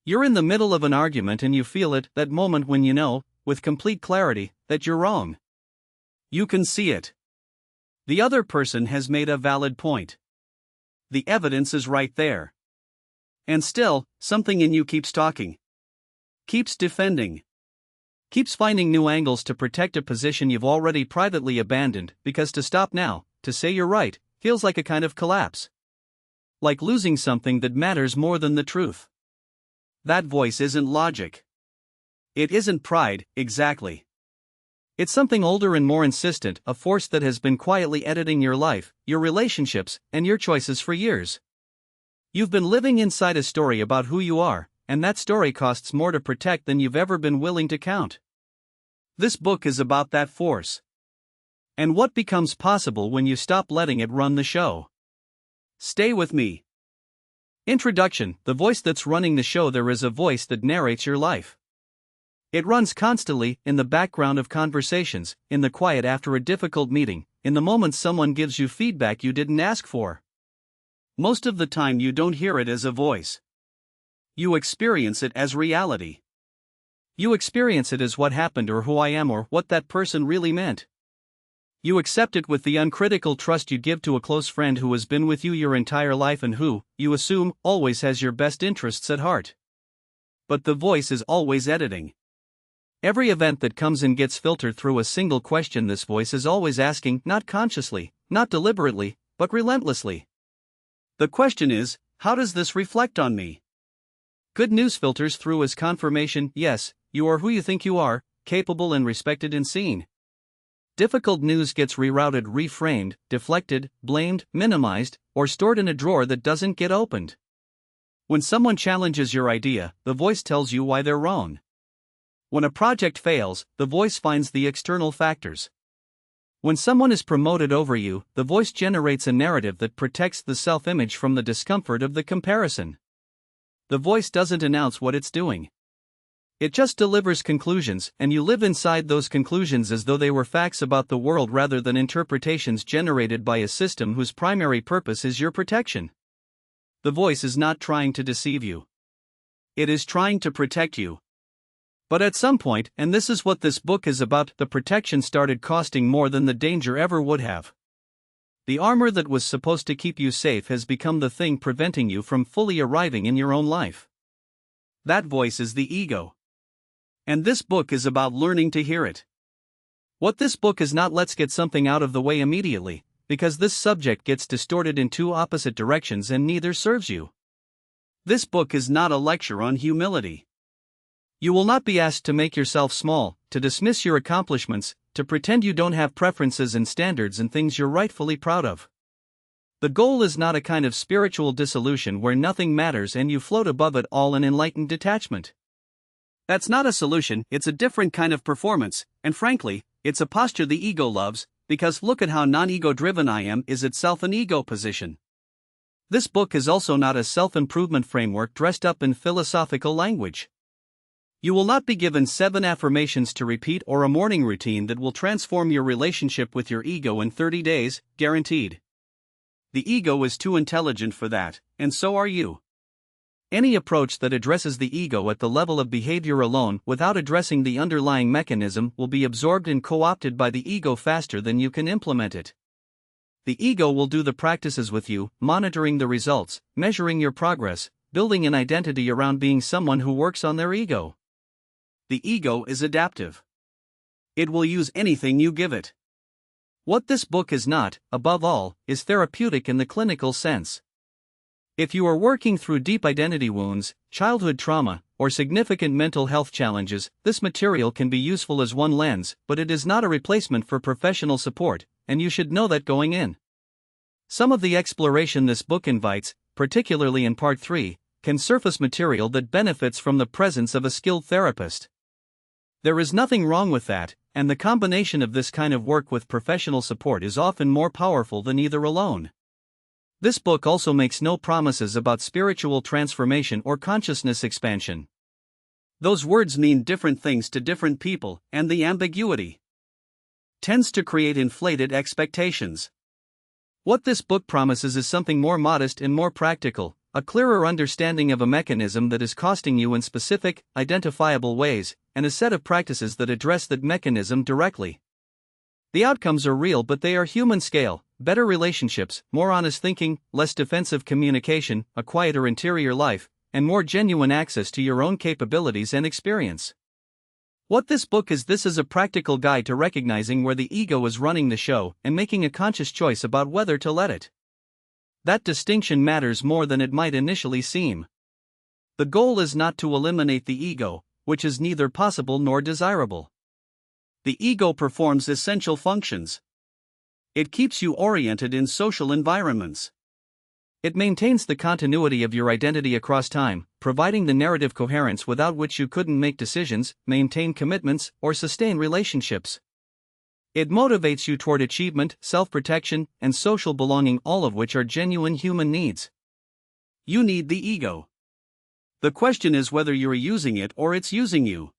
You're in the middle of an argument and you feel it, that moment when you know, with complete clarity, that you're wrong. You can see it. The other person has made a valid point. The evidence is right there. And still, something in you keeps talking. Keeps defending. Keeps finding new angles to protect a position you've already privately abandoned, because to stop now, to say you're right, feels like a kind of collapse. Like losing something that matters more than the truth. That voice isn't logic. It isn't pride, exactly. It's something older and more insistent, a force that has been quietly editing your life, your relationships, and your choices for years. You've been living inside a story about who you are, and that story costs more to protect than you've ever been willing to count. This book is about that force. And what becomes possible when you stop letting it run the show. Stay with me. Introduction: the voice that's running the show. There is a voice that narrates your life. It runs constantly, in the background of conversations, in the quiet after a difficult meeting, in the moments someone gives you feedback you didn't ask for. Most of the time you don't hear it as a voice. You experience it as reality. You experience it as what happened or who I am or what that person really meant. You accept it with the uncritical trust you give to a close friend who has been with you your entire life and who, you assume, always has your best interests at heart. But the voice is always editing. Every event that comes in gets filtered through a single question. This voice is always asking, not consciously, not deliberately, but relentlessly. The question is, how does this reflect on me? Good news filters through as confirmation, yes, you are who you think you are, capable and respected and seen. Difficult news gets rerouted, reframed, deflected, blamed, minimized, or stored in a drawer that doesn't get opened. When someone challenges your idea, the voice tells you why they're wrong. When a project fails, the voice finds the external factors. When someone is promoted over you, the voice generates a narrative that protects the self-image from the discomfort of the comparison. The voice doesn't announce what it's doing. It just delivers conclusions, and you live inside those conclusions as though they were facts about the world rather than interpretations generated by a system whose primary purpose is your protection. The voice is not trying to deceive you. It is trying to protect you. But at some point, and this is what this book is about, the protection started costing more than the danger ever would have. The armor that was supposed to keep you safe has become the thing preventing you from fully arriving in your own life. That voice is the ego. And this book is about learning to hear it. What this book is not, let's get something out of the way immediately, because this subject gets distorted in two opposite directions and neither serves you. This book is not a lecture on humility. You will not be asked to make yourself small, to dismiss your accomplishments, to pretend you don't have preferences and standards and things you're rightfully proud of. The goal is not a kind of spiritual dissolution where nothing matters and you float above it all in enlightened detachment. That's not a solution, it's a different kind of performance, and frankly, it's a posture the ego loves, because look at how non-ego driven I am is itself an ego position. This book is also not a self-improvement framework dressed up in philosophical language. You will not be given 7 affirmations to repeat or a morning routine that will transform your relationship with your ego in 30 days, guaranteed. The ego is too intelligent for that, and so are you. Any approach that addresses the ego at the level of behavior alone without addressing the underlying mechanism will be absorbed and co-opted by the ego faster than you can implement it. The ego will do the practices with you, monitoring the results, measuring your progress, building an identity around being someone who works on their ego. The ego is adaptive. It will use anything you give it. What this book is not, above all, is therapeutic in the clinical sense. If you are working through deep identity wounds, childhood trauma, or significant mental health challenges, this material can be useful as one lens, but it is not a replacement for professional support, and you should know that going in. Some of the exploration this book invites, particularly in Part 3, can surface material that benefits from the presence of a skilled therapist. There is nothing wrong with that, and the combination of this kind of work with professional support is often more powerful than either alone. This book also makes no promises about spiritual transformation or consciousness expansion. Those words mean different things to different people, and the ambiguity tends to create inflated expectations. What this book promises is something more modest and more practical, a clearer understanding of a mechanism that is costing you in specific, identifiable ways, and a set of practices that address that mechanism directly. The outcomes are real, but they are human scale: better relationships, more honest thinking, less defensive communication, a quieter interior life, and more genuine access to your own capabilities and experience. What this book is: this is a practical guide to recognizing where the ego is running the show and making a conscious choice about whether to let it. That distinction matters more than it might initially seem. The goal is not to eliminate the ego, which is neither possible nor desirable. The ego performs essential functions. It keeps you oriented in social environments. It maintains the continuity of your identity across time, providing the narrative coherence without which you couldn't make decisions, maintain commitments, or sustain relationships. It motivates you toward achievement, self-protection, and social belonging, all of which are genuine human needs. You need the ego. The question is whether you're using it or it's using you.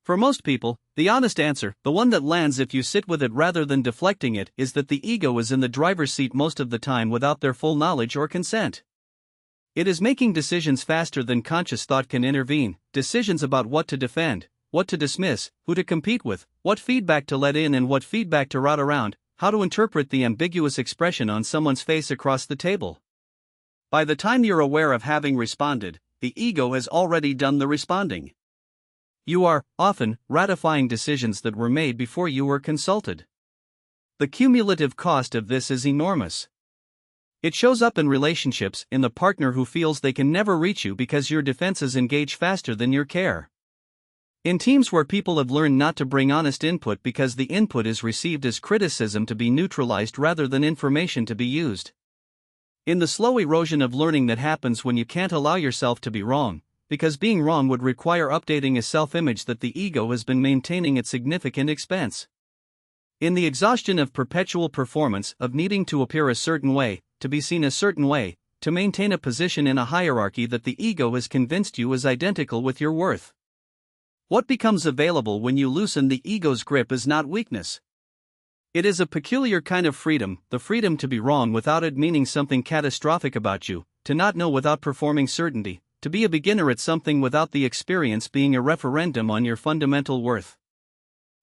For most people, the honest answer, the one that lands if you sit with it rather than deflecting it, is that the ego is in the driver's seat most of the time without their full knowledge or consent. It is making decisions faster than conscious thought can intervene, decisions about what to defend, what to dismiss, who to compete with, what feedback to let in and what feedback to route around, how to interpret the ambiguous expression on someone's face across the table. By the time you're aware of having responded, the ego has already done the responding. You are, often, ratifying decisions that were made before you were consulted. The cumulative cost of this is enormous. It shows up in relationships, in the partner who feels they can never reach you because your defenses engage faster than your care. In teams where people have learned not to bring honest input because the input is received as criticism to be neutralized rather than information to be used. In the slow erosion of learning that happens when you can't allow yourself to be wrong, because being wrong would require updating a self-image that the ego has been maintaining at significant expense. In the exhaustion of perpetual performance, of needing to appear a certain way, to be seen a certain way, to maintain a position in a hierarchy that the ego has convinced you is identical with your worth. What becomes available when you loosen the ego's grip is not weakness. It is a peculiar kind of freedom, the freedom to be wrong without it meaning something catastrophic about you, to not know without performing certainty, to be a beginner at something without the experience being a referendum on your fundamental worth.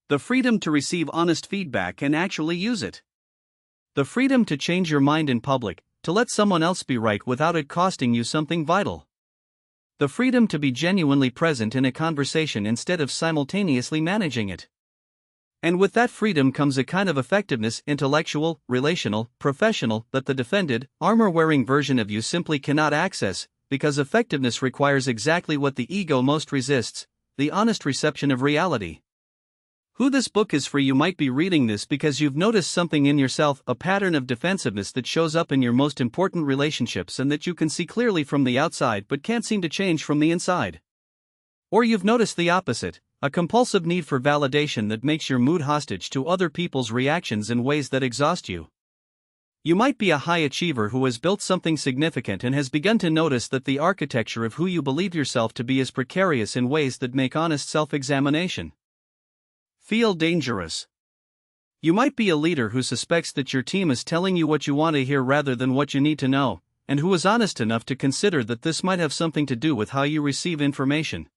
The freedom to receive honest feedback and actually use it. The freedom to change your mind in public, to let someone else be right without it costing you something vital. The freedom to be genuinely present in a conversation instead of simultaneously managing it. And with that freedom comes a kind of effectiveness, intellectual, relational, professional, that the defended, armor-wearing version of you simply cannot access, because effectiveness requires exactly what the ego most resists: the honest reception of reality. Who this book is for: you might be reading this because you've noticed something in yourself, a pattern of defensiveness that shows up in your most important relationships and that you can see clearly from the outside but can't seem to change from the inside. Or you've noticed the opposite, a compulsive need for validation that makes your mood hostage to other people's reactions in ways that exhaust you. You might be a high achiever who has built something significant and has begun to notice that the architecture of who you believe yourself to be is precarious in ways that make honest self-examination feel dangerous. You might be a leader who suspects that your team is telling you what you want to hear rather than what you need to know, and who is honest enough to consider that this might have something to do with how you receive information.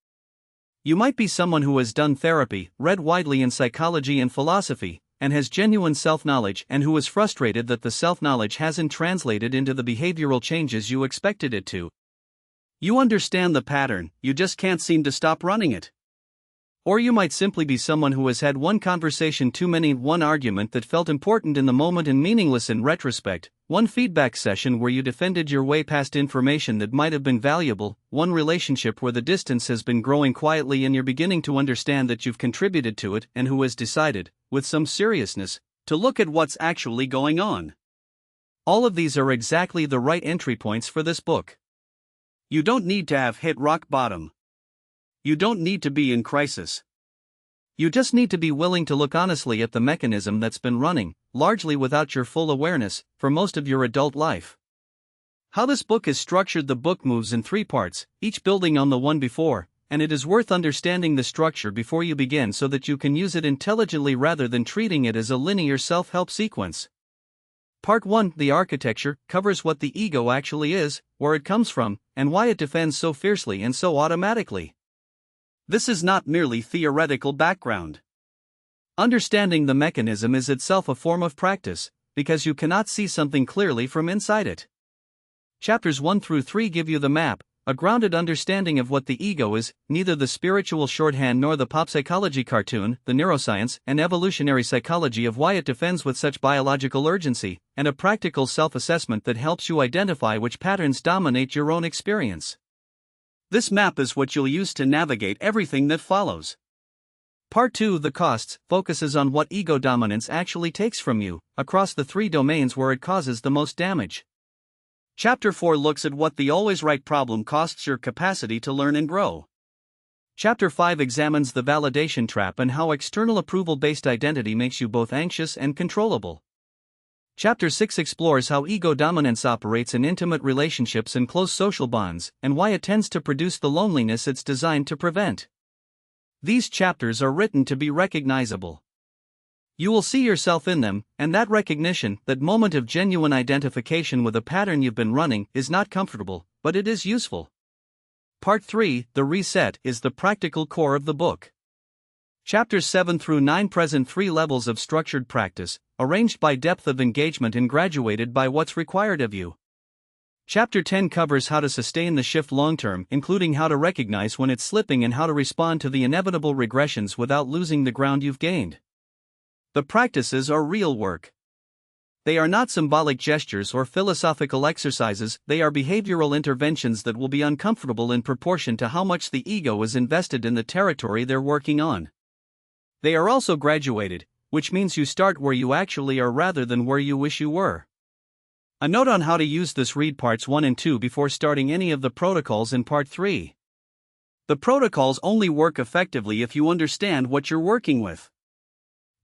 You might be someone who has done therapy, read widely in psychology and philosophy, and has genuine self-knowledge, and who is frustrated that the self-knowledge hasn't translated into the behavioral changes you expected it to. You understand the pattern, you just can't seem to stop running it. Or you might simply be someone who has had one conversation too many, one argument that felt important in the moment and meaningless in retrospect, one feedback session where you defended your way past information that might have been valuable, one relationship where the distance has been growing quietly and you're beginning to understand that you've contributed to it, and who has decided, with some seriousness, to look at what's actually going on. All of these are exactly the right entry points for this book. You don't need to have hit rock bottom. You don't need to be in crisis. You just need to be willing to look honestly at the mechanism that's been running, largely without your full awareness, for most of your adult life. How this book is structured: the book moves in 3 parts, each building on the one before, and it is worth understanding the structure before you begin so that you can use it intelligently rather than treating it as a linear self-help sequence. Part 1, the architecture, covers what the ego actually is, where it comes from, and why it defends so fiercely and so automatically. This is not merely theoretical background. Understanding the mechanism is itself a form of practice, because you cannot see something clearly from inside it. Chapters 1 through 3 give you the map, a grounded understanding of what the ego is, neither the spiritual shorthand nor the pop psychology cartoon, the neuroscience and evolutionary psychology of why it defends with such biological urgency, and a practical self-assessment that helps you identify which patterns dominate your own experience. This map is what you'll use to navigate everything that follows. Part 2, the costs, focuses on what ego dominance actually takes from you, across the 3 domains where it causes the most damage. Chapter 4 looks at what the always right problem costs your capacity to learn and grow. Chapter 5 examines the validation trap and how external approval-based identity makes you both anxious and controllable. Chapter 6 explores how ego dominance operates in intimate relationships and close social bonds, and why it tends to produce the loneliness it's designed to prevent. These chapters are written to be recognizable. You will see yourself in them, and that recognition, that moment of genuine identification with a pattern you've been running, is not comfortable, but it is useful. Part 3, the reset, is the practical core of the book. Chapters 7 through 9 present 3 levels of structured practice, arranged by depth of engagement and graduated by what's required of you. Chapter 10 covers how to sustain the shift long-term, including how to recognize when it's slipping and how to respond to the inevitable regressions without losing the ground you've gained. The practices are real work. They are not symbolic gestures or philosophical exercises, they are behavioral interventions that will be uncomfortable in proportion to how much the ego is invested in the territory they're working on. They are also graduated, which means you start where you actually are rather than where you wish you were. A note on how to use this: read parts 1 and 2 before starting any of the protocols in part 3. The protocols only work effectively if you understand what you're working with.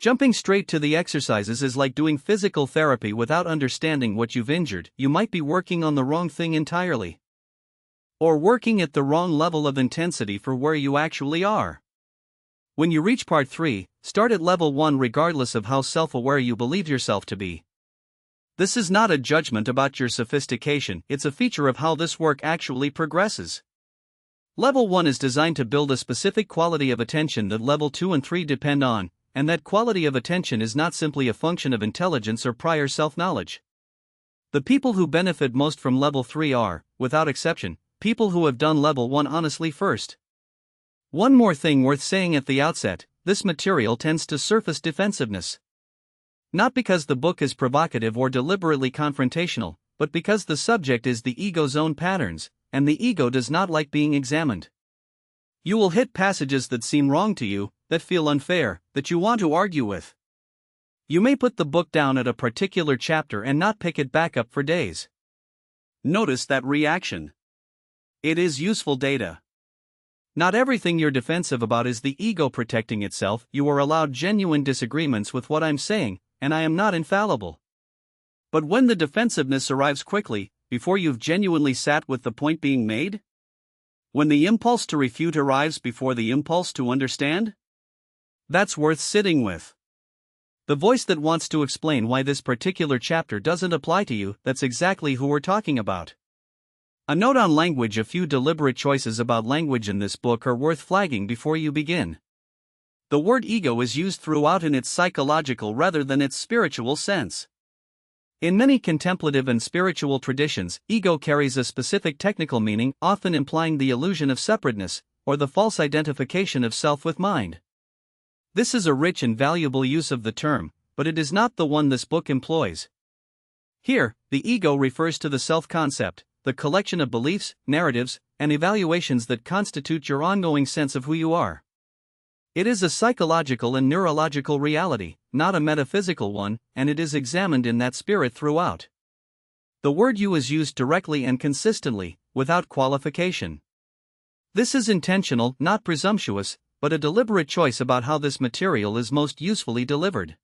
Jumping straight to the exercises is like doing physical therapy without understanding what you've injured. You might be working on the wrong thing entirely. Or working at the wrong level of intensity for where you actually are. When you reach part 3, start at level 1 regardless of how self-aware you believe yourself to be. This is not a judgment about your sophistication, it's a feature of how this work actually progresses. Level 1 is designed to build a specific quality of attention that level 2 and 3 depend on, and that quality of attention is not simply a function of intelligence or prior self-knowledge. The people who benefit most from level 3 are, without exception, people who have done level 1 honestly first. One more thing worth saying at the outset: this material tends to surface defensiveness. Not because the book is provocative or deliberately confrontational, but because the subject is the ego's own patterns, and the ego does not like being examined. You will hit passages that seem wrong to you, that feel unfair, that you want to argue with. You may put the book down at a particular chapter and not pick it back up for days. Notice that reaction. It is useful data. Not everything you're defensive about is the ego protecting itself. You are allowed genuine disagreements with what I'm saying, and I am not infallible. But when the defensiveness arrives quickly, before you've genuinely sat with the point being made? When the impulse to refute arrives before the impulse to understand? That's worth sitting with. The voice that wants to explain why this particular chapter doesn't apply to you, that's exactly who we're talking about. A note on language: a few deliberate choices about language in this book are worth flagging before you begin. The word ego is used throughout in its psychological rather than its spiritual sense. In many contemplative and spiritual traditions, ego carries a specific technical meaning, often implying the illusion of separateness, or the false identification of self with mind. This is a rich and valuable use of the term, but it is not the one this book employs. Here, the ego refers to the self-concept, the collection of beliefs, narratives, and evaluations that constitute your ongoing sense of who you are. It is a psychological and neurological reality, not a metaphysical one, and it is examined in that spirit throughout. The word you is used directly and consistently, without qualification. This is intentional, not presumptuous, but a deliberate choice about how this material is most usefully delivered.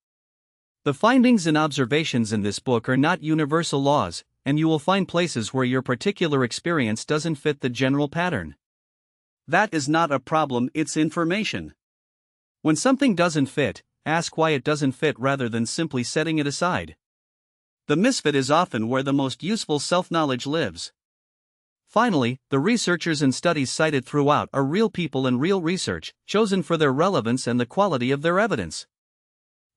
The findings and observations in this book are not universal laws, and you will find places where your particular experience doesn't fit the general pattern. That is not a problem, it's information. When something doesn't fit, ask why it doesn't fit rather than simply setting it aside. The misfit is often where the most useful self-knowledge lives. Finally, the researchers and studies cited throughout are real people and real research, chosen for their relevance and the quality of their evidence.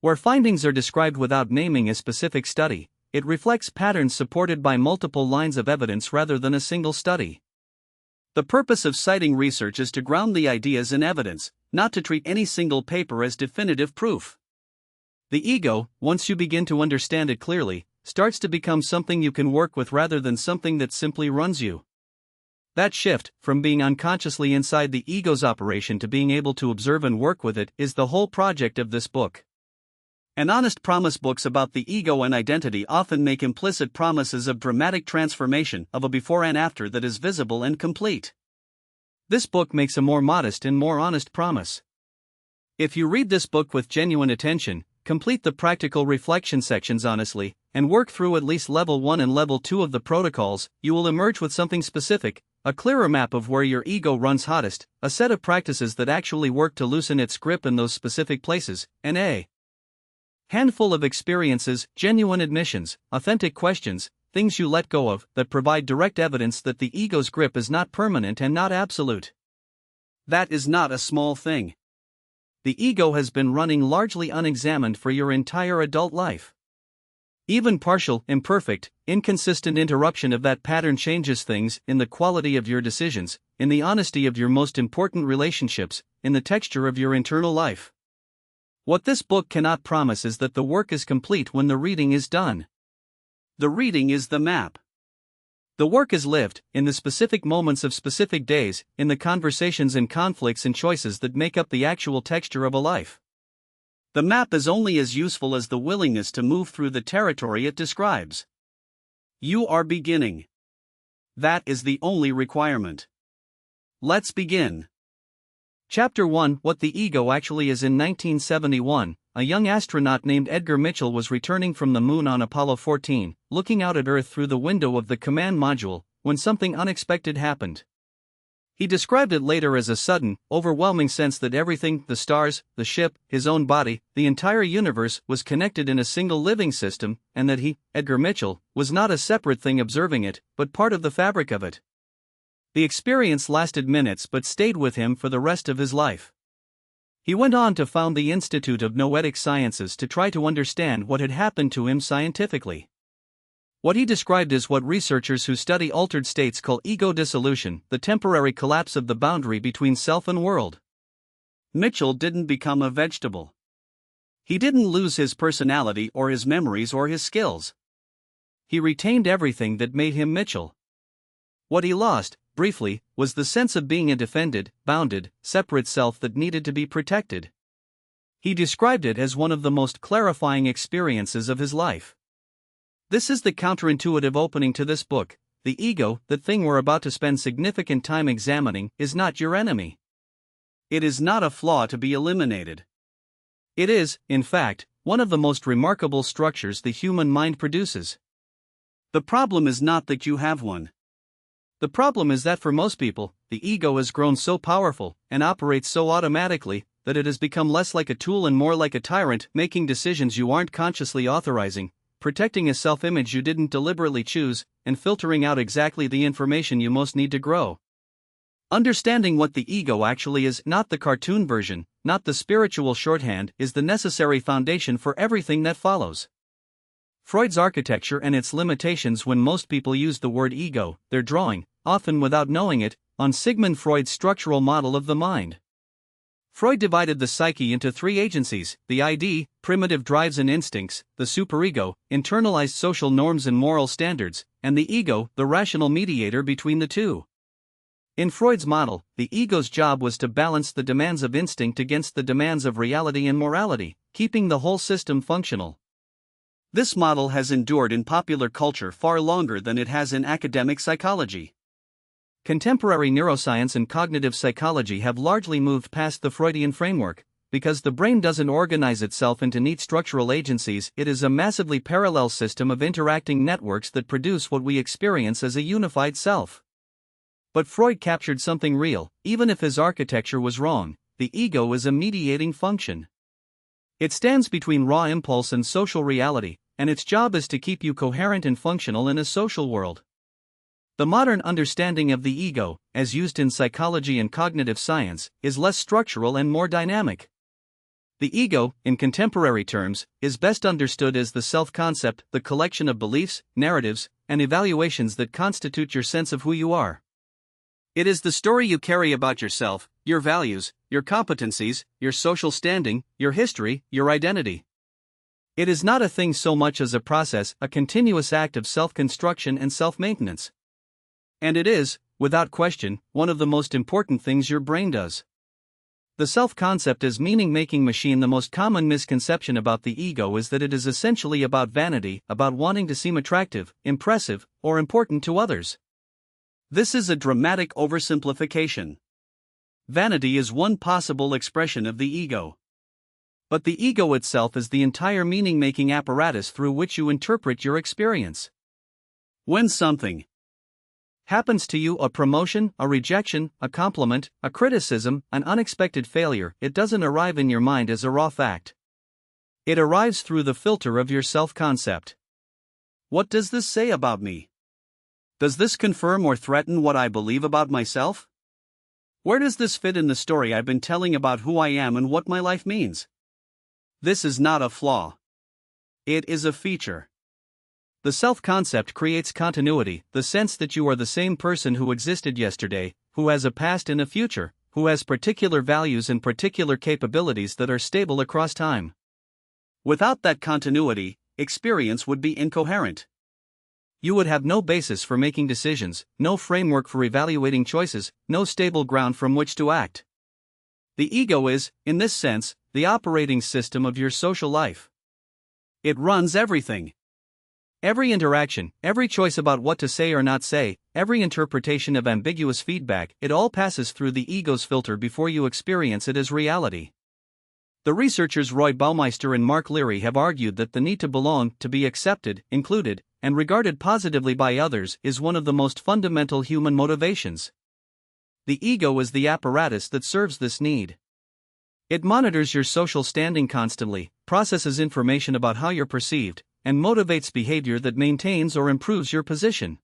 Where findings are described without naming a specific study, it reflects patterns supported by multiple lines of evidence rather than a single study. The purpose of citing research is to ground the ideas in evidence, not to treat any single paper as definitive proof. The ego, once you begin to understand it clearly, starts to become something you can work with rather than something that simply runs you. That shift, from being unconsciously inside the ego's operation to being able to observe and work with it, is the whole project of this book. And honest promise books about the ego and identity often make implicit promises of dramatic transformation, of a before and after that is visible and complete. This book makes a more modest and more honest promise. If you read this book with genuine attention, complete the practical reflection sections honestly, and work through at least level 1 and level 2 of the protocols, you will emerge with something specific, a clearer map of where your ego runs hottest, a set of practices that actually work to loosen its grip in those specific places, and a handful of experiences, genuine admissions, authentic questions, things you let go of, that provide direct evidence that the ego's grip is not permanent and not absolute. That is not a small thing. The ego has been running largely unexamined for your entire adult life. Even partial, imperfect, inconsistent interruption of that pattern changes things in the quality of your decisions, in the honesty of your most important relationships, in the texture of your internal life. What this book cannot promise is that the work is complete when the reading is done. The reading is the map. The work is lived, in the specific moments of specific days, in the conversations and conflicts and choices that make up the actual texture of a life. The map is only as useful as the willingness to move through the territory it describes. You are beginning. That is the only requirement. Let's begin. Chapter 1: What the Ego Actually Is. In 1971, a young astronaut named Edgar Mitchell was returning from the Moon on Apollo 14, looking out at Earth through the window of the command module, when something unexpected happened. He described it later as a sudden, overwhelming sense that everything, the stars, the ship, his own body, the entire universe, was connected in a single living system, and that he, Edgar Mitchell, was not a separate thing observing it, but part of the fabric of it. The experience lasted minutes but stayed with him for the rest of his life. He went on to found the Institute of Noetic Sciences to try to understand what had happened to him scientifically. What he described is what researchers who study altered states call ego dissolution, the temporary collapse of the boundary between self and world. Mitchell didn't become a vegetable. He didn't lose his personality or his memories or his skills. He retained everything that made him Mitchell. What he lost, briefly, was the sense of being a defended, bounded, separate self that needed to be protected. He described it as one of the most clarifying experiences of his life. This is the counterintuitive opening to this book. The ego, the thing we're about to spend significant time examining, is not your enemy. It is not a flaw to be eliminated. It is, in fact, one of the most remarkable structures the human mind produces. The problem is not that you have one. The problem is that for most people, the ego has grown so powerful, and operates so automatically, that it has become less like a tool and more like a tyrant, making decisions you aren't consciously authorizing, protecting a self-image you didn't deliberately choose, and filtering out exactly the information you most need to grow. Understanding what the ego actually is, not the cartoon version, not the spiritual shorthand, is the necessary foundation for everything that follows. Freud's architecture and its limitations. When most people use the word ego, they're drawing, often without knowing it, on Sigmund Freud's structural model of the mind. Freud divided the psyche into three agencies: the ID, primitive drives and instincts; the superego, internalized social norms and moral standards; and the ego, the rational mediator between the two. In Freud's model, the ego's job was to balance the demands of instinct against the demands of reality and morality, keeping the whole system functional. This model has endured in popular culture far longer than it has in academic psychology. Contemporary neuroscience and cognitive psychology have largely moved past the Freudian framework. Because the brain doesn't organize itself into neat structural agencies, it is a massively parallel system of interacting networks that produce what we experience as a unified self. But Freud captured something real. Even if his architecture was wrong, the ego is a mediating function. It stands between raw impulse and social reality, and its job is to keep you coherent and functional in a social world. The modern understanding of the ego, as used in psychology and cognitive science, is less structural and more dynamic. The ego, in contemporary terms, is best understood as the self-concept, the collection of beliefs, narratives, and evaluations that constitute your sense of who you are. It is the story you carry about yourself, your values, your competencies, your social standing, your history, your identity. It is not a thing so much as a process, a continuous act of self-construction and self-maintenance. And it is, without question, one of the most important things your brain does. The self-concept as meaning-making machine. The most common misconception about the ego is that it is essentially about vanity, about wanting to seem attractive, impressive, or important to others. This is a dramatic oversimplification. Vanity is one possible expression of the ego. But the ego itself is the entire meaning-making apparatus through which you interpret your experience. When something happens to you, a promotion, a rejection, a compliment, a criticism, an unexpected failure, it doesn't arrive in your mind as a raw fact. It arrives through the filter of your self-concept. What does this say about me? Does this confirm or threaten what I believe about myself? Where does this fit in the story I've been telling about who I am and what my life means? This is not a flaw. It is a feature. The self-concept creates continuity, the sense that you are the same person who existed yesterday, who has a past and a future, who has particular values and particular capabilities that are stable across time. Without that continuity, experience would be incoherent. You would have no basis for making decisions, no framework for evaluating choices, no stable ground from which to act. The ego is, in this sense, the operating system of your social life. It runs everything. Every interaction, every choice about what to say or not say, every interpretation of ambiguous feedback, it all passes through the ego's filter before you experience it as reality. The researchers Roy Baumeister and Mark Leary have argued that the need to belong, to be accepted, included, and regarded positively by others is one of the most fundamental human motivations. The ego is the apparatus that serves this need. It monitors your social standing constantly, processes information about how you're perceived, and motivates behavior that maintains or improves your position.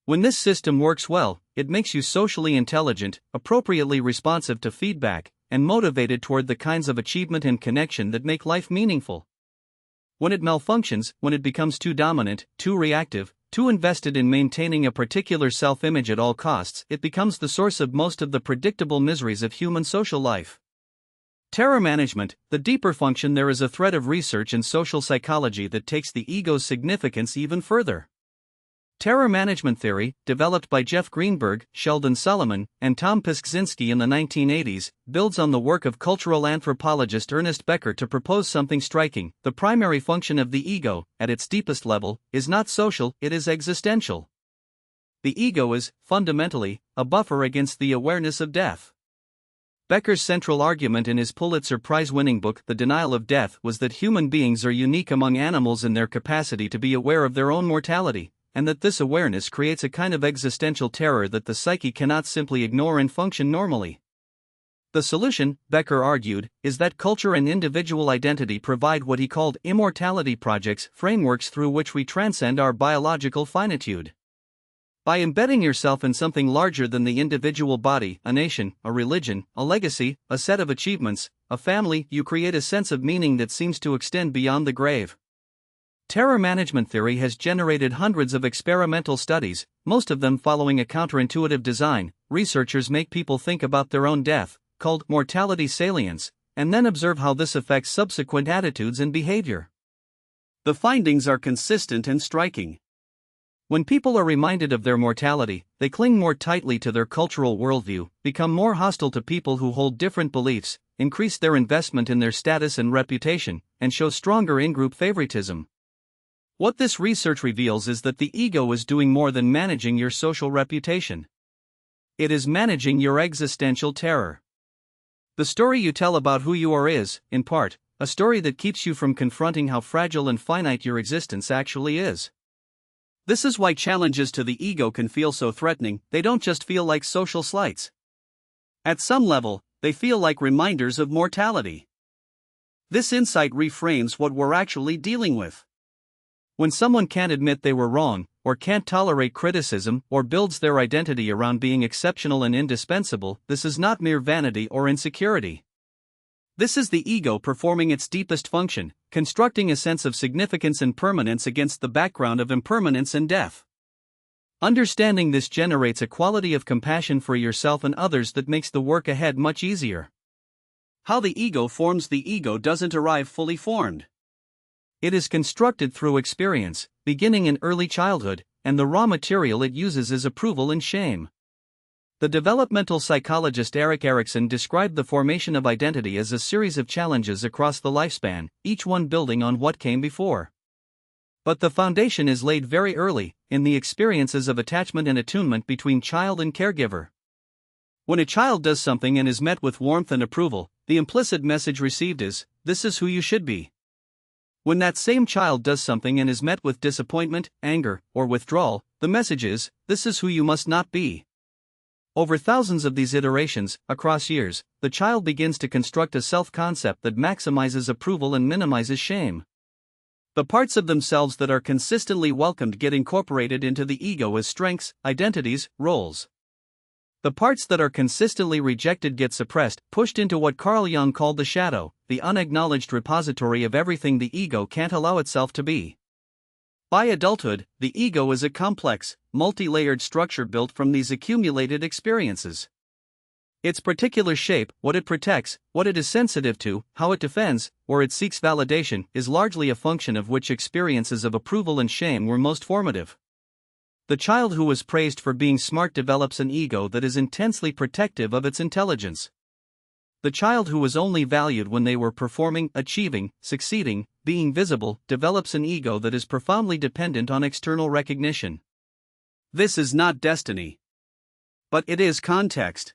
When this system works well, it makes you socially intelligent, appropriately responsive to feedback, and motivated toward the kinds of achievement and connection that make life meaningful. When it malfunctions, when it becomes too dominant, too reactive, too invested in maintaining a particular self-image at all costs, it becomes the source of most of the predictable miseries of human social life. Terror management, the deeper function. There is a thread of research in social psychology that takes the ego's significance even further. Terror management theory, developed by Jeff Greenberg, Sheldon Sullivan, and Tom Piskzinski in the 1980s, builds on the work of cultural anthropologist Ernest Becker to propose something striking. The primary function of the ego, at its deepest level, is not social, it is existential. The ego is, fundamentally, a buffer against the awareness of death. Becker's central argument in his Pulitzer Prize-winning book, The Denial of Death, was that human beings are unique among animals in their capacity to be aware of their own mortality, and that this awareness creates a kind of existential terror that the psyche cannot simply ignore and function normally. The solution, Becker argued, is that culture and individual identity provide what he called immortality projects, frameworks through which we transcend our biological finitude. By embedding yourself in something larger than the individual body, a nation, a religion, a legacy, a set of achievements, a family, you create a sense of meaning that seems to extend beyond the grave. Terror management theory has generated hundreds of experimental studies, most of them following a counterintuitive design. Researchers make people think about their own death, called mortality salience, and then observe how this affects subsequent attitudes and behavior. The findings are consistent and striking. When people are reminded of their mortality, they cling more tightly to their cultural worldview, become more hostile to people who hold different beliefs, increase their investment in their status and reputation, and show stronger in-group favoritism. What this research reveals is that the ego is doing more than managing your social reputation. It is managing your existential terror. The story you tell about who you are is, in part, a story that keeps you from confronting how fragile and finite your existence actually is. This is why challenges to the ego can feel so threatening. They don't just feel like social slights. At some level, they feel like reminders of mortality. This insight reframes what we're actually dealing with. When someone can't admit they were wrong, or can't tolerate criticism, or builds their identity around being exceptional and indispensable, this is not mere vanity or insecurity. This is the ego performing its deepest function, constructing a sense of significance and permanence against the background of impermanence and death. Understanding this generates a quality of compassion for yourself and others that makes the work ahead much easier. How the ego forms. The ego doesn't arrive fully formed. It is constructed through experience, beginning in early childhood, and the raw material it uses is approval and shame. The developmental psychologist Erik Erikson described the formation of identity as a series of challenges across the lifespan, each one building on what came before. But the foundation is laid very early, in the experiences of attachment and attunement between child and caregiver. When a child does something and is met with warmth and approval, the implicit message received is, "This is who you should be." When that same child does something and is met with disappointment, anger, or withdrawal, the message is, "This is who you must not be." Over thousands of these iterations, across years, the child begins to construct a self-concept that maximizes approval and minimizes shame. The parts of themselves that are consistently welcomed get incorporated into the ego as strengths, identities, roles. The parts that are consistently rejected get suppressed, pushed into what Carl Jung called the shadow, the unacknowledged repository of everything the ego can't allow itself to be. By adulthood, the ego is a complex, multi-layered structure built from these accumulated experiences. Its particular shape, what it protects, what it is sensitive to, how it defends, or it seeks validation, is largely a function of which experiences of approval and shame were most formative. The child who was praised for being smart develops an ego that is intensely protective of its intelligence. The child who was only valued when they were performing, achieving, succeeding, being visible, develops an ego that is profoundly dependent on external recognition. This is not destiny. But it is context.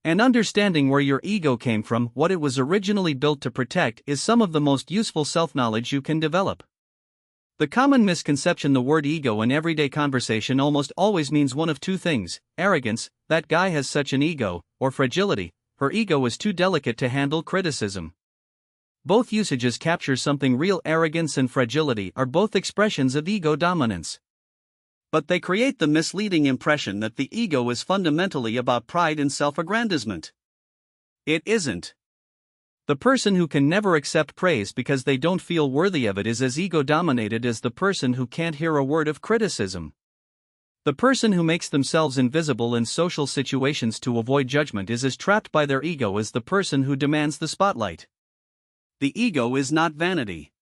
And understanding where your ego came from, what it was originally built to protect, is some of the most useful self-knowledge you can develop. The common misconception: the word ego in everyday conversation almost always means one of two things: arrogance, that guy has such an ego, or fragility, her ego is too delicate to handle criticism. Both usages capture something real. Arrogance and fragility are both expressions of ego dominance. But they create the misleading impression that the ego is fundamentally about pride and self-aggrandizement. It isn't. The person who can never accept praise because they don't feel worthy of it is as ego-dominated as the person who can't hear a word of criticism. The person who makes themselves invisible in social situations to avoid judgment is as trapped by their ego as the person who demands the spotlight. The ego is not vanity.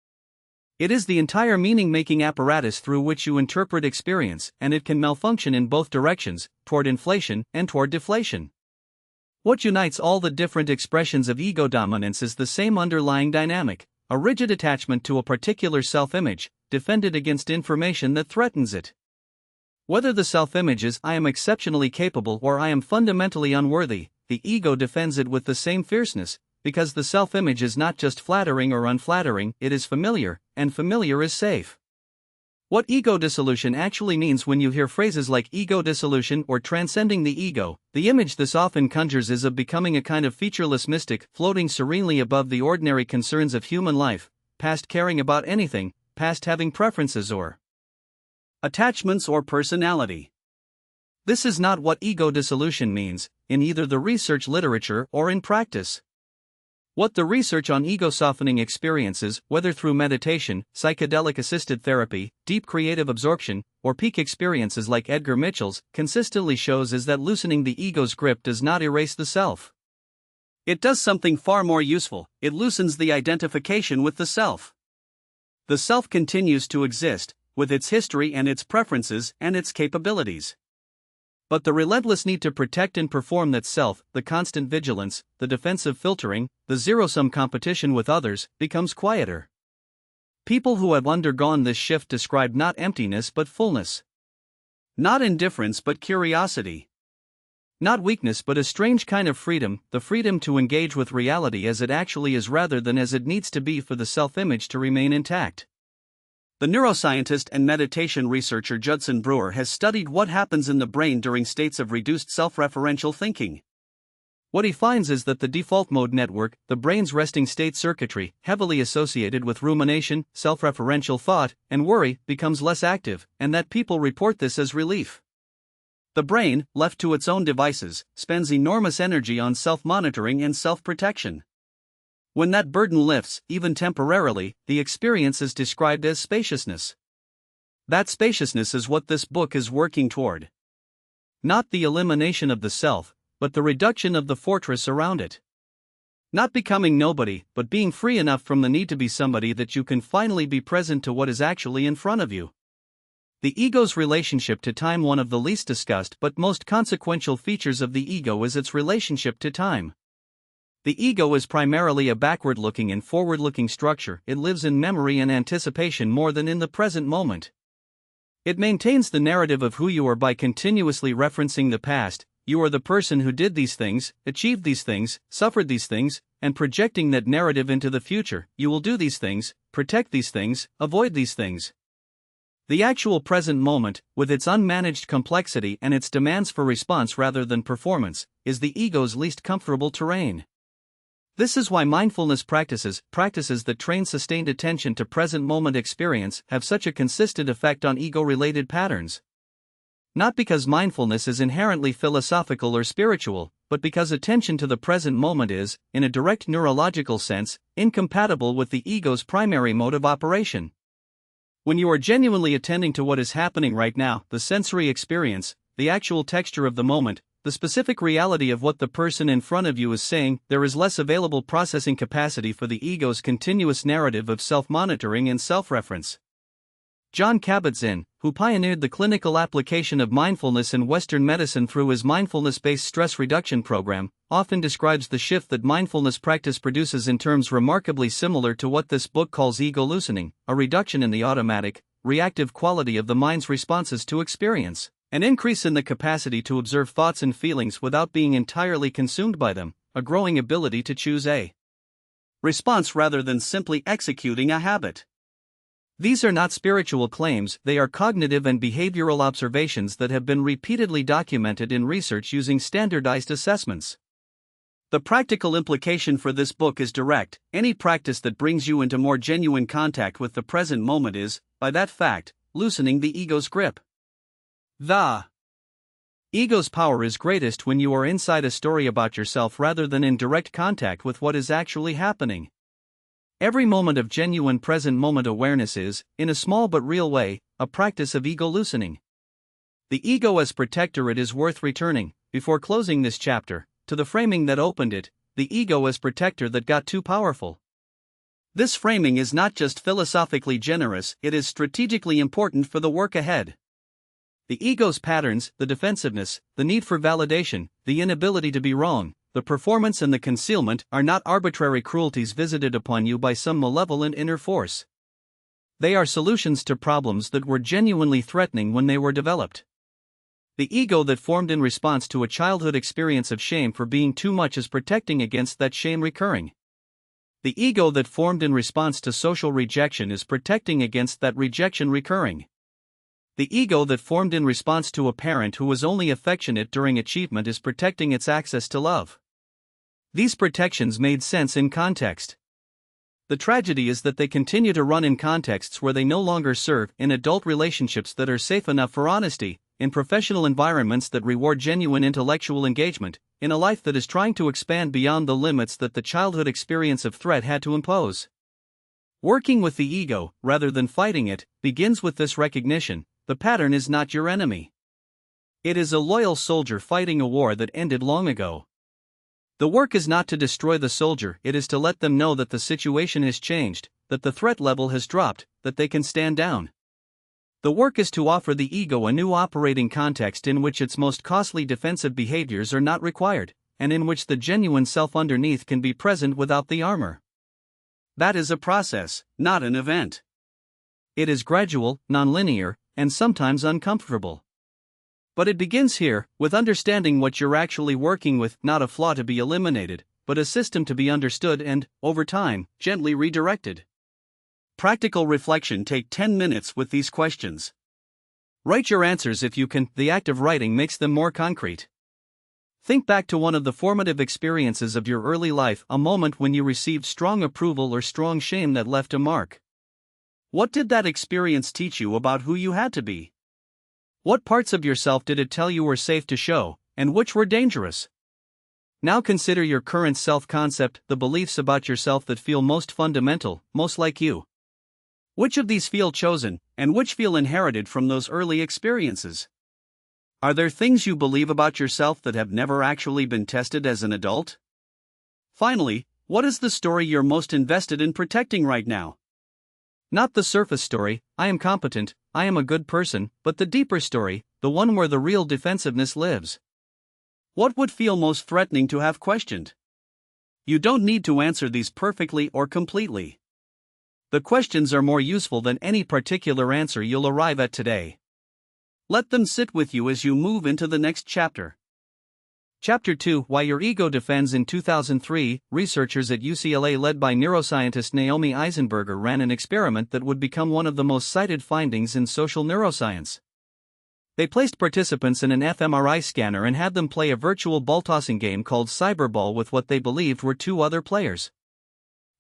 It is the entire meaning-making apparatus through which you interpret experience, and it can malfunction in both directions, toward inflation and toward deflation. What unites all the different expressions of ego dominance is the same underlying dynamic: a rigid attachment to a particular self-image, defended against information that threatens it. Whether the self-image is "I am exceptionally capable" or "I am fundamentally unworthy," the ego defends it with the same fierceness, because the self-image is not just flattering or unflattering, it is familiar, and familiar is safe. What ego dissolution actually means: when you hear phrases like ego dissolution or transcending the ego, the image this often conjures is of becoming a kind of featureless mystic, floating serenely above the ordinary concerns of human life, past caring about anything, past having preferences or attachments or personality. This is not what ego dissolution means, in either the research literature or in practice. What the research on ego-softening experiences, whether through meditation, psychedelic-assisted therapy, deep creative absorption, or peak experiences like Edgar Mitchell's, consistently shows is that loosening the ego's grip does not erase the self. It does something far more useful: it loosens the identification with the self. The self continues to exist, with its history and its preferences and its capabilities. But the relentless need to protect and perform that self, the constant vigilance, the defensive filtering, the zero-sum competition with others, becomes quieter. People who have undergone this shift describe not emptiness but fullness. Not indifference but curiosity. Not weakness but a strange kind of freedom, the freedom to engage with reality as it actually is rather than as it needs to be for the self-image to remain intact. The neuroscientist and meditation researcher Judson Brewer has studied what happens in the brain during states of reduced self-referential thinking. What he finds is that the default mode network, the brain's resting state circuitry, heavily associated with rumination, self-referential thought, and worry, becomes less active, and that people report this as relief. The brain, left to its own devices, spends enormous energy on self-monitoring and self-protection. When that burden lifts, even temporarily, the experience is described as spaciousness. That spaciousness is what this book is working toward. Not the elimination of the self, but the reduction of the fortress around it. Not becoming nobody, but being free enough from the need to be somebody that you can finally be present to what is actually in front of you. The ego's relationship to time. One of the least discussed but most consequential features of the ego is its relationship to time. The ego is primarily a backward-looking and forward-looking structure. It lives in memory and anticipation more than in the present moment. It maintains the narrative of who you are by continuously referencing the past. You are the person who did these things, achieved these things, suffered these things, and projecting that narrative into the future. You will do these things, protect these things, avoid these things. The actual present moment, with its unmanaged complexity and its demands for response rather than performance, is the ego's least comfortable terrain. This is why mindfulness practices that train sustained attention to present moment experience, have such a consistent effect on ego-related patterns. Not because mindfulness is inherently philosophical or spiritual, but because attention to the present moment is, in a direct neurological sense, incompatible with the ego's primary mode of operation. When you are genuinely attending to what is happening right now, the sensory experience, the actual texture of the moment, the specific reality of what the person in front of you is saying, there is less available processing capacity for the ego's continuous narrative of self-monitoring and self-reference. John Kabat-Zinn, who pioneered the clinical application of mindfulness in Western medicine through his mindfulness-based stress reduction program, often describes the shift that mindfulness practice produces in terms remarkably similar to what this book calls ego loosening, a reduction in the automatic, reactive quality of the mind's responses to experience, an increase in the capacity to observe thoughts and feelings without being entirely consumed by them, a growing ability to choose a response rather than simply executing a habit. These are not spiritual claims, they are cognitive and behavioral observations that have been repeatedly documented in research using standardized assessments. The practical implication for this book is direct. Any practice that brings you into more genuine contact with the present moment is, by that fact, loosening the ego's grip. The ego's power is greatest when you are inside a story about yourself rather than in direct contact with what is actually happening. Every moment of genuine present moment awareness is, in a small but real way, a practice of ego loosening. The ego as protector. It is worth returning, before closing this chapter, to the framing that opened it, the ego as protector that got too powerful. This framing is not just philosophically generous, it is strategically important for the work ahead. The ego's patterns, the defensiveness, the need for validation, the inability to be wrong, the performance and the concealment are not arbitrary cruelties visited upon you by some malevolent inner force. They are solutions to problems that were genuinely threatening when they were developed. The ego that formed in response to a childhood experience of shame for being too much is protecting against that shame recurring. The ego that formed in response to social rejection is protecting against that rejection recurring. The ego that formed in response to a parent who was only affectionate during achievement is protecting its access to love. These protections made sense in context. The tragedy is that they continue to run in contexts where they no longer serve, in adult relationships that are safe enough for honesty, in professional environments that reward genuine intellectual engagement, in a life that is trying to expand beyond the limits that the childhood experience of threat had to impose. Working with the ego, rather than fighting it, begins with this recognition: the pattern is not your enemy. It is a loyal soldier fighting a war that ended long ago. The work is not to destroy the soldier, it is to let them know that the situation has changed, that the threat level has dropped, that they can stand down. The work is to offer the ego a new operating context in which its most costly defensive behaviors are not required, and in which the genuine self underneath can be present without the armor. That is a process, not an event. It is gradual, nonlinear, and sometimes uncomfortable. But it begins here, with understanding what you're actually working with, not a flaw to be eliminated, but a system to be understood and, over time, gently redirected. Practical reflection. Take 10 minutes with these questions. Write your answers if you can, the act of writing makes them more concrete. Think back to one of the formative experiences of your early life, a moment when you received strong approval or strong shame that left a mark. What did that experience teach you about who you had to be? What parts of yourself did it tell you were safe to show, and which were dangerous? Now consider your current self-concept, the beliefs about yourself that feel most fundamental, most like you. Which of these feel chosen, and which feel inherited from those early experiences? Are there things you believe about yourself that have never actually been tested as an adult? Finally, what is the story you're most invested in protecting right now? Not the surface story, I am competent, I am a good person, but the deeper story, the one where the real defensiveness lives. What would feel most threatening to have questioned? You don't need to answer these perfectly or completely. The questions are more useful than any particular answer you'll arrive at today. Let them sit with you as you move into the next chapter. Chapter 2: Why Your Ego Defends. In 2003, researchers at UCLA led by neuroscientist Naomi Eisenberger ran an experiment that would become one of the most cited findings in social neuroscience. They placed participants in an fMRI scanner and had them play a virtual ball-tossing game called Cyberball with what they believed were two other players.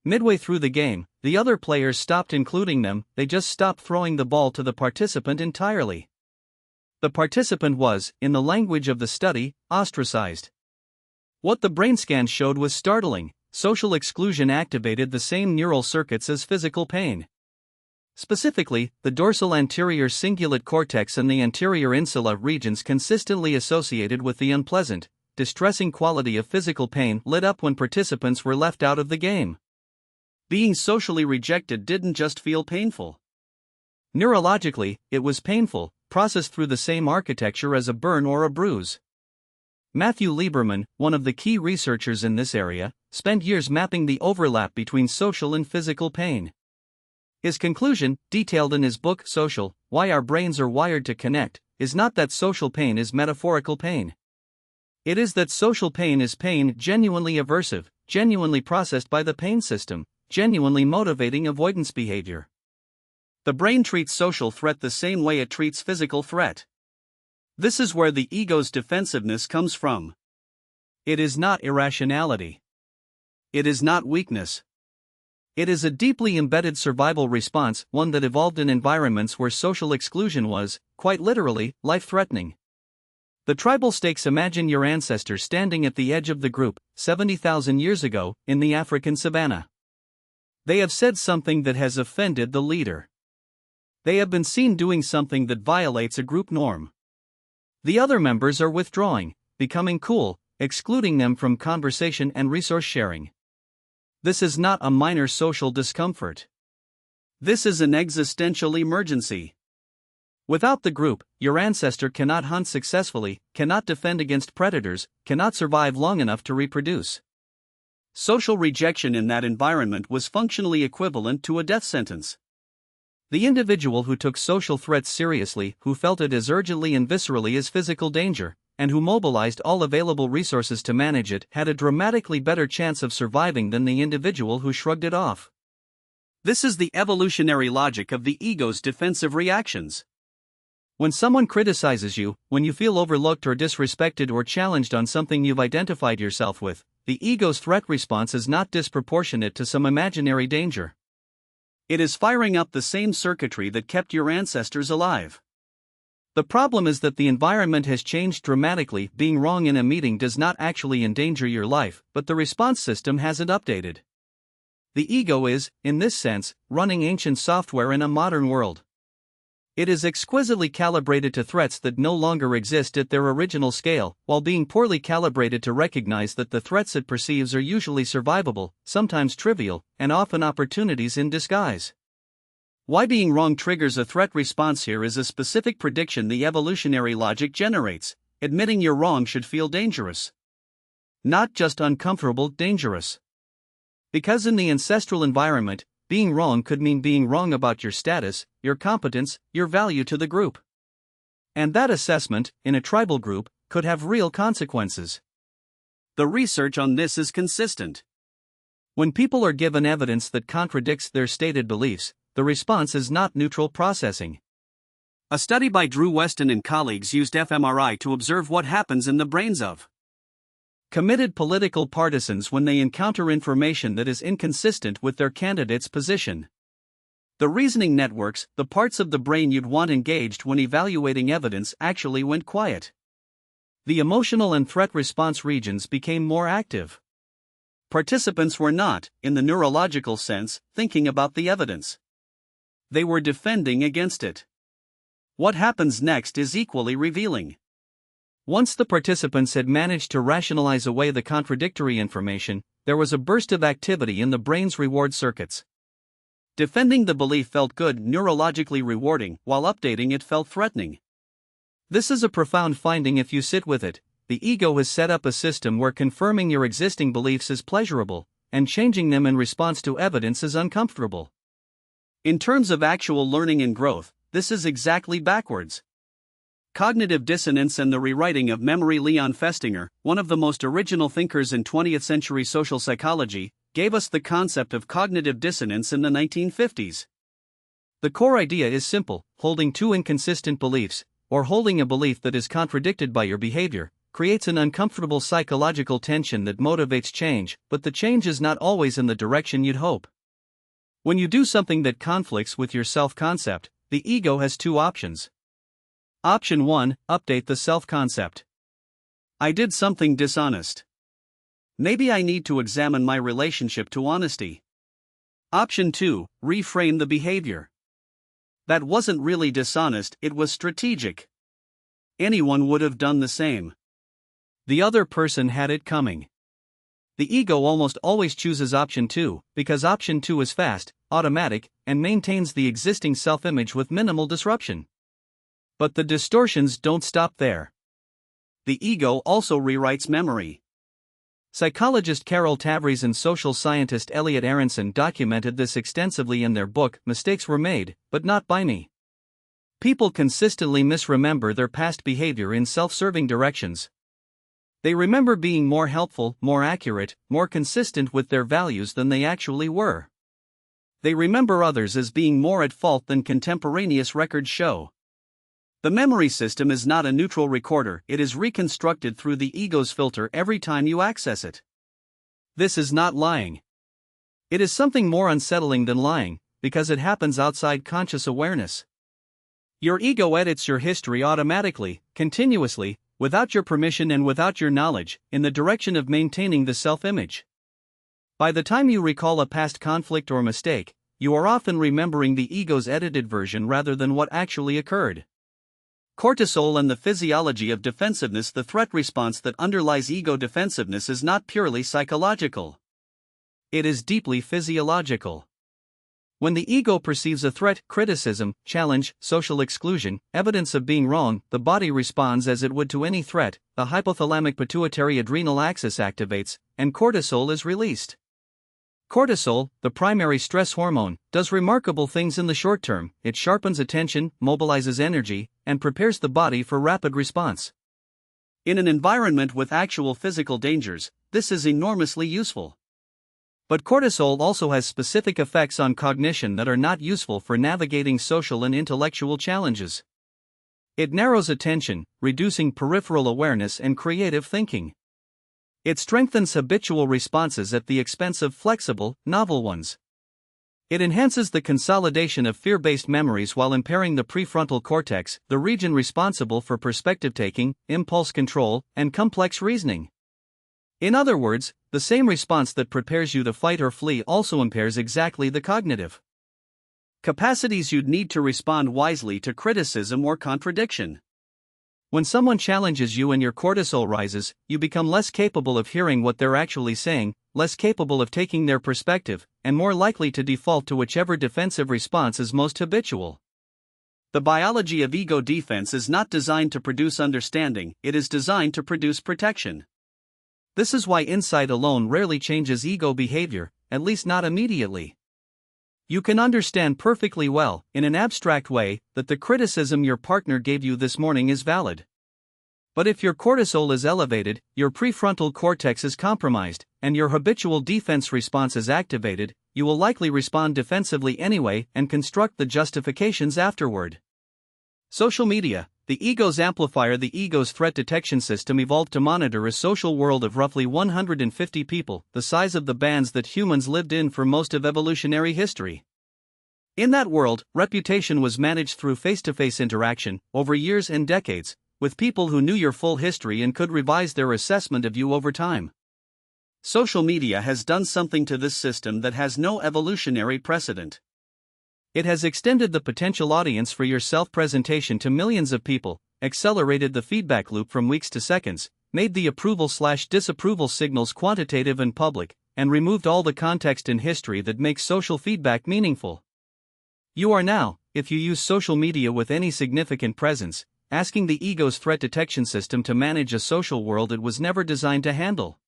Midway through the game, the other players stopped including them, they just stopped throwing the ball to the participant entirely. The participant was, in the language of the study, ostracized. What the brain scan showed was startling. Social exclusion activated the same neural circuits as physical pain. Specifically, the dorsal anterior cingulate cortex and the anterior insula regions consistently associated with the unpleasant, distressing quality of physical pain lit up when participants were left out of the game. Being socially rejected didn't just feel painful. Neurologically, it was painful, processed through the same architecture as a burn or a bruise. Matthew Lieberman, one of the key researchers in this area, spent years mapping the overlap between social and physical pain. His conclusion, detailed in his book Social: Why Our Brains Are Wired to Connect, is not that social pain is metaphorical pain. It is that social pain is pain genuinely aversive, genuinely processed by the pain system, genuinely motivating avoidance behavior. The brain treats social threat the same way it treats physical threat. This is where the ego's defensiveness comes from. It is not irrationality. It is not weakness. It is a deeply embedded survival response, one that evolved in environments where social exclusion was, quite literally, life-threatening. The tribal stakes: imagine your ancestors standing at the edge of the group, 70,000 years ago, in the African savannah. They have said something that has offended the leader. They have been seen doing something that violates a group norm. The other members are withdrawing, becoming cool, excluding them from conversation and resource sharing. This is not a minor social discomfort. This is an existential emergency. Without the group, your ancestor cannot hunt successfully, cannot defend against predators, cannot survive long enough to reproduce. Social rejection in that environment was functionally equivalent to a death sentence. The individual who took social threats seriously, who felt it as urgently and viscerally as physical danger, and who mobilized all available resources to manage it, had a dramatically better chance of surviving than the individual who shrugged it off. This is the evolutionary logic of the ego's defensive reactions. When someone criticizes you, when you feel overlooked or disrespected or challenged on something you've identified yourself with, the ego's threat response is not disproportionate to some imaginary danger. It is firing up the same circuitry that kept your ancestors alive. The problem is that the environment has changed dramatically. Being wrong in a meeting does not actually endanger your life, but the response system hasn't updated. The ego is, in this sense, running ancient software in a modern world. It is exquisitely calibrated to threats that no longer exist at their original scale, while being poorly calibrated to recognize that the threats it perceives are usually survivable, sometimes trivial, and often opportunities in disguise. Why being wrong triggers a threat response here is a specific prediction the evolutionary logic generates. Admitting you're wrong should feel dangerous. Not just uncomfortable, dangerous. Because in the ancestral environment, being wrong could mean being wrong about your status, your competence, your value to the group. And that assessment, in a tribal group, could have real consequences. The research on this is consistent. When people are given evidence that contradicts their stated beliefs, the response is not neutral processing. A study by Drew Weston and colleagues used fMRI to observe what happens in the brains of Committed political partisans when they encounter information that is inconsistent with their candidate's position. The reasoning networks, the parts of the brain you'd want engaged when evaluating evidence, actually went quiet. The emotional and threat response regions became more active. Participants were not, in the neurological sense, thinking about the evidence. They were defending against it. What happens next is equally revealing. Once the participants had managed to rationalize away the contradictory information, there was a burst of activity in the brain's reward circuits. Defending the belief felt good, neurologically rewarding, while updating it felt threatening. This is a profound finding if you sit with it. The ego has set up a system where confirming your existing beliefs is pleasurable, and changing them in response to evidence is uncomfortable. In terms of actual learning and growth, this is exactly backwards. Cognitive dissonance and the rewriting of memory. Leon Festinger, one of the most original thinkers in 20th century social psychology, gave us the concept of cognitive dissonance in the 1950s. The core idea is simple: holding two inconsistent beliefs, or holding a belief that is contradicted by your behavior, creates an uncomfortable psychological tension that motivates change, but the change is not always in the direction you'd hope. When you do something that conflicts with your self-concept, the ego has two options. Option 1, update the self-concept. I did something dishonest. Maybe I need to examine my relationship to honesty. Option 2, reframe the behavior. That wasn't really dishonest, it was strategic. Anyone would have done the same. The other person had it coming. The ego almost always chooses option 2, because option 2 is fast, automatic, and maintains the existing self-image with minimal disruption. But the distortions don't stop there. The ego also rewrites memory. Psychologist Carol Tavries and social scientist Elliot Aronson documented this extensively in their book, Mistakes Were Made, But Not By Me. People consistently misremember their past behavior in self-serving directions. They remember being more helpful, more accurate, more consistent with their values than they actually were. They remember others as being more at fault than contemporaneous records show. The memory system is not a neutral recorder, it is reconstructed through the ego's filter every time you access it. This is not lying. It is something more unsettling than lying, because it happens outside conscious awareness. Your ego edits your history automatically, continuously, without your permission and without your knowledge, in the direction of maintaining the self-image. By the time you recall a past conflict or mistake, you are often remembering the ego's edited version rather than what actually occurred. Cortisol and the physiology of defensiveness. The threat response that underlies ego defensiveness is not purely psychological. It is deeply physiological. When the ego perceives a threat, criticism, challenge, social exclusion, evidence of being wrong, the body responds as it would to any threat. The hypothalamic pituitary adrenal axis activates, and cortisol is released. Cortisol, the primary stress hormone, does remarkable things in the short term. It sharpens attention, mobilizes energy, and prepares the body for rapid response. In an environment with actual physical dangers, this is enormously useful. But cortisol also has specific effects on cognition that are not useful for navigating social and intellectual challenges. It narrows attention, reducing peripheral awareness and creative thinking. It strengthens habitual responses at the expense of flexible, novel ones. It enhances the consolidation of fear-based memories while impairing the prefrontal cortex, the region responsible for perspective-taking, impulse control, and complex reasoning. In other words, the same response that prepares you to fight or flee also impairs exactly the cognitive capacities you'd need to respond wisely to criticism or contradiction. When someone challenges you and your cortisol rises, you become less capable of hearing what they're actually saying, less capable of taking their perspective, and more likely to default to whichever defensive response is most habitual. The biology of ego defense is not designed to produce understanding, it is designed to produce protection. This is why insight alone rarely changes ego behavior, at least not immediately. You can understand perfectly well, in an abstract way, that the criticism your partner gave you this morning is valid. But if your cortisol is elevated, your prefrontal cortex is compromised, and your habitual defense response is activated, you will likely respond defensively anyway and construct the justifications afterward. Social media, the ego's amplifier. The ego's threat detection system evolved to monitor a social world of roughly 150 people, the size of the bands that humans lived in for most of evolutionary history. In that world, reputation was managed through face-to-face interaction, over years and decades, with people who knew your full history and could revise their assessment of you over time. Social media has done something to this system that has no evolutionary precedent. It has extended the potential audience for your self-presentation to millions of people, accelerated the feedback loop from weeks to seconds, made the approval/disapproval signals quantitative and public, and removed all the context and history that makes social feedback meaningful. You are now, if you use social media with any significant presence, asking the ego's threat detection system to manage a social world it was never designed to handle.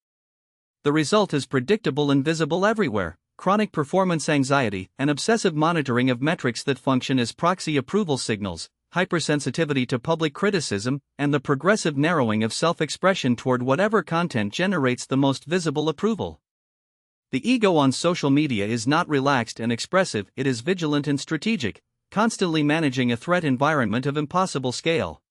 The result is predictable and visible everywhere: chronic performance anxiety, and obsessive monitoring of metrics that function as proxy approval signals, hypersensitivity to public criticism, and the progressive narrowing of self-expression toward whatever content generates the most visible approval. The ego on social media is not relaxed and expressive, it is vigilant and strategic, constantly managing a threat environment of impossible scale.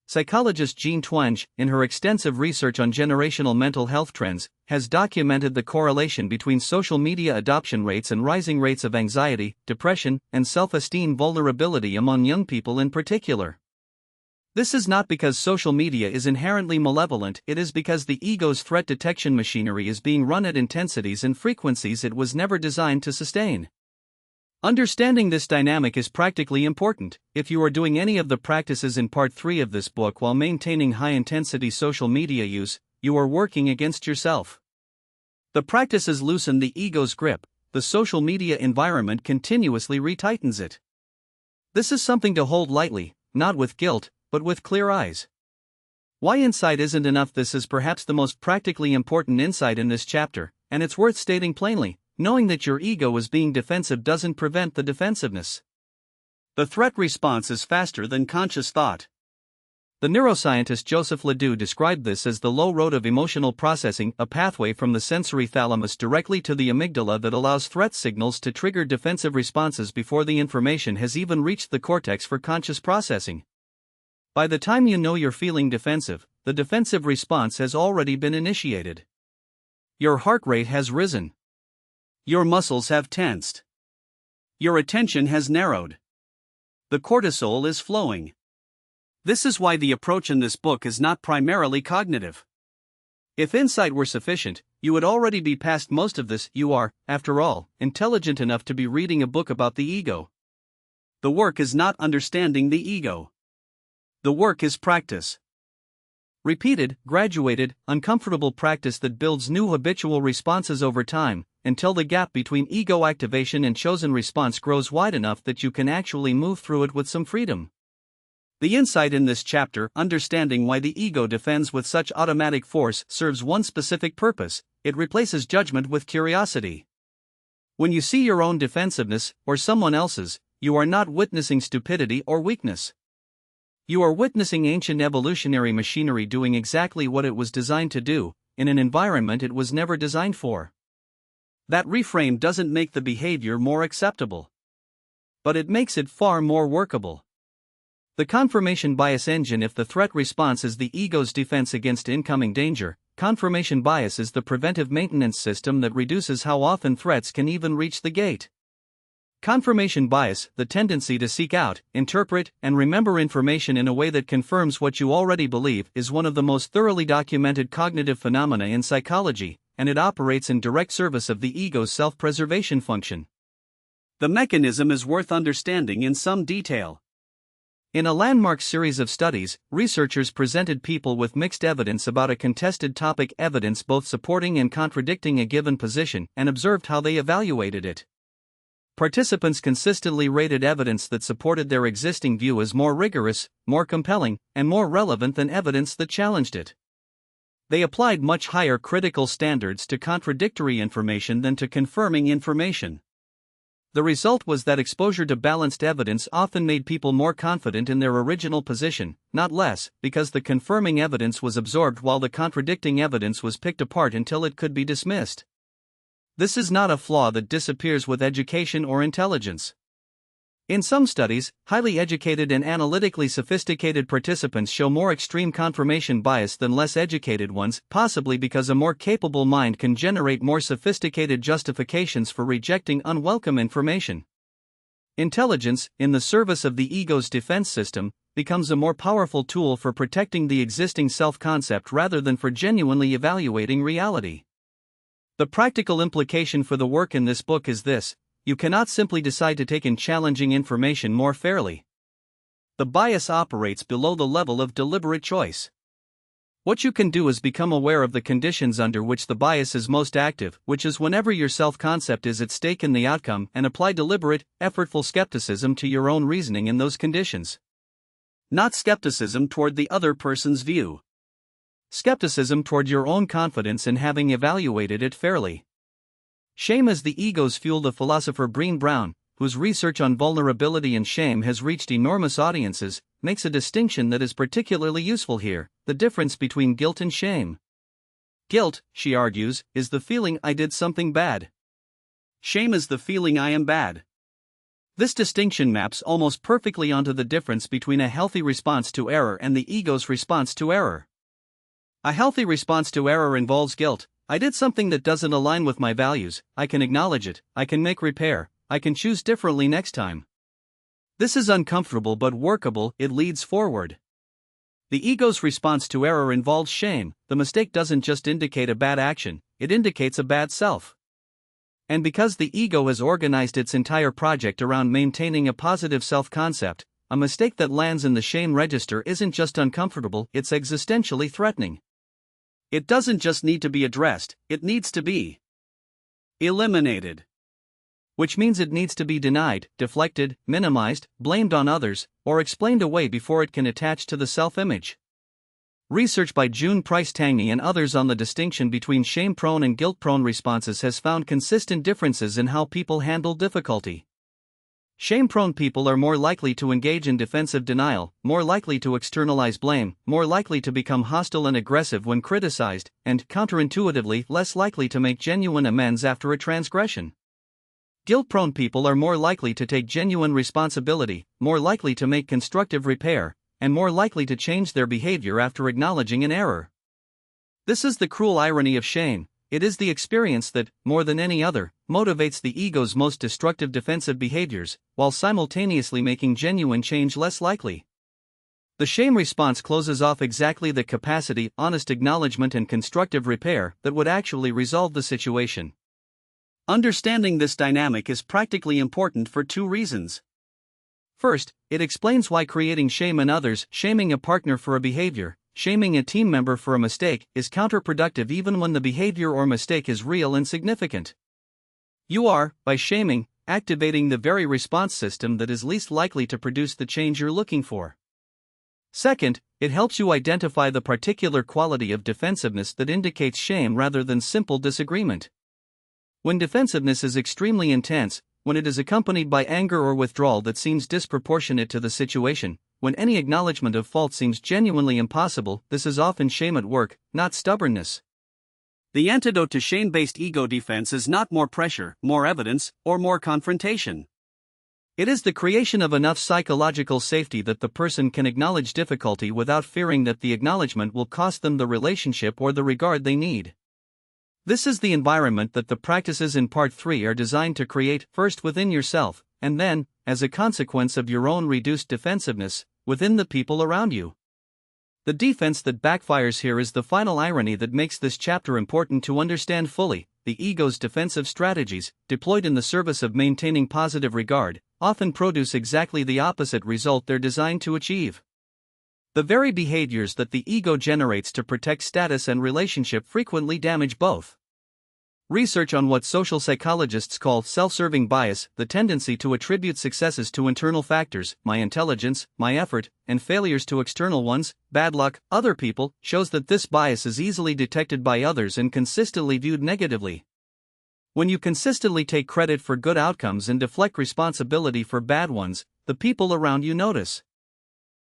Psychologist Jean Twenge, in her extensive research on generational mental health trends, has documented the correlation between social media adoption rates and rising rates of anxiety, depression, and self-esteem vulnerability among young people in particular. This is not because social media is inherently malevolent, it is because the ego's threat detection machinery is being run at intensities and frequencies it was never designed to sustain. Understanding this dynamic is practically important. If you are doing any of the practices in Part 3 of this book while maintaining high-intensity social media use, you are working against yourself. The practices loosen the ego's grip, the social media environment continuously retightens it. This is something to hold lightly, not with guilt, but with clear eyes. Why insight isn't enough? This is perhaps the most practically important insight in this chapter, and it's worth stating plainly. Knowing that your ego is being defensive doesn't prevent the defensiveness. The threat response is faster than conscious thought. The neuroscientist Joseph Ledoux described this as the low road of emotional processing, a pathway from the sensory thalamus directly to the amygdala that allows threat signals to trigger defensive responses before the information has even reached the cortex for conscious processing. By the time you know you're feeling defensive, the defensive response has already been initiated. Your heart rate has risen. Your muscles have tensed. Your attention has narrowed. The cortisol is flowing. This is why the approach in this book is not primarily cognitive. If insight were sufficient, you would already be past most of this. You are, after all, intelligent enough to be reading a book about the ego. The work is not understanding the ego. The work is practice. Repeated, graduated, uncomfortable practice that builds new habitual responses over time, until the gap between ego activation and chosen response grows wide enough that you can actually move through it with some freedom. The insight in this chapter, understanding why the ego defends with such automatic force, serves one specific purpose: it replaces judgment with curiosity. When you see your own defensiveness, or someone else's, you are not witnessing stupidity or weakness. You are witnessing ancient evolutionary machinery doing exactly what it was designed to do, in an environment it was never designed for. That reframe doesn't make the behavior more acceptable, but it makes it far more workable. The confirmation bias engine: if the threat response is the ego's defense against incoming danger, confirmation bias is the preventive maintenance system that reduces how often threats can even reach the gate. Confirmation bias, the tendency to seek out, interpret, and remember information in a way that confirms what you already believe, is one of the most thoroughly documented cognitive phenomena in psychology, and it operates in direct service of the ego's self-preservation function. The mechanism is worth understanding in some detail. In a landmark series of studies, researchers presented people with mixed evidence about a contested topic, evidence both supporting and contradicting a given position, and observed how they evaluated it. Participants consistently rated evidence that supported their existing view as more rigorous, more compelling, and more relevant than evidence that challenged it. They applied much higher critical standards to contradictory information than to confirming information. The result was that exposure to balanced evidence often made people more confident in their original position, not less, because the confirming evidence was absorbed while the contradicting evidence was picked apart until it could be dismissed. This is not a flaw that disappears with education or intelligence. In some studies, highly educated and analytically sophisticated participants show more extreme confirmation bias than less educated ones, possibly because a more capable mind can generate more sophisticated justifications for rejecting unwelcome information. Intelligence, in the service of the ego's defense system, becomes a more powerful tool for protecting the existing self-concept rather than for genuinely evaluating reality. The practical implication for the work in this book is this: you cannot simply decide to take in challenging information more fairly. The bias operates below the level of deliberate choice. What you can do is become aware of the conditions under which the bias is most active, which is whenever your self-concept is at stake in the outcome, and apply deliberate, effortful skepticism to your own reasoning in those conditions. Not skepticism toward the other person's view. Skepticism toward your own confidence in having evaluated it fairly. Shame as the ego's fuel. The philosopher Brené Brown, whose research on vulnerability and shame has reached enormous audiences, makes a distinction that is particularly useful here: the difference between guilt and shame. Guilt, she argues, is the feeling I did something bad. Shame is the feeling I am bad. This distinction maps almost perfectly onto the difference between a healthy response to error and the ego's response to error. A healthy response to error involves guilt. I did something that doesn't align with my values. I can acknowledge it, I can make repair, I can choose differently next time. This is uncomfortable but workable, it leads forward. The ego's response to error involves shame. The mistake doesn't just indicate a bad action, it indicates a bad self. And because the ego has organized its entire project around maintaining a positive self-concept, a mistake that lands in the shame register isn't just uncomfortable, it's existentially threatening. It doesn't just need to be addressed, it needs to be eliminated. Which means it needs to be denied, deflected, minimized, blamed on others, or explained away before it can attach to the self-image. Research by June Price Tangney and others on the distinction between shame-prone and guilt-prone responses has found consistent differences in how people handle difficulty. Shame-prone people are more likely to engage in defensive denial, more likely to externalize blame, more likely to become hostile and aggressive when criticized, and, counterintuitively, less likely to make genuine amends after a transgression. Guilt-prone people are more likely to take genuine responsibility, more likely to make constructive repair, and more likely to change their behavior after acknowledging an error. This is the cruel irony of shame. It is the experience that, more than any other, motivates the ego's most destructive defensive behaviors, while simultaneously making genuine change less likely. The shame response closes off exactly the capacity, honest acknowledgement, and constructive repair that would actually resolve the situation. Understanding this dynamic is practically important for two reasons. First, it explains why creating shame in others, shaming a partner for a behavior, shaming a team member for a mistake, is counterproductive even when the behavior or mistake is real and significant. You are, by shaming, activating the very response system that is least likely to produce the change you're looking for. Second, it helps you identify the particular quality of defensiveness that indicates shame rather than simple disagreement. When defensiveness is extremely intense, when it is accompanied by anger or withdrawal that seems disproportionate to the situation, when any acknowledgement of fault seems genuinely impossible, this is often shame at work, not stubbornness. The antidote to shame-based ego defense is not more pressure, more evidence, or more confrontation. It is the creation of enough psychological safety that the person can acknowledge difficulty without fearing that the acknowledgement will cost them the relationship or the regard they need. This is the environment that the practices in Part 3 are designed to create, first within yourself, and then, as a consequence of your own reduced defensiveness, within the people around you. The defense that backfires here is the final irony that makes this chapter important to understand fully. The ego's defensive strategies, deployed in the service of maintaining positive regard, often produce exactly the opposite result they're designed to achieve. The very behaviors that the ego generates to protect status and relationship frequently damage both. Research on what social psychologists call self-serving bias, the tendency to attribute successes to internal factors, my intelligence, my effort, and failures to external ones, bad luck, other people, shows that this bias is easily detected by others and consistently viewed negatively. When you consistently take credit for good outcomes and deflect responsibility for bad ones, the people around you notice.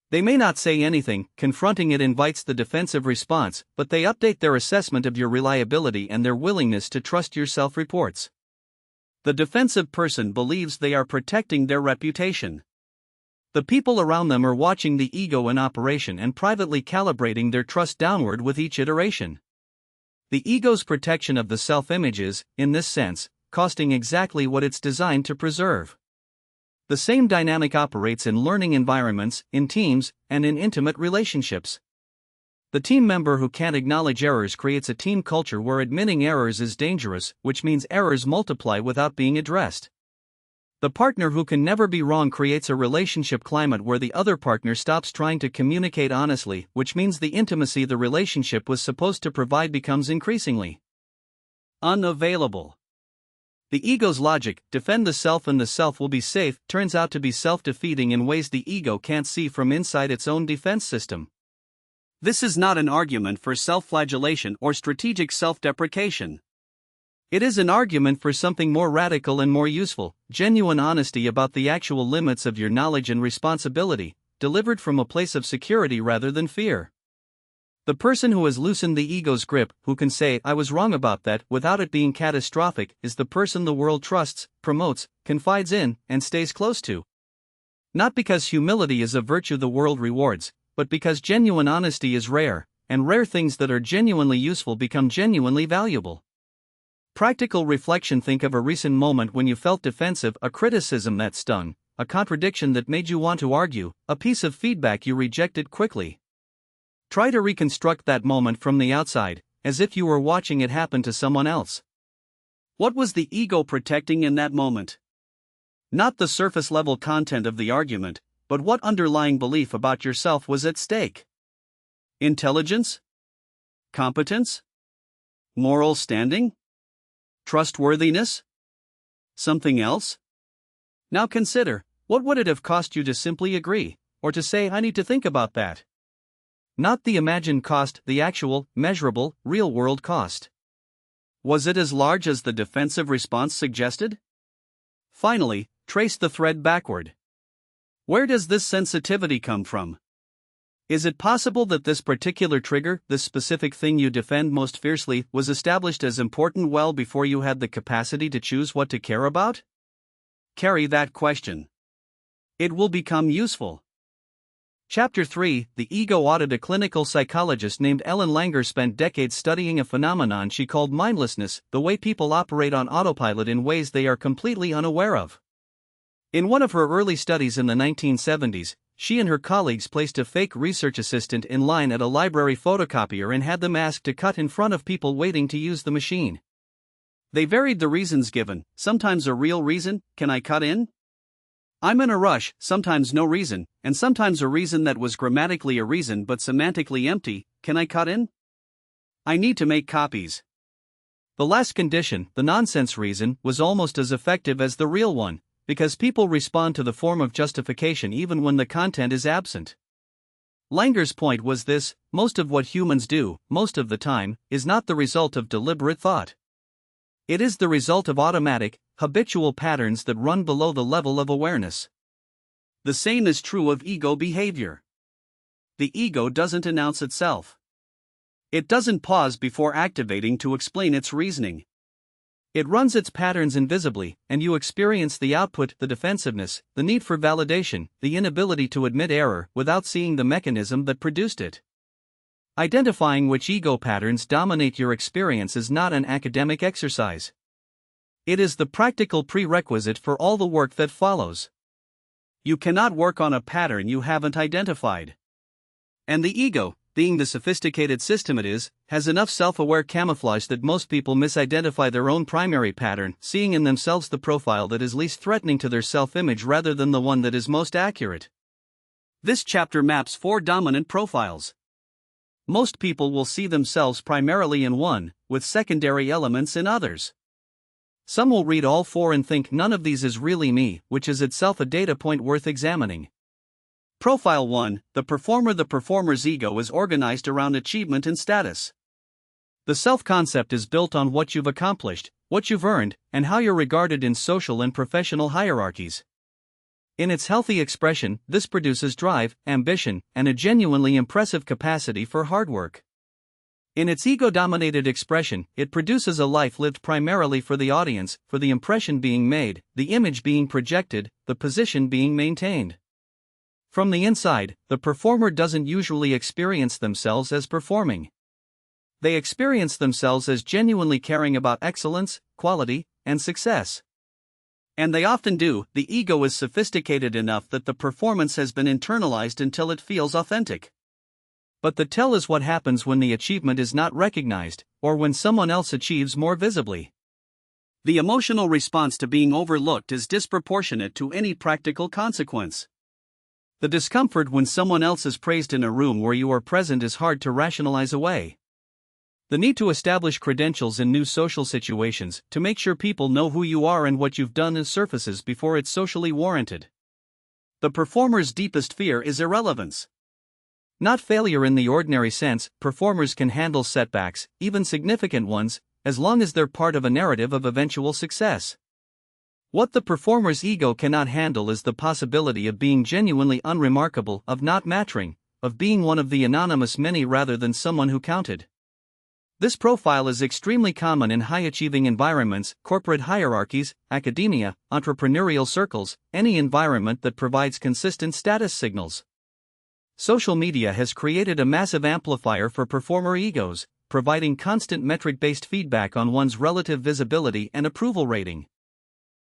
They may not say anything, confronting it invites the defensive response, but they update their assessment of your reliability and their willingness to trust your self-reports. The defensive person believes they are protecting their reputation. The people around them are watching the ego in operation and privately calibrating their trust downward with each iteration. The ego's protection of the self-image is, in this sense, costing exactly what it's designed to preserve. The same dynamic operates in learning environments, in teams, and in intimate relationships. The team member who can't acknowledge errors creates a team culture where admitting errors is dangerous, which means errors multiply without being addressed. The partner who can never be wrong creates a relationship climate where the other partner stops trying to communicate honestly, which means the intimacy the relationship was supposed to provide becomes increasingly unavailable. The ego's logic, defend the self and the self will be safe, turns out to be self-defeating in ways the ego can't see from inside its own defense system. This is not an argument for self-flagellation or strategic self-deprecation. It is an argument for something more radical and more useful, genuine honesty about the actual limits of your knowledge and responsibility, delivered from a place of security rather than fear. The person who has loosened the ego's grip, who can say, "I was wrong about that," without it being catastrophic, is the person the world trusts, promotes, confides in, and stays close to. Not because humility is a virtue the world rewards, but because genuine honesty is rare, and rare things that are genuinely useful become genuinely valuable. Practical reflection: think of a recent moment when you felt defensive, a criticism that stung, a contradiction that made you want to argue, a piece of feedback you rejected quickly. Try to reconstruct that moment from the outside, as if you were watching it happen to someone else. What was the ego protecting in that moment? Not the surface-level content of the argument, but what underlying belief about yourself was at stake? Intelligence? Competence? Moral standing? Trustworthiness? Something else? Now consider, what would it have cost you to simply agree, or to say, "I need to think about that"? Not the imagined cost, the actual, measurable, real-world cost. Was it as large as the defensive response suggested? Finally, trace the thread backward. Where does this sensitivity come from? Is it possible that this particular trigger, this specific thing you defend most fiercely, was established as important well before you had the capacity to choose what to care about? Carry that question. It will become useful. Chapter 3: The Ego Audit. A clinical psychologist named Ellen Langer spent decades studying a phenomenon she called mindlessness, the way people operate on autopilot in ways they are completely unaware of. In one of her early studies in the 1970s, she and her colleagues placed a fake research assistant in line at a library photocopier and had them asked to cut in front of people waiting to use the machine. They varied the reasons given, sometimes a real reason, "Can I cut in? I'm in a rush," sometimes no reason, and sometimes a reason that was grammatically a reason but semantically empty, "Can I cut in? I need to make copies." The last condition, the nonsense reason, was almost as effective as the real one, because people respond to the form of justification even when the content is absent. Langer's point was this: most of what humans do, most of the time, is not the result of deliberate thought. It is the result of automatic, habitual patterns that run below the level of awareness. The same is true of ego behavior. The ego doesn't announce itself. It doesn't pause before activating to explain its reasoning. It runs its patterns invisibly, and you experience the output, the defensiveness, the need for validation, the inability to admit error, without seeing the mechanism that produced it. Identifying which ego patterns dominate your experience is not an academic exercise. It is the practical prerequisite for all the work that follows. You cannot work on a pattern you haven't identified. And the ego, being the sophisticated system it is, has enough self-aware camouflage that most people misidentify their own primary pattern, seeing in themselves the profile that is least threatening to their self-image rather than the one that is most accurate. This chapter maps 4 dominant profiles. Most people will see themselves primarily in one, with secondary elements in others. Some will read all 4 and think none of these is really me, which is itself a data point worth examining. Profile 1: the performer. The performer's ego is organized around achievement and status. The self-concept is built on what you've accomplished, what you've earned, and how you're regarded in social and professional hierarchies. In its healthy expression, this produces drive, ambition, and a genuinely impressive capacity for hard work. In its ego-dominated expression, it produces a life lived primarily for the audience, for the impression being made, the image being projected, the position being maintained. From the inside, the performer doesn't usually experience themselves as performing. They experience themselves as genuinely caring about excellence, quality, and success. And they often do. The ego is sophisticated enough that the performance has been internalized until it feels authentic. But the tell is what happens when the achievement is not recognized, or when someone else achieves more visibly. The emotional response to being overlooked is disproportionate to any practical consequence. The discomfort when someone else is praised in a room where you are present is hard to rationalize away. The need to establish credentials in new social situations, to make sure people know who you are and what you've done, surfaces before it's socially warranted. The performer's deepest fear is irrelevance. Not failure in the ordinary sense. Performers can handle setbacks, even significant ones, as long as they're part of a narrative of eventual success. What the performer's ego cannot handle is the possibility of being genuinely unremarkable, of not mattering, of being one of the anonymous many rather than someone who counted. This profile is extremely common in high-achieving environments, corporate hierarchies, academia, entrepreneurial circles, any environment that provides consistent status signals. Social media has created a massive amplifier for performer egos, providing constant metric-based feedback on one's relative visibility and approval rating.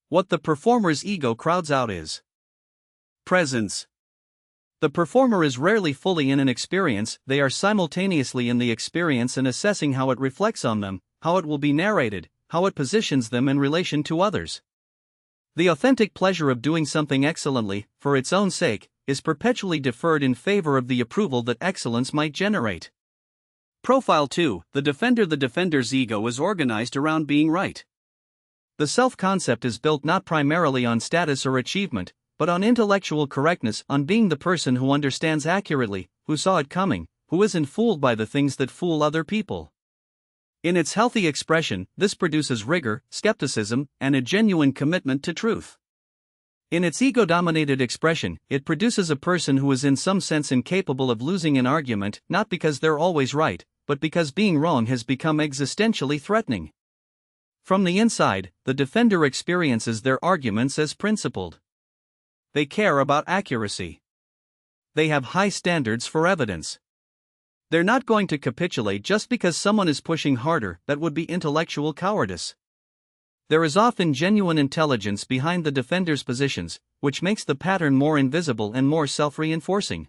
What the performer's ego crowds out is presence. The performer is rarely fully in an experience, they are simultaneously in the experience and assessing how it reflects on them, how it will be narrated, how it positions them in relation to others. The authentic pleasure of doing something excellently, for its own sake, is perpetually deferred in favor of the approval that excellence might generate. Profile 2. The defender. The defender's ego is organized around being right. The self-concept is built not primarily on status or achievement, but on intellectual correctness, on being the person who understands accurately, who saw it coming, who isn't fooled by the things that fool other people. In its healthy expression, this produces rigor, skepticism, and a genuine commitment to truth. In its ego-dominated expression, it produces a person who is in some sense incapable of losing an argument, not because they're always right, but because being wrong has become existentially threatening. From the inside, the defender experiences their arguments as principled. They care about accuracy. They have high standards for evidence. They're not going to capitulate just because someone is pushing harder. That would be intellectual cowardice. There is often genuine intelligence behind the defender's positions, which makes the pattern more invisible and more self-reinforcing.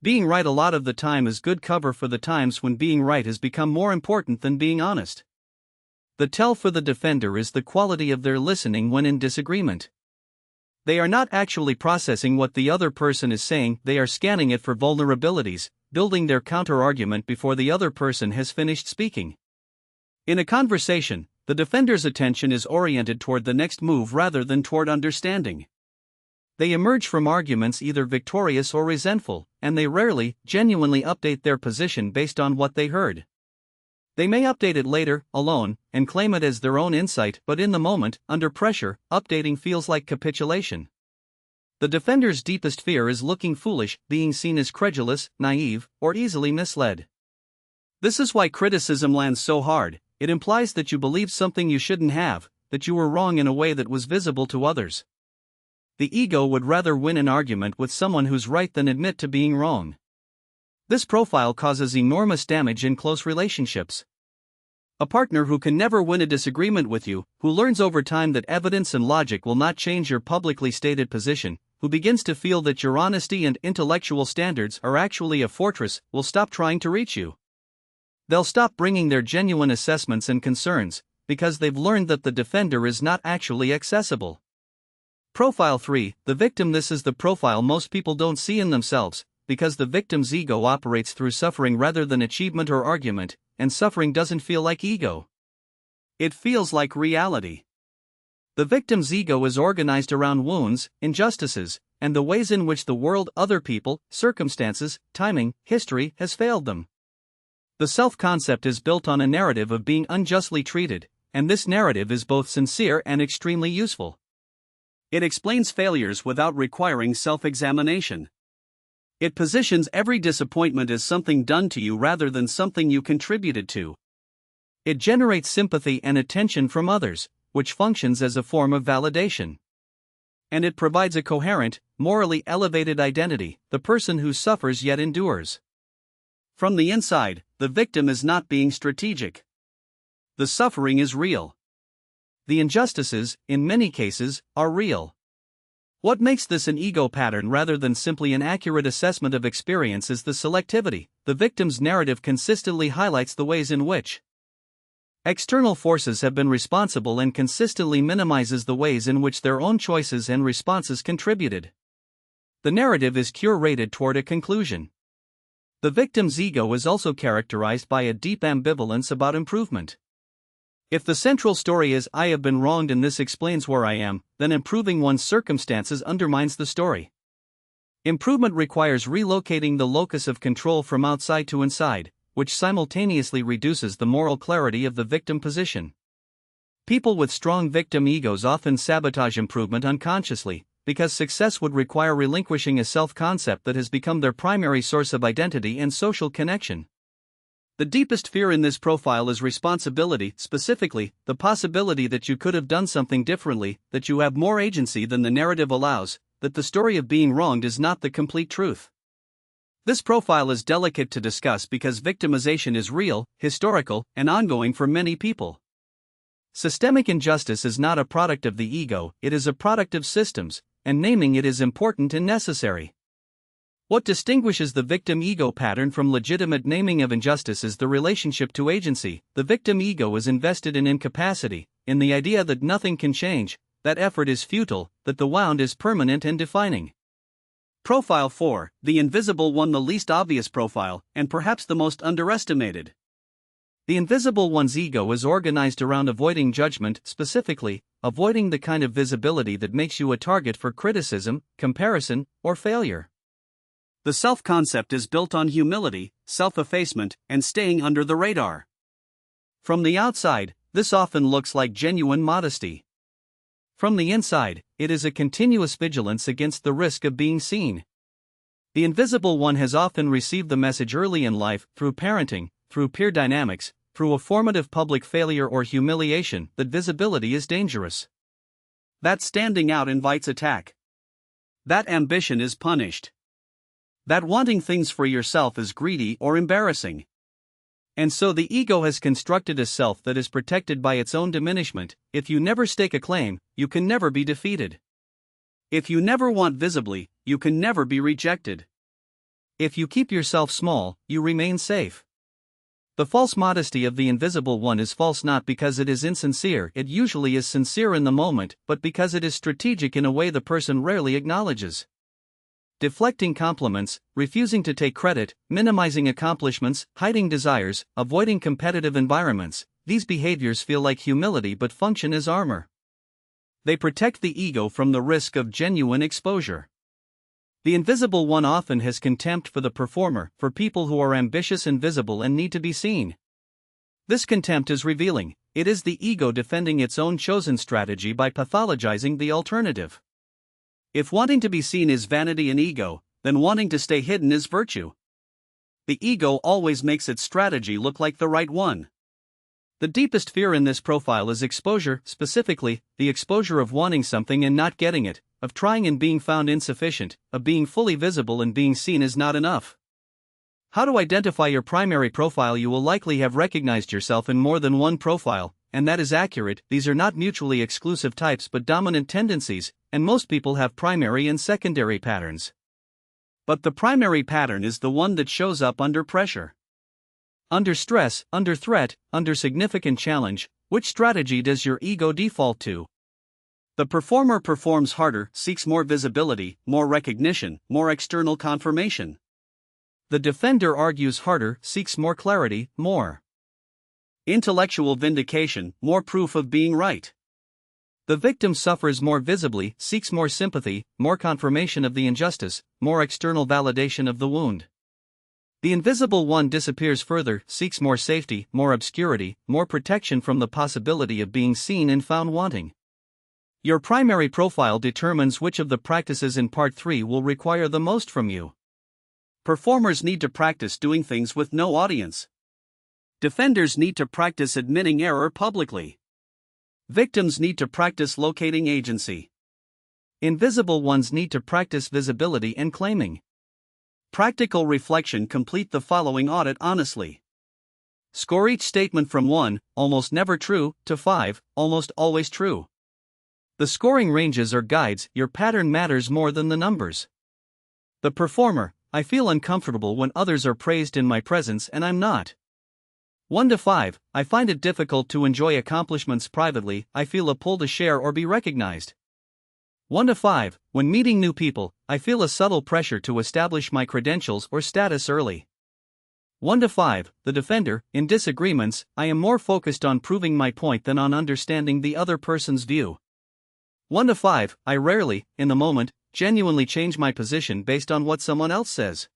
Being right a lot of the time is good cover for the times when being right has become more important than being honest. The tell for the defender is the quality of their listening when in disagreement. They are not actually processing what the other person is saying, they are scanning it for vulnerabilities, building their counter-argument before the other person has finished speaking. In a conversation, the defender's attention is oriented toward the next move rather than toward understanding. They emerge from arguments either victorious or resentful, and they rarely, genuinely update their position based on what they heard. They may update it later, alone, and claim it as their own insight, but in the moment, under pressure, updating feels like capitulation. The defender's deepest fear is looking foolish, being seen as credulous, naive, or easily misled. This is why criticism lands so hard. It implies that you believed something you shouldn't have, that you were wrong in a way that was visible to others. The ego would rather win an argument with someone who's right than admit to being wrong. This profile causes enormous damage in close relationships. A partner who can never win a disagreement with you, who learns over time that evidence and logic will not change your publicly stated position, who begins to feel that your honesty and intellectual standards are actually a fortress, will stop trying to reach you. They'll stop bringing their genuine assessments and concerns, because they've learned that the defender is not actually accessible. Profile 3, the victim. This is the profile most people don't see in themselves, because the victim's ego operates through suffering rather than achievement or argument, and suffering doesn't feel like ego. It feels like reality. The victim's ego is organized around wounds, injustices, and the ways in which the world, other people, circumstances, timing, history has failed them. The self-concept is built on a narrative of being unjustly treated, and this narrative is both sincere and extremely useful. It explains failures without requiring self-examination. It positions every disappointment as something done to you rather than something you contributed to. It generates sympathy and attention from others, which functions as a form of validation. And it provides a coherent, morally elevated identity, the person who suffers yet endures. From the inside, the victim is not being strategic. The suffering is real. The injustices, in many cases, are real. What makes this an ego pattern rather than simply an accurate assessment of experience is the selectivity. The victim's narrative consistently highlights the ways in which external forces have been responsible and consistently minimizes the ways in which their own choices and responses contributed. The narrative is curated toward a conclusion. The victim's ego is also characterized by a deep ambivalence about improvement. If the central story is "I have been wronged and this explains where I am," then improving one's circumstances undermines the story. Improvement requires relocating the locus of control from outside to inside, which simultaneously reduces the moral clarity of the victim position. People with strong victim egos often sabotage improvement unconsciously, because success would require relinquishing a self-concept that has become their primary source of identity and social connection. The deepest fear in this profile is responsibility, specifically, the possibility that you could have done something differently, that you have more agency than the narrative allows, that the story of being wronged is not the complete truth. This profile is delicate to discuss because victimization is real, historical, and ongoing for many people. Systemic injustice is not a product of the ego, it is a product of systems, and naming it is important and necessary. What distinguishes the victim ego pattern from legitimate naming of injustice is the relationship to agency. The victim ego is invested in incapacity, in the idea that nothing can change, that effort is futile, that the wound is permanent and defining. Profile 4, the invisible one, the least obvious profile, and perhaps the most underestimated. The invisible one's ego is organized around avoiding judgment, specifically, avoiding the kind of visibility that makes you a target for criticism, comparison, or failure. The self-concept is built on humility, self-effacement, and staying under the radar. From the outside, this often looks like genuine modesty. From the inside, it is a continuous vigilance against the risk of being seen. The invisible one has often received the message early in life, through parenting, through peer dynamics, through a formative public failure or humiliation, that visibility is dangerous. That standing out invites attack. That ambition is punished. That wanting things for yourself is greedy or embarrassing. And so the ego has constructed a self that is protected by its own diminishment. If you never stake a claim, you can never be defeated. If you never want visibly, you can never be rejected. If you keep yourself small, you remain safe. The false modesty of the invisible one is false not because it is insincere, it usually is sincere in the moment, but because it is strategic in a way the person rarely acknowledges. Deflecting compliments, refusing to take credit, minimizing accomplishments, hiding desires, avoiding competitive environments, these behaviors feel like humility but function as armor. They protect the ego from the risk of genuine exposure. The invisible one often has contempt for the performer, for people who are ambitious and visible and need to be seen. This contempt is revealing. It is the ego defending its own chosen strategy by pathologizing the alternative. If wanting to be seen is vanity and ego, then wanting to stay hidden is virtue. The ego always makes its strategy look like the right one. The deepest fear in this profile is exposure, specifically, the exposure of wanting something and not getting it, of trying and being found insufficient, of being fully visible and being seen is not enough. How to identify your primary profile? You will likely have recognized yourself in more than one profile, and that is accurate. These are not mutually exclusive types but dominant tendencies, and most people have primary and secondary patterns. But the primary pattern is the one that shows up under pressure. Under stress, under threat, under significant challenge, which strategy does your ego default to? The performer performs harder, seeks more visibility, more recognition, more external confirmation. The defender argues harder, seeks more clarity, more intellectual vindication, more proof of being right. The victim suffers more visibly, seeks more sympathy, more confirmation of the injustice, more external validation of the wound. The invisible one disappears further, seeks more safety, more obscurity, more protection from the possibility of being seen and found wanting. Your primary profile determines which of the practices in Part 3 will require the most from you. Performers need to practice doing things with no audience. Defenders need to practice admitting error publicly. Victims need to practice locating agency. Invisible ones need to practice visibility and claiming. Practical reflection. Complete the following audit honestly. Score each statement from 1, almost never true, to 5, almost always true. The scoring ranges are guides, your pattern matters more than the numbers. The performer: I feel uncomfortable when others are praised in my presence and I'm not. 1 to 5, I find it difficult to enjoy accomplishments privately, I feel a pull to share or be recognized. 1 to 5, when meeting new people, I feel a subtle pressure to establish my credentials or status early. 1 to 5, the defender: in disagreements, I am more focused on proving my point than on understanding the other person's view. 1 to 5, I rarely, in the moment, genuinely change my position based on what someone else says.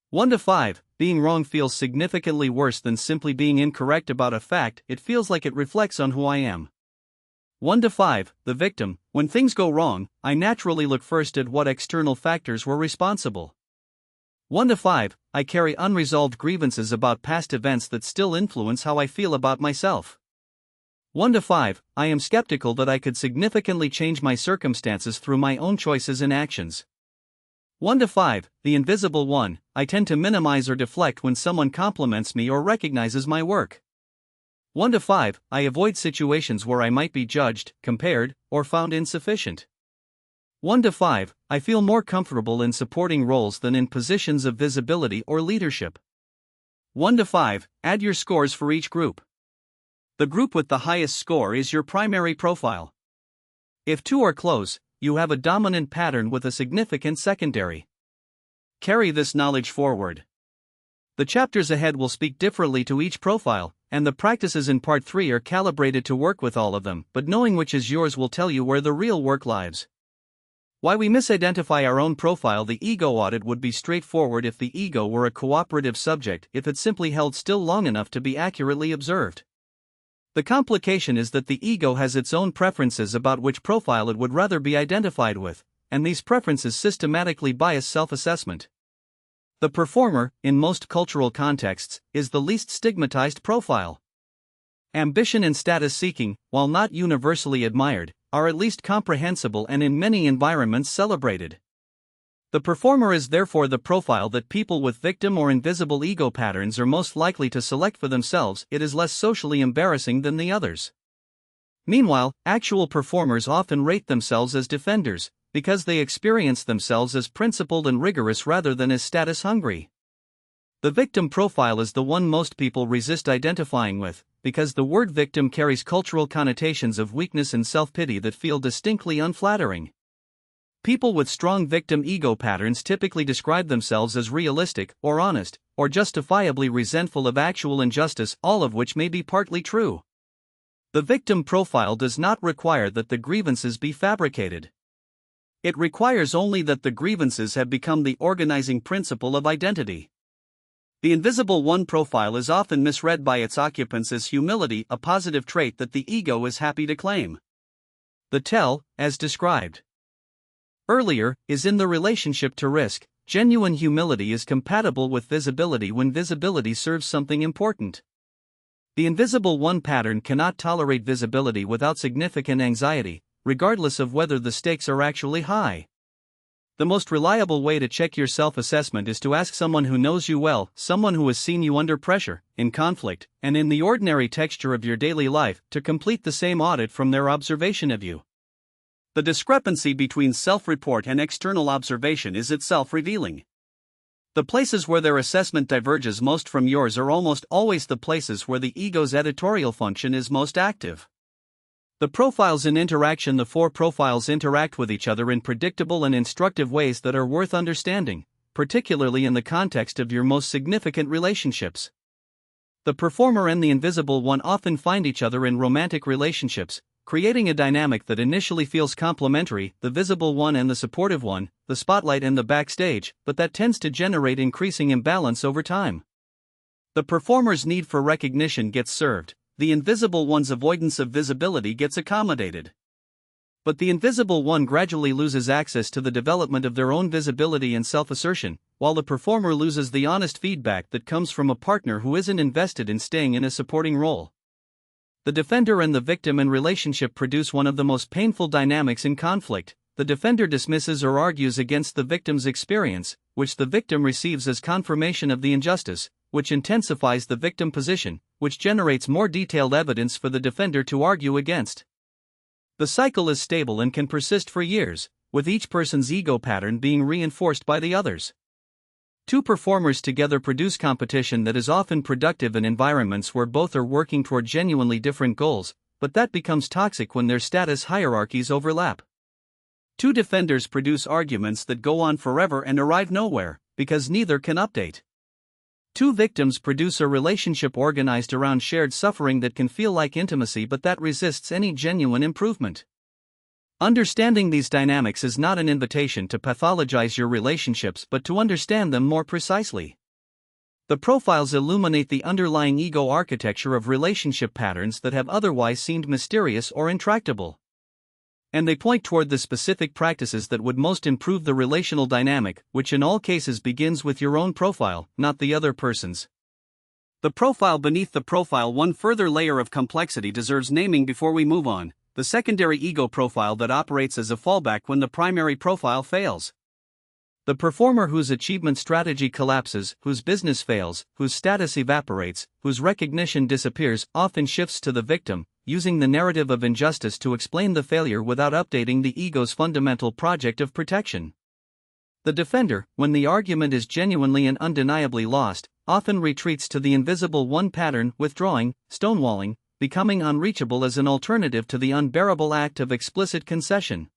1 to 5, being wrong feels significantly worse than simply being incorrect about a fact, it feels like it reflects on who I am. 1 to 5, the victim: when things go wrong, I naturally look first at what external factors were responsible. 1 to 5, I carry unresolved grievances about past events that still influence how I feel about myself. 1 to 5, I am skeptical that I could significantly change my circumstances through my own choices and actions. 1 to 5, the invisible one: I tend to minimize or deflect when someone compliments me or recognizes my work. 1 to 5, I avoid situations where I might be judged, compared, or found insufficient. 1 to 5, I feel more comfortable in supporting roles than in positions of visibility or leadership. 1 to 5, add your scores for each group. The group with the highest score is your primary profile. If two are close, you have a dominant pattern with a significant secondary. Carry this knowledge forward. The chapters ahead will speak differently to each profile, and the practices in Part 3 are calibrated to work with all of them, but knowing which is yours will tell you where the real work lies. Why we misidentify our own profile. The ego audit would be straightforward if the ego were a cooperative subject, if it simply held still long enough to be accurately observed. The complication is that the ego has its own preferences about which profile it would rather be identified with, and these preferences systematically bias self-assessment. The performer, in most cultural contexts, is the least stigmatized profile. Ambition and status seeking, while not universally admired, are at least comprehensible and in many environments celebrated. The performer is therefore the profile that people with victim or invisible ego patterns are most likely to select for themselves. It is less socially embarrassing than the others. Meanwhile, actual performers often rate themselves as defenders, because they experience themselves as principled and rigorous rather than as status hungry. The victim profile is the one most people resist identifying with, because the word victim carries cultural connotations of weakness and self-pity that feel distinctly unflattering. People with strong victim ego patterns typically describe themselves as realistic, or honest, or justifiably resentful of actual injustice, all of which may be partly true. The victim profile does not require that the grievances be fabricated. It requires only that the grievances have become the organizing principle of identity. The invisible one profile is often misread by its occupants as humility, a positive trait that the ego is happy to claim. The tell, as described earlier, is in the relationship to risk. Genuine humility is compatible with visibility when visibility serves something important. The invisible one pattern cannot tolerate visibility without significant anxiety, regardless of whether the stakes are actually high. The most reliable way to check your self-assessment is to ask someone who knows you well, someone who has seen you under pressure, in conflict, and in the ordinary texture of your daily life, to complete the same audit from their observation of you. The discrepancy between self-report and external observation is itself revealing. The places where their assessment diverges most from yours are almost always the places where the ego's editorial function is most active. The profiles in interaction. The four profiles interact with each other in predictable and instructive ways that are worth understanding, particularly in the context of your most significant relationships. The performer and the invisible one often find each other in romantic relationships, creating a dynamic that initially feels complementary, the visible one and the supportive one, the spotlight and the backstage, but that tends to generate increasing imbalance over time. The performer's need for recognition gets served, the invisible one's avoidance of visibility gets accommodated. But the invisible one gradually loses access to the development of their own visibility and self-assertion, while the performer loses the honest feedback that comes from a partner who isn't invested in staying in a supporting role. The defender and the victim in relationship produce one of the most painful dynamics in conflict. The defender dismisses or argues against the victim's experience, which the victim receives as confirmation of the injustice, which intensifies the victim position, which generates more detailed evidence for the defender to argue against. The cycle is stable and can persist for years, with each person's ego pattern being reinforced by the others. Two performers together produce competition that is often productive in environments where both are working toward genuinely different goals, but that becomes toxic when their status hierarchies overlap. Two defenders produce arguments that go on forever and arrive nowhere, because neither can update. Two victims produce a relationship organized around shared suffering that can feel like intimacy but that resists any genuine improvement. Understanding these dynamics is not an invitation to pathologize your relationships but to understand them more precisely. The profiles illuminate the underlying ego architecture of relationship patterns that have otherwise seemed mysterious or intractable. And they point toward the specific practices that would most improve the relational dynamic, which in all cases begins with your own profile, not the other person's. The profile beneath the profile. One further layer of complexity deserves naming before we move on: the secondary ego profile that operates as a fallback when the primary profile fails. The performer whose achievement strategy collapses, whose business fails, whose status evaporates, whose recognition disappears, often shifts to the victim, using the narrative of injustice to explain the failure without updating the ego's fundamental project of protection. The defender, when the argument is genuinely and undeniably lost, often retreats to the invisible one pattern, withdrawing, stonewalling, becoming unreachable as an alternative to the unbearable act of explicit concession.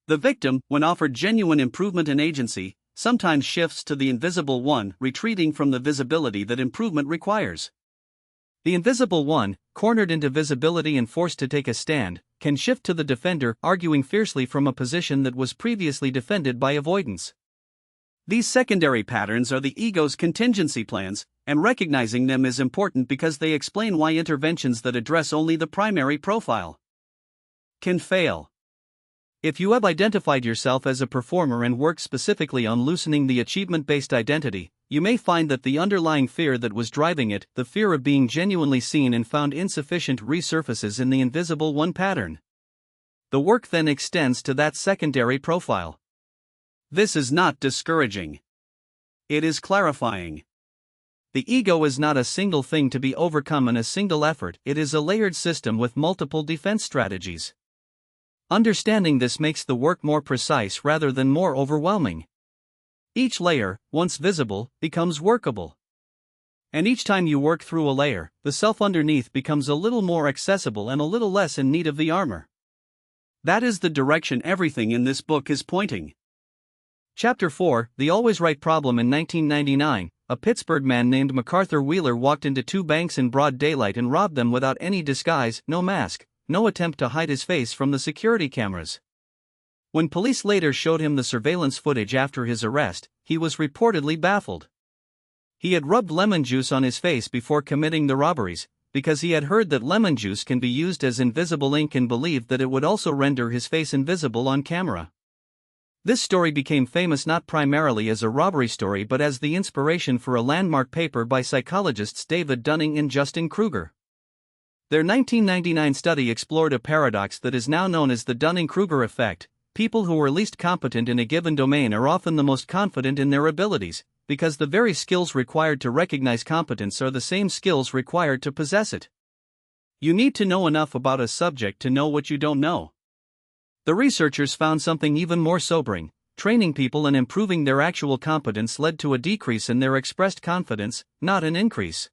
The victim, when offered genuine improvement and agency, sometimes shifts to the invisible one, retreating from the visibility that improvement requires. The invisible one, cornered into visibility and forced to take a stand, can shift to the defender, arguing fiercely from a position that was previously defended by avoidance. These secondary patterns are the ego's contingency plans, and recognizing them is important because they explain why interventions that address only the primary profile can fail. If you have identified yourself as a performer and worked specifically on loosening the achievement-based identity, you may find that the underlying fear that was driving it, the fear of being genuinely seen and found insufficient, resurfaces in the invisible one pattern. The work then extends to that secondary profile. This is not discouraging. It is clarifying. The ego is not a single thing to be overcome in a single effort, it is a layered system with multiple defense strategies. Understanding this makes the work more precise rather than more overwhelming. Each layer, once visible, becomes workable. And each time you work through a layer, the self underneath becomes a little more accessible and a little less in need of the armor. That is the direction everything in this book is pointing. Chapter 4, The Always Right Problem. In 1999, a Pittsburgh man named MacArthur Wheeler walked into two banks in broad daylight and robbed them without any disguise, no mask, no attempt to hide his face from the security cameras. When police later showed him the surveillance footage after his arrest, he was reportedly baffled. He had rubbed lemon juice on his face before committing the robberies, because he had heard that lemon juice can be used as invisible ink and believed that it would also render his face invisible on camera. This story became famous not primarily as a robbery story but as the inspiration for a landmark paper by psychologists David Dunning and Justin Kruger. Their 1999 study explored a paradox that is now known as the Dunning-Kruger effect. People who are least competent in a given domain are often the most confident in their abilities, because the very skills required to recognize competence are the same skills required to possess it. You need to know enough about a subject to know what you don't know. The researchers found something even more sobering: training people and improving their actual competence led to a decrease in their expressed confidence, not an increase.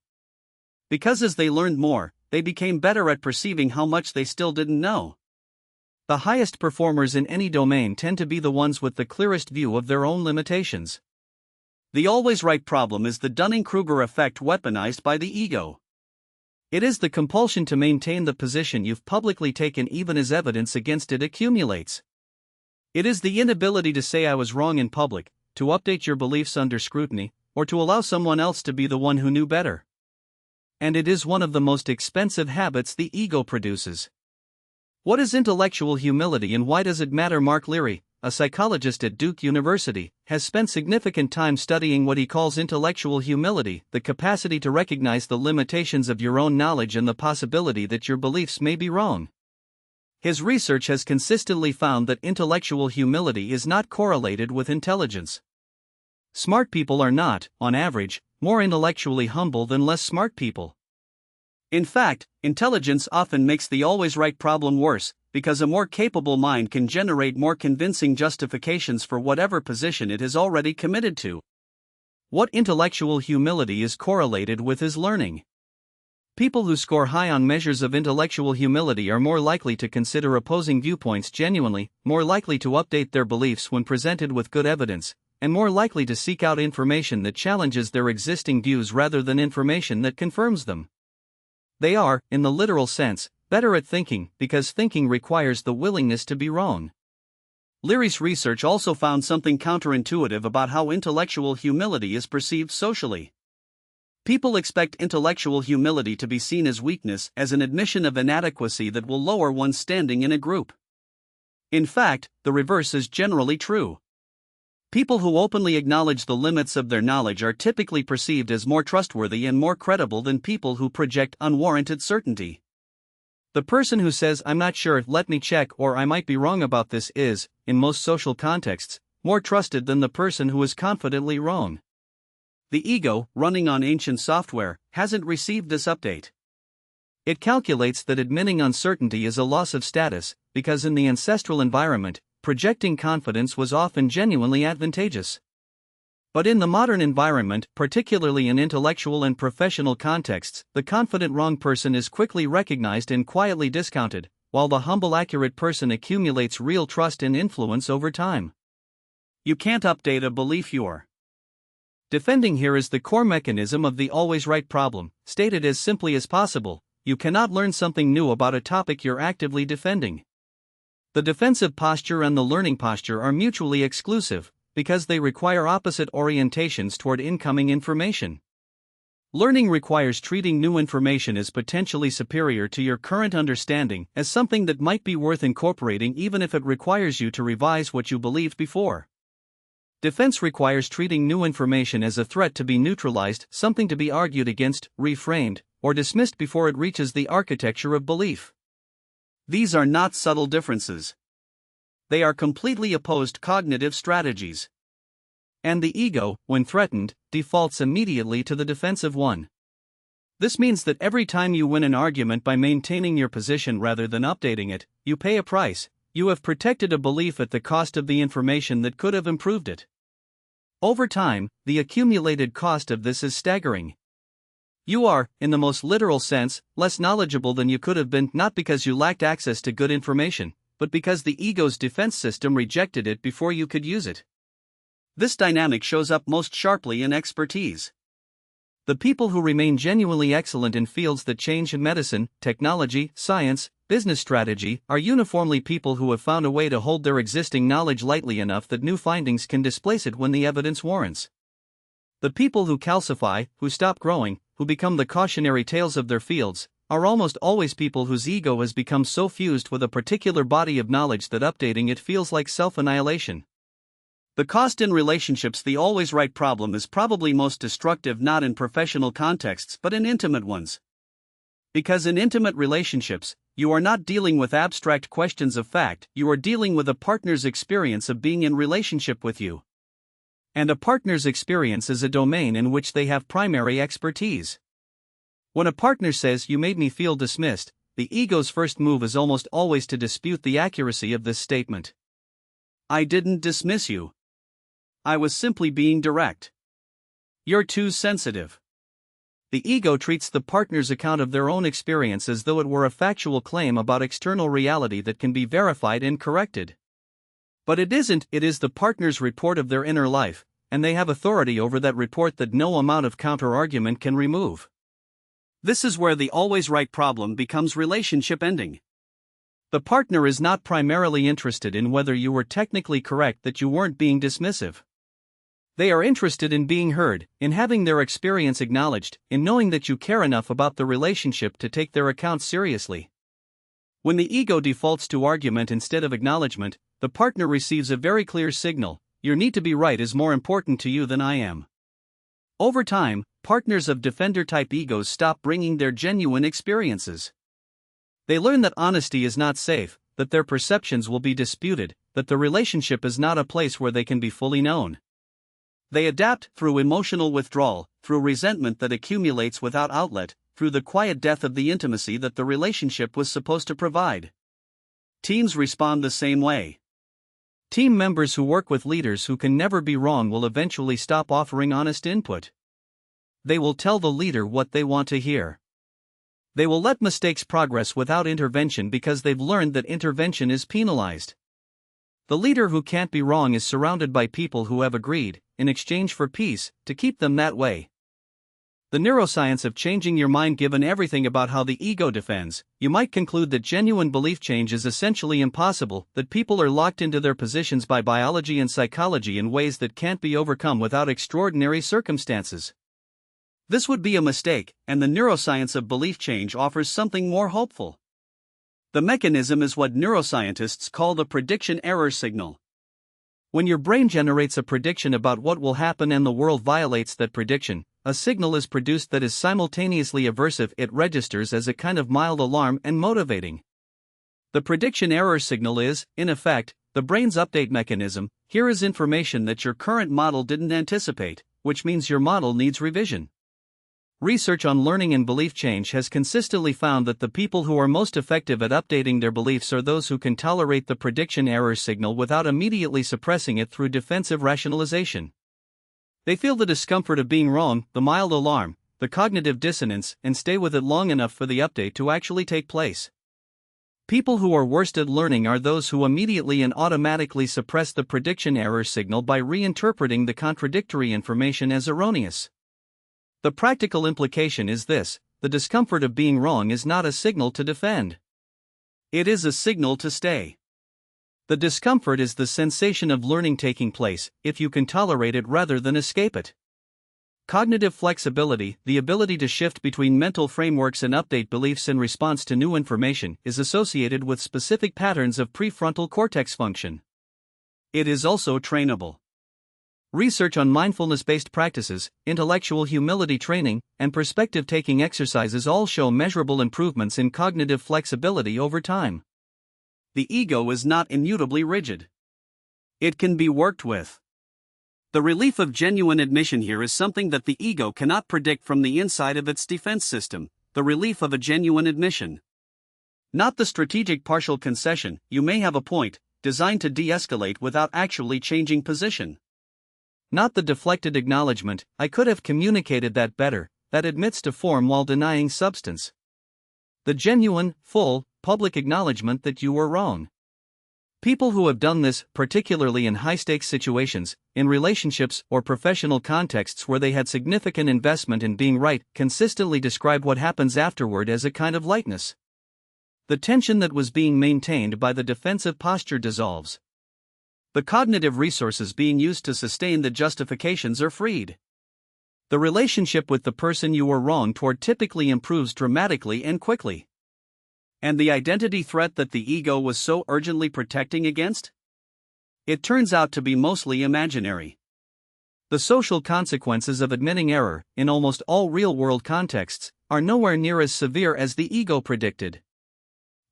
Because as they learned more, they became better at perceiving how much they still didn't know. The highest performers in any domain tend to be the ones with the clearest view of their own limitations. The always right problem is the Dunning-Kruger effect weaponized by the ego. It is the compulsion to maintain the position you've publicly taken even as evidence against it accumulates. It is the inability to say I was wrong in public, to update your beliefs under scrutiny, or to allow someone else to be the one who knew better. And it is one of the most expensive habits the ego produces. What is intellectual humility and why does it matter? Leary, a psychologist at Duke University, has spent significant time studying what he calls intellectual humility, the capacity to recognize the limitations of your own knowledge and the possibility that your beliefs may be wrong. His research has consistently found that intellectual humility is not correlated with intelligence. Smart people are not, on average, more intellectually humble than less smart people. In fact, intelligence often makes the always right problem worse, because a more capable mind can generate more convincing justifications for whatever position it has already committed to. What intellectual humility is correlated with is learning. People who score high on measures of intellectual humility are more likely to consider opposing viewpoints genuinely, more likely to update their beliefs when presented with good evidence, and more likely to seek out information that challenges their existing views rather than information that confirms them. They are, in the literal sense, better at thinking, because thinking requires the willingness to be wrong. Leary's research also found something counterintuitive about how intellectual humility is perceived socially. People expect intellectual humility to be seen as weakness, as an admission of inadequacy that will lower one's standing in a group. In fact, the reverse is generally true. People who openly acknowledge the limits of their knowledge are typically perceived as more trustworthy and more credible than people who project unwarranted certainty. The person who says, "I'm not sure, let me check," or "I might be wrong about this," is, in most social contexts, more trusted than the person who is confidently wrong. The ego, running on ancient software, hasn't received this update. It calculates that admitting uncertainty is a loss of status, because in the ancestral environment, projecting confidence was often genuinely advantageous. But in the modern environment, particularly in intellectual and professional contexts, the confident wrong person is quickly recognized and quietly discounted, while the humble accurate person accumulates real trust and influence over time. You can't update a belief you're defending. Here is the core mechanism of the always right problem, stated as simply as possible: you cannot learn something new about a topic you're actively defending. The defensive posture and the learning posture are mutually exclusive, because they require opposite orientations toward incoming information. Learning requires treating new information as potentially superior to your current understanding, as something that might be worth incorporating even if it requires you to revise what you believed before. Defense requires treating new information as a threat to be neutralized, something to be argued against, reframed, or dismissed before it reaches the architecture of belief. These are not subtle differences. They are completely opposed cognitive strategies. And the ego, when threatened, defaults immediately to the defensive one. This means that every time you win an argument by maintaining your position rather than updating it, you pay a price. You have protected a belief at the cost of the information that could have improved it. Over time, the accumulated cost of this is staggering. You are, in the most literal sense, less knowledgeable than you could have been, not because you lacked access to good information, but because the ego's defense system rejected it before you could use it. This dynamic shows up most sharply in expertise. The people who remain genuinely excellent in fields that change in medicine, technology, science, business strategy, are uniformly people who have found a way to hold their existing knowledge lightly enough that new findings can displace it when the evidence warrants. The people who calcify, who stop growing, who become the cautionary tales of their fields, are almost always people whose ego has become so fused with a particular body of knowledge that updating it feels like self-annihilation. The cost in relationships. The always right problem is probably most destructive not in professional contexts but in intimate ones. Because in intimate relationships, you are not dealing with abstract questions of fact, you are dealing with a partner's experience of being in relationship with you. And a partner's experience is a domain in which they have primary expertise. When a partner says, "You made me feel dismissed," the ego's first move is almost always to dispute the accuracy of this statement. "I didn't dismiss you. I was simply being direct. You're too sensitive." The ego treats the partner's account of their own experience as though it were a factual claim about external reality that can be verified and corrected. But it isn't. It is the partner's report of their inner life, and they have authority over that report that no amount of counter-argument can remove. This is where the always right problem becomes relationship ending. The partner is not primarily interested in whether you were technically correct, that you weren't being dismissive. They are interested in being heard, in having their experience acknowledged, in knowing that you care enough about the relationship to take their account seriously. When the ego defaults to argument instead of acknowledgement, the partner receives a very clear signal: your need to be right is more important to you than I am. Over time, partners of defender-type egos stop bringing their genuine experiences. They learn that honesty is not safe, that their perceptions will be disputed, that the relationship is not a place where they can be fully known. They adapt through emotional withdrawal, through resentment that accumulates without outlet, through the quiet death of the intimacy that the relationship was supposed to provide. Teams respond the same way. Team members who work with leaders who can never be wrong will eventually stop offering honest input. They will tell the leader what they want to hear. They will let mistakes progress without intervention because they've learned that intervention is penalized. The leader who can't be wrong is surrounded by people who have agreed, in exchange for peace, to keep them that way. The neuroscience of changing your mind. Given everything about how the ego defends, you might conclude that genuine belief change is essentially impossible, that people are locked into their positions by biology and psychology in ways that can't be overcome without extraordinary circumstances. This would be a mistake, and the neuroscience of belief change offers something more hopeful. The mechanism is what neuroscientists call the prediction error signal. When your brain generates a prediction about what will happen and the world violates that prediction, a signal is produced that is simultaneously aversive. It registers as a kind of mild alarm and motivating. The prediction error signal is, in effect, the brain's update mechanism. Here is information that your current model didn't anticipate, which means your model needs revision. Research on learning and belief change has consistently found that the people who are most effective at updating their beliefs are those who can tolerate the prediction error signal without immediately suppressing it through defensive rationalization. They feel the discomfort of being wrong, the mild alarm, the cognitive dissonance, and stay with it long enough for the update to actually take place. People who are worst at learning are those who immediately and automatically suppress the prediction error signal by reinterpreting the contradictory information as erroneous. The practical implication is this: the discomfort of being wrong is not a signal to defend. It is a signal to stay. The discomfort is the sensation of learning taking place, if you can tolerate it rather than escape it. Cognitive flexibility, the ability to shift between mental frameworks and update beliefs in response to new information, is associated with specific patterns of prefrontal cortex function. It is also trainable. Research on mindfulness-based practices, intellectual humility training, and perspective-taking exercises all show measurable improvements in cognitive flexibility over time. The ego is not immutably rigid. It can be worked with. The relief of genuine admission here is something that the ego cannot predict from the inside of its defense system, the relief of a genuine admission. Not the strategic partial concession, you may have a point, designed to de-escalate without actually changing position. Not the deflected acknowledgement, I could have communicated that better, that admits to form while denying substance. The genuine, full, public acknowledgement that you were wrong. People who have done this, particularly in high-stakes situations, in relationships or professional contexts where they had significant investment in being right, consistently describe what happens afterward as a kind of lightness. The tension that was being maintained by the defensive posture dissolves. The cognitive resources being used to sustain the justifications are freed. The relationship with the person you were wrong toward typically improves dramatically and quickly. And the identity threat that the ego was so urgently protecting against? It turns out to be mostly imaginary. The social consequences of admitting error, in almost all real-world contexts, are nowhere near as severe as the ego predicted.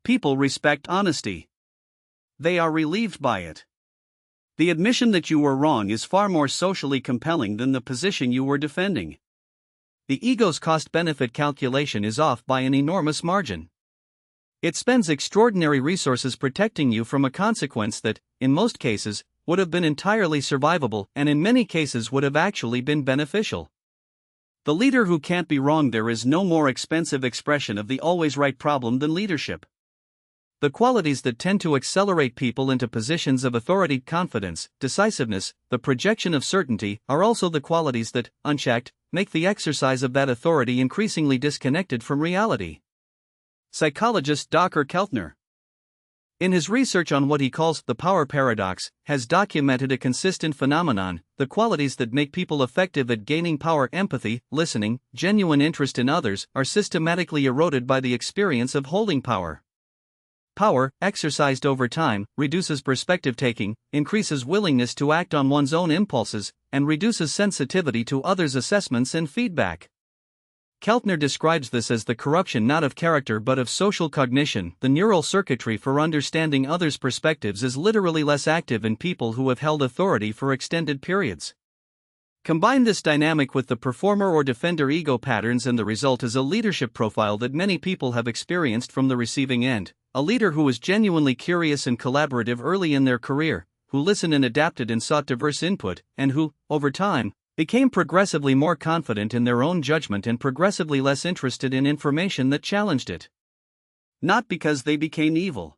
People respect honesty. They are relieved by it. The admission that you were wrong is far more socially compelling than the position you were defending. The ego's cost-benefit calculation is off by an enormous margin. It spends extraordinary resources protecting you from a consequence that, in most cases, would have been entirely survivable and in many cases would have actually been beneficial. The leader who can't be wrong. There is no more expensive expression of the always right problem than leadership. The qualities that tend to accelerate people into positions of authority, confidence, decisiveness, the projection of certainty, are also the qualities that, unchecked, make the exercise of that authority increasingly disconnected from reality. Psychologist Dr. Keltner, in his research on what he calls the power paradox, has documented a consistent phenomenon: the qualities that make people effective at gaining power, empathy, listening, genuine interest in others, are systematically eroded by the experience of holding power. Power, exercised over time, reduces perspective taking, increases willingness to act on one's own impulses, and reduces sensitivity to others' assessments and feedback. Keltner describes this as the corruption not of character but of social cognition. The neural circuitry for understanding others' perspectives is literally less active in people who have held authority for extended periods. Combine this dynamic with the performer or defender ego patterns, and the result is a leadership profile that many people have experienced from the receiving end. A leader who was genuinely curious and collaborative early in their career, who listened and adapted and sought diverse input, and who, over time, became progressively more confident in their own judgment and progressively less interested in information that challenged it. Not because they became evil.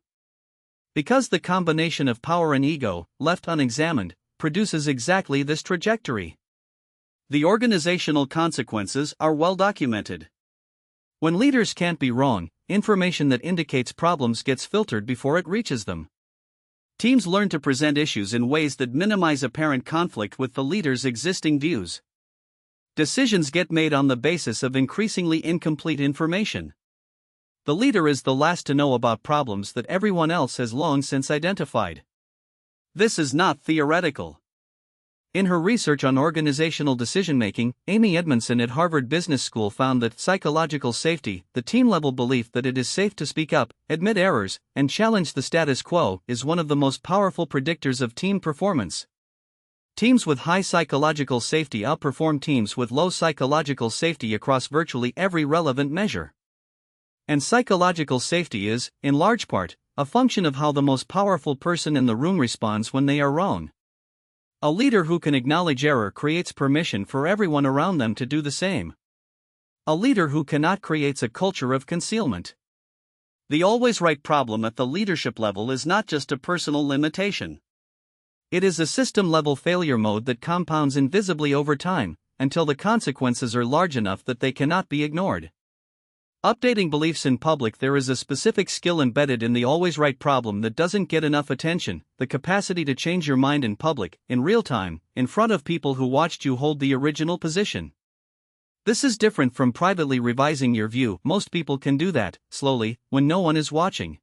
Because the combination of power and ego, left unexamined, produces exactly this trajectory. The organizational consequences are well documented. When leaders can't be wrong, information that indicates problems gets filtered before it reaches them. Teams learn to present issues in ways that minimize apparent conflict with the leader's existing views. Decisions get made on the basis of increasingly incomplete information. The leader is the last to know about problems that everyone else has long since identified. This is not theoretical. In her research on organizational decision-making, Amy Edmondson at Harvard Business School found that psychological safety, the team-level belief that it is safe to speak up, admit errors, and challenge the status quo, is one of the most powerful predictors of team performance. Teams with high psychological safety outperform teams with low psychological safety across virtually every relevant measure. And psychological safety is, in large part, a function of how the most powerful person in the room responds when they are wrong. A leader who can acknowledge error creates permission for everyone around them to do the same. A leader who cannot creates a culture of concealment. The always right problem at the leadership level is not just a personal limitation. It is a system-level failure mode that compounds invisibly over time, until the consequences are large enough that they cannot be ignored. Updating beliefs in public. There is a specific skill embedded in the always right problem that doesn't get enough attention: the capacity to change your mind in public, in real time, in front of people who watched you hold the original position. This is different from privately revising your view. Most people can do that, slowly, when no one is watching.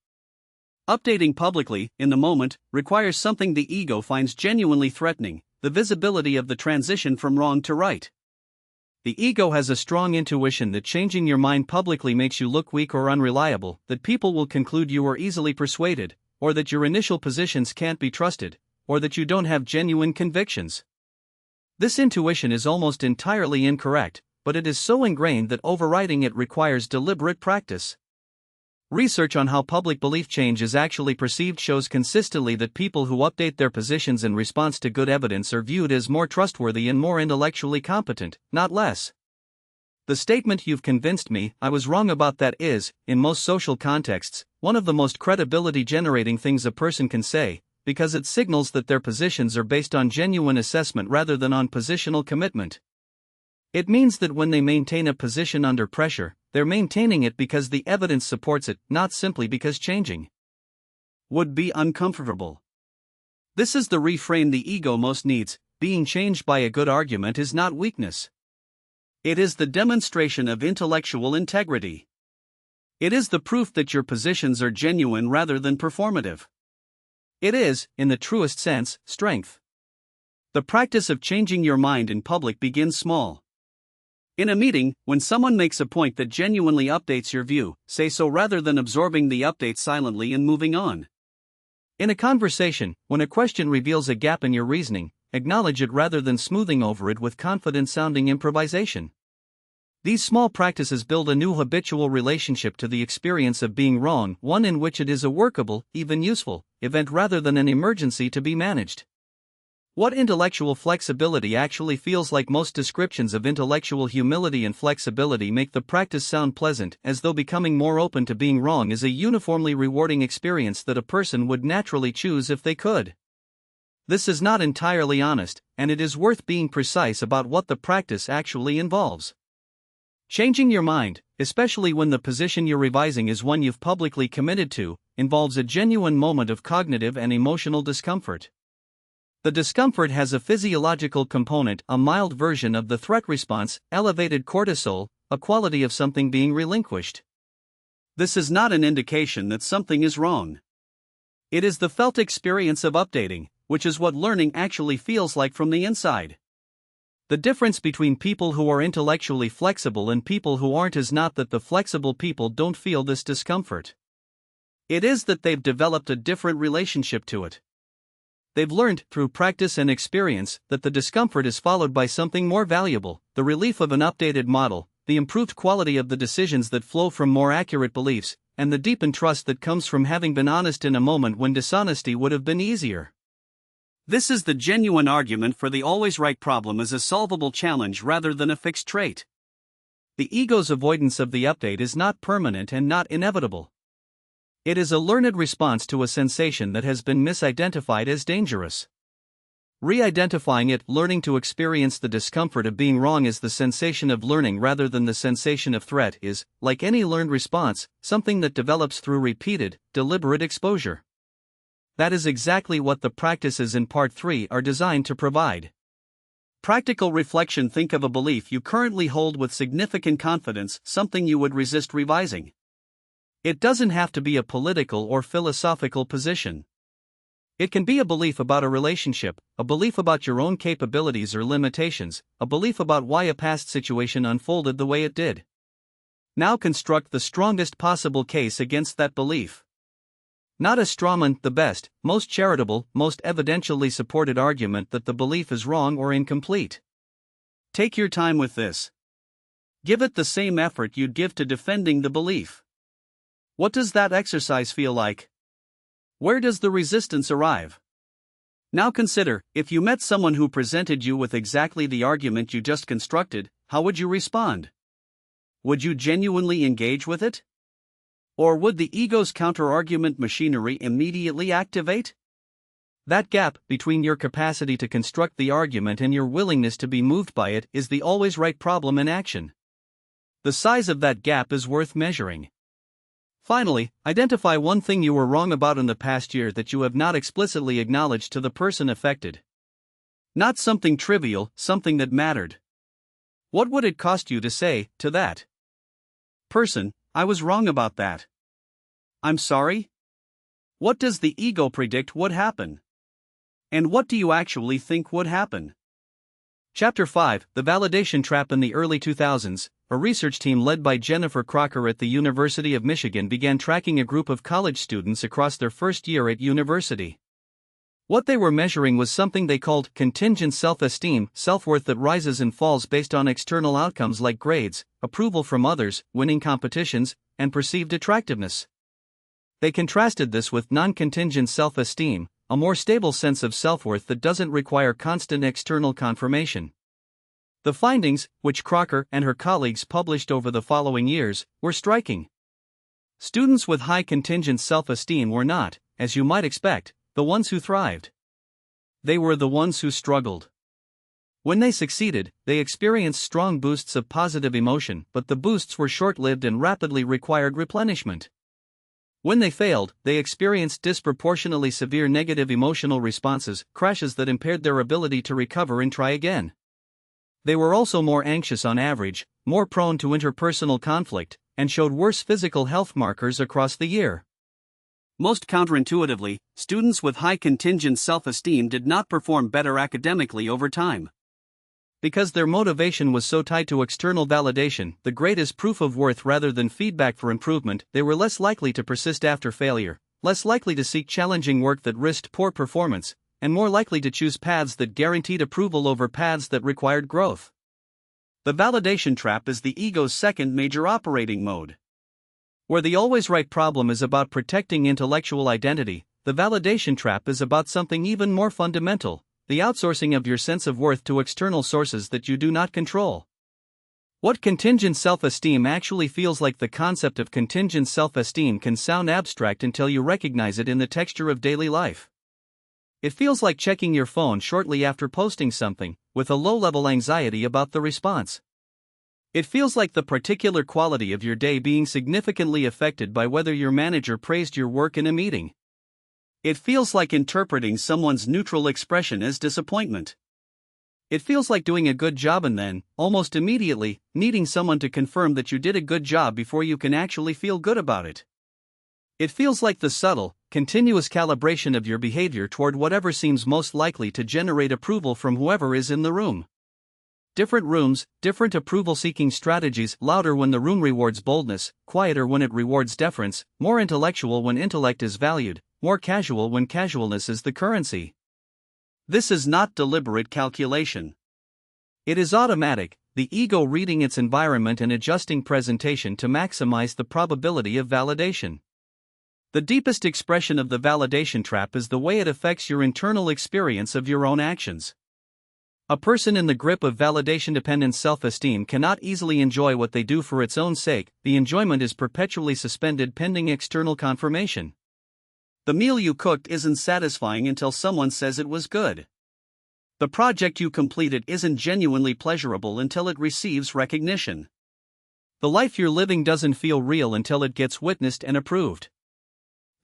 Updating publicly, in the moment, requires something the ego finds genuinely threatening: the visibility of the transition from wrong to right. The ego has a strong intuition that changing your mind publicly makes you look weak or unreliable, that people will conclude you are easily persuaded, or that your initial positions can't be trusted, or that you don't have genuine convictions. This intuition is almost entirely incorrect, but it is so ingrained that overriding it requires deliberate practice. Research on how public belief change is actually perceived shows consistently that people who update their positions in response to good evidence are viewed as more trustworthy and more intellectually competent, not less. The statement "you've convinced me, I was wrong about that" is, in most social contexts, one of the most credibility-generating things a person can say, because it signals that their positions are based on genuine assessment rather than on positional commitment. It means that when they maintain a position under pressure, they're maintaining it because the evidence supports it, not simply because changing would be uncomfortable. This is the reframe the ego most needs: being changed by a good argument is not weakness. It is the demonstration of intellectual integrity. It is the proof that your positions are genuine rather than performative. It is, in the truest sense, strength. The practice of changing your mind in public begins small. In a meeting, when someone makes a point that genuinely updates your view, say so rather than absorbing the update silently and moving on. In a conversation, when a question reveals a gap in your reasoning, acknowledge it rather than smoothing over it with confident-sounding improvisation. These small practices build a new habitual relationship to the experience of being wrong, one in which it is a workable, even useful, event rather than an emergency to be managed. What intellectual flexibility actually feels like? Most descriptions of intellectual humility and flexibility make the practice sound pleasant, as though becoming more open to being wrong is a uniformly rewarding experience that a person would naturally choose if they could. This is not entirely honest, and it is worth being precise about what the practice actually involves. Changing your mind, especially when the position you're revising is one you've publicly committed to, involves a genuine moment of cognitive and emotional discomfort. The discomfort has a physiological component, a mild version of the threat response, elevated cortisol, a quality of something being relinquished. This is not an indication that something is wrong. It is the felt experience of updating, which is what learning actually feels like from the inside. The difference between people who are intellectually flexible and people who aren't is not that the flexible people don't feel this discomfort. It is that they've developed a different relationship to it. They've learned, through practice and experience, that the discomfort is followed by something more valuable, the relief of an updated model, the improved quality of the decisions that flow from more accurate beliefs, and the deepened trust that comes from having been honest in a moment when dishonesty would have been easier. This is the genuine argument for the always right problem as a solvable challenge rather than a fixed trait. The ego's avoidance of the update is not permanent and not inevitable. It is a learned response to a sensation that has been misidentified as dangerous. Re-identifying it, learning to experience the discomfort of being wrong as the sensation of learning rather than the sensation of threat is, like any learned response, something that develops through repeated, deliberate exposure. That is exactly what the practices in Part 3 are designed to provide. Practical reflection. Think of a belief you currently hold with significant confidence, something you would resist revising. It doesn't have to be a political or philosophical position. It can be a belief about a relationship, a belief about your own capabilities or limitations, a belief about why a past situation unfolded the way it did. Now construct the strongest possible case against that belief. Not a strawman, the best, most charitable, most evidentially supported argument that the belief is wrong or incomplete. Take your time with this. Give it the same effort you'd give to defending the belief. What does that exercise feel like? Where does the resistance arrive? Now consider, if you met someone who presented you with exactly the argument you just constructed, how would you respond? Would you genuinely engage with it? Or would the ego's counter-argument machinery immediately activate? That gap between your capacity to construct the argument and your willingness to be moved by it is the always right problem in action. The size of that gap is worth measuring. Finally, identify one thing you were wrong about in the past year that you have not explicitly acknowledged to the person affected. Not something trivial, something that mattered. What would it cost you to say, to that person, "I was wrong about that. I'm sorry"? What does the ego predict would happen? And what do you actually think would happen? Chapter 5, The Validation Trap. In the early 2000s, a research team led by Jennifer Crocker at the University of Michigan began tracking a group of college students across their first year at university. What they were measuring was something they called contingent self-esteem, self-worth that rises and falls based on external outcomes like grades, approval from others, winning competitions, and perceived attractiveness. They contrasted this with non-contingent self-esteem, a more stable sense of self-worth that doesn't require constant external confirmation. The findings, which Crocker and her colleagues published over the following years, were striking. Students with high contingent self-esteem were not, as you might expect, the ones who thrived. They were the ones who struggled. When they succeeded, they experienced strong boosts of positive emotion, but the boosts were short-lived and rapidly required replenishment. When they failed, they experienced disproportionately severe negative emotional responses, crashes that impaired their ability to recover and try again. They were also more anxious on average, more prone to interpersonal conflict, and showed worse physical health markers across the year. Most counterintuitively, students with high contingent self-esteem did not perform better academically over time. Because their motivation was so tied to external validation, the grade as proof of worth rather than feedback for improvement, they were less likely to persist after failure, less likely to seek challenging work that risked poor performance, and more likely to choose paths that guaranteed approval over paths that required growth. The validation trap is the ego's second major operating mode. Where the always right problem is about protecting intellectual identity, the validation trap is about something even more fundamental: the outsourcing of your sense of worth to external sources that you do not control. What contingent self-esteem actually feels like. The concept of contingent self-esteem can sound abstract until you recognize it in the texture of daily life. It feels like checking your phone shortly after posting something, with a low-level anxiety about the response. It feels like the particular quality of your day being significantly affected by whether your manager praised your work in a meeting. It feels like interpreting someone's neutral expression as disappointment. It feels like doing a good job and then, almost immediately, needing someone to confirm that you did a good job before you can actually feel good about it. It feels like the subtle, continuous calibration of your behavior toward whatever seems most likely to generate approval from whoever is in the room. Different rooms, different approval-seeking strategies, louder when the room rewards boldness, quieter when it rewards deference, more intellectual when intellect is valued, more casual when casualness is the currency. This is not deliberate calculation. It is automatic, the ego reading its environment and adjusting presentation to maximize the probability of validation. The deepest expression of the validation trap is the way it affects your internal experience of your own actions. A person in the grip of validation-dependent self-esteem cannot easily enjoy what they do for its own sake. The enjoyment is perpetually suspended pending external confirmation. The meal you cooked isn't satisfying until someone says it was good. The project you completed isn't genuinely pleasurable until it receives recognition. The life you're living doesn't feel real until it gets witnessed and approved.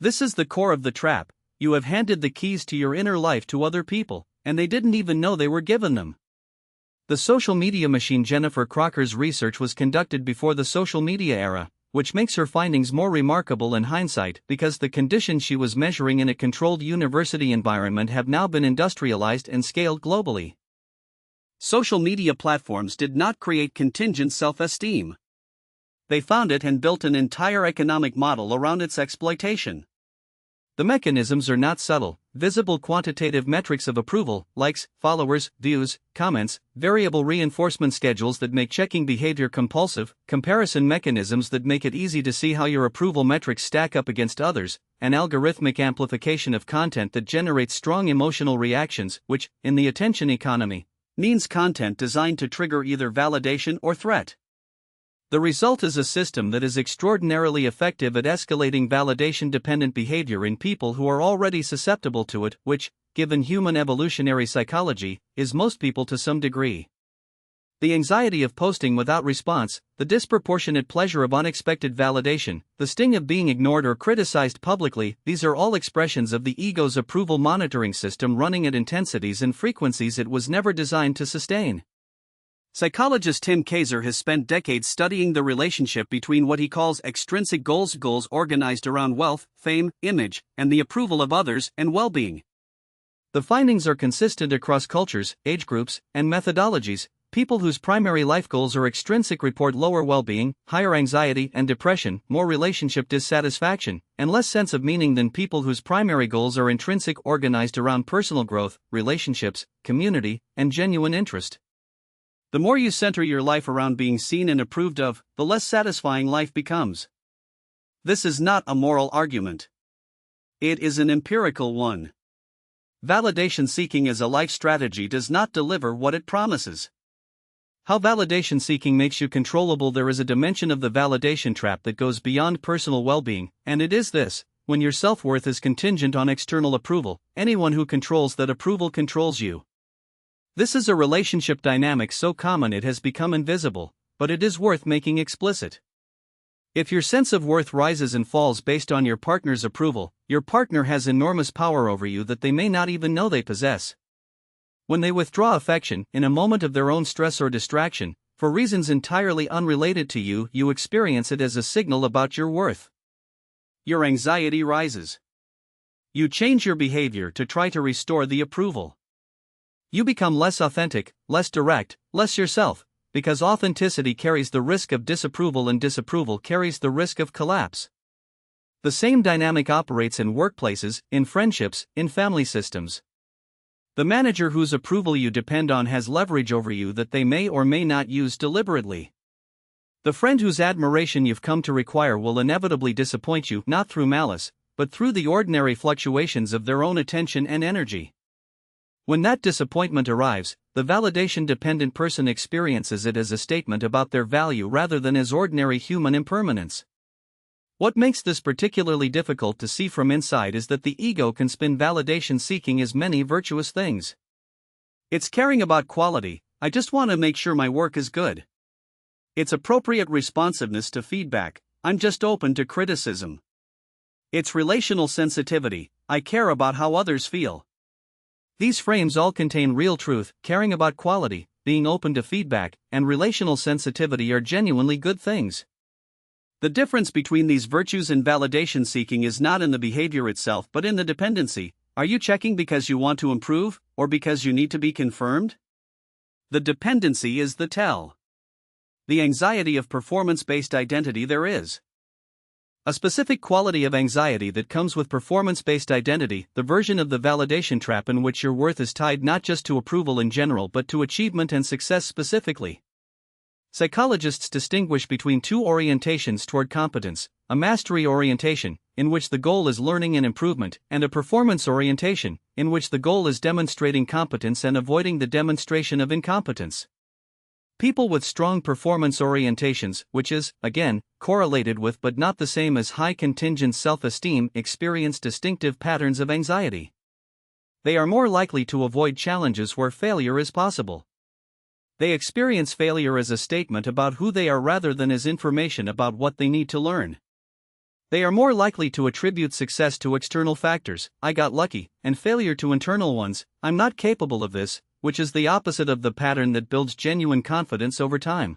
This is the core of the trap. You have handed the keys to your inner life to other people, and they didn't even know they were given them. The social media machine. Jennifer Crocker's research was conducted before the social media era, which makes her findings more remarkable in hindsight because the conditions she was measuring in a controlled university environment have now been industrialized and scaled globally. Social media platforms did not create contingent self-esteem. They found it and built an entire economic model around its exploitation. The mechanisms are not subtle, visible quantitative metrics of approval, likes, followers, views, comments, variable reinforcement schedules that make checking behavior compulsive, comparison mechanisms that make it easy to see how your approval metrics stack up against others, and algorithmic amplification of content that generates strong emotional reactions, which, in the attention economy, means content designed to trigger either validation or threat. The result is a system that is extraordinarily effective at escalating validation-dependent behavior in people who are already susceptible to it, which, given human evolutionary psychology, is most people to some degree. The anxiety of posting without response, the disproportionate pleasure of unexpected validation, the sting of being ignored or criticized publicly, these are all expressions of the ego's approval monitoring system running at intensities and frequencies it was never designed to sustain. Psychologist Tim Kaiser has spent decades studying the relationship between what he calls extrinsic goals organized around wealth, fame, image, and the approval of others and well-being. The findings are consistent across cultures, age groups, and methodologies. People whose primary life goals are extrinsic report lower well-being, higher anxiety and depression, more relationship dissatisfaction, and less sense of meaning than people whose primary goals are intrinsic, organized around personal growth, relationships, community, and genuine interest. The more you center your life around being seen and approved of, the less satisfying life becomes. This is not a moral argument. It is an empirical one. Validation seeking as a life strategy does not deliver what it promises. How validation seeking makes you controllable. There is a dimension of the validation trap that goes beyond personal well-being, and it is this: when your self-worth is contingent on external approval, anyone who controls that approval controls you. This is a relationship dynamic so common it has become invisible, but it is worth making explicit. If your sense of worth rises and falls based on your partner's approval, your partner has enormous power over you that they may not even know they possess. When they withdraw affection, in a moment of their own stress or distraction, for reasons entirely unrelated to you, you experience it as a signal about your worth. Your anxiety rises. You change your behavior to try to restore the approval. You become less authentic, less direct, less yourself, because authenticity carries the risk of disapproval and disapproval carries the risk of collapse. The same dynamic operates in workplaces, in friendships, in family systems. The manager whose approval you depend on has leverage over you that they may or may not use deliberately. The friend whose admiration you've come to require will inevitably disappoint you, not through malice, but through the ordinary fluctuations of their own attention and energy. When that disappointment arrives, the validation-dependent person experiences it as a statement about their value rather than as ordinary human impermanence. What makes this particularly difficult to see from inside is that the ego can spin validation seeking as many virtuous things. It's caring about quality. I just want to make sure my work is good. It's appropriate responsiveness to feedback. I'm just open to criticism. It's relational sensitivity. I care about how others feel. These frames all contain real truth, caring about quality, being open to feedback, and relational sensitivity are genuinely good things. The difference between these virtues and validation seeking is not in the behavior itself but in the dependency. Are you checking because you want to improve, or because you need to be confirmed? The dependency is the tell. The anxiety of performance-based identity there is. A specific quality of anxiety that comes with performance-based identity, the version of the validation trap in which your worth is tied not just to approval in general but to achievement and success specifically. Psychologists distinguish between two orientations toward competence: a mastery orientation, in which the goal is learning and improvement, and a performance orientation, in which the goal is demonstrating competence and avoiding the demonstration of incompetence. People with strong performance orientations, which is, again, correlated with but not the same as high contingent self-esteem, experience distinctive patterns of anxiety. They are more likely to avoid challenges where failure is possible. They experience failure as a statement about who they are rather than as information about what they need to learn. They are more likely to attribute success to external factors, "I got lucky," and failure to internal ones, "I'm not capable of this," which is the opposite of the pattern that builds genuine confidence over time.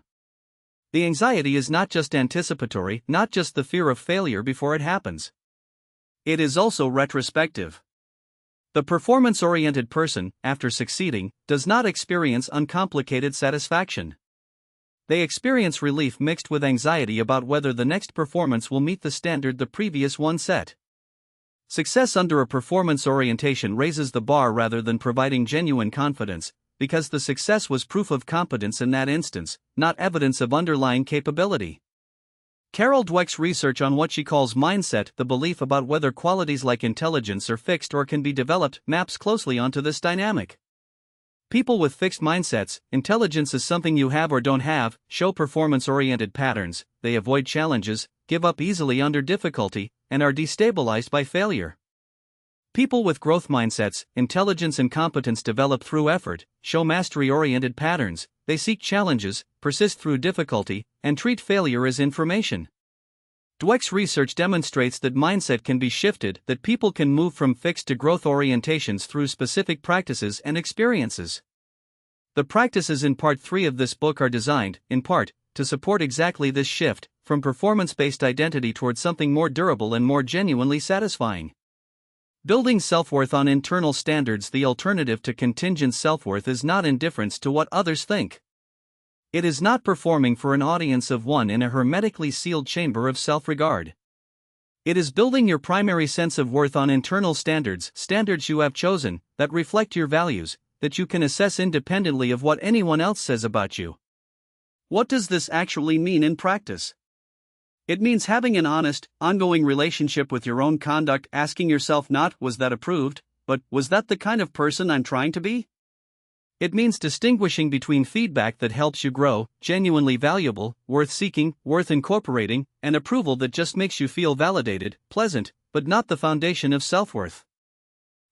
The anxiety is not just anticipatory, not just the fear of failure before it happens. It is also retrospective. The performance-oriented person, after succeeding, does not experience uncomplicated satisfaction. They experience relief mixed with anxiety about whether the next performance will meet the standard the previous one set. Success under a performance orientation raises the bar rather than providing genuine confidence, because the success was proof of competence in that instance, not evidence of underlying capability. Carol Dweck's research on what she calls mindset, the belief about whether qualities like intelligence are fixed or can be developed, maps closely onto this dynamic. People with fixed mindsets, intelligence is something you have or don't have, show performance-oriented patterns, they avoid challenges, give up easily under difficulty, and are destabilized by failure. People with growth mindsets, intelligence and competence develop through effort, show mastery-oriented patterns, they seek challenges, persist through difficulty, and treat failure as information. Dweck's research demonstrates that mindset can be shifted, that people can move from fixed to growth orientations through specific practices and experiences. The practices in Part 3 of this book are designed, in part, to support exactly this shift, from performance-based identity toward something more durable and more genuinely satisfying. Building self-worth on internal standards. The alternative to contingent self-worth is not indifference to what others think. It is not performing for an audience of one in a hermetically sealed chamber of self-regard. It is building your primary sense of worth on internal standards, standards you have chosen, that reflect your values, that you can assess independently of what anyone else says about you. What does this actually mean in practice? It means having an honest, ongoing relationship with your own conduct, asking yourself not, was that approved, but, was that the kind of person I'm trying to be? It means distinguishing between feedback that helps you grow, genuinely valuable, worth seeking, worth incorporating, and approval that just makes you feel validated, pleasant, but not the foundation of self-worth.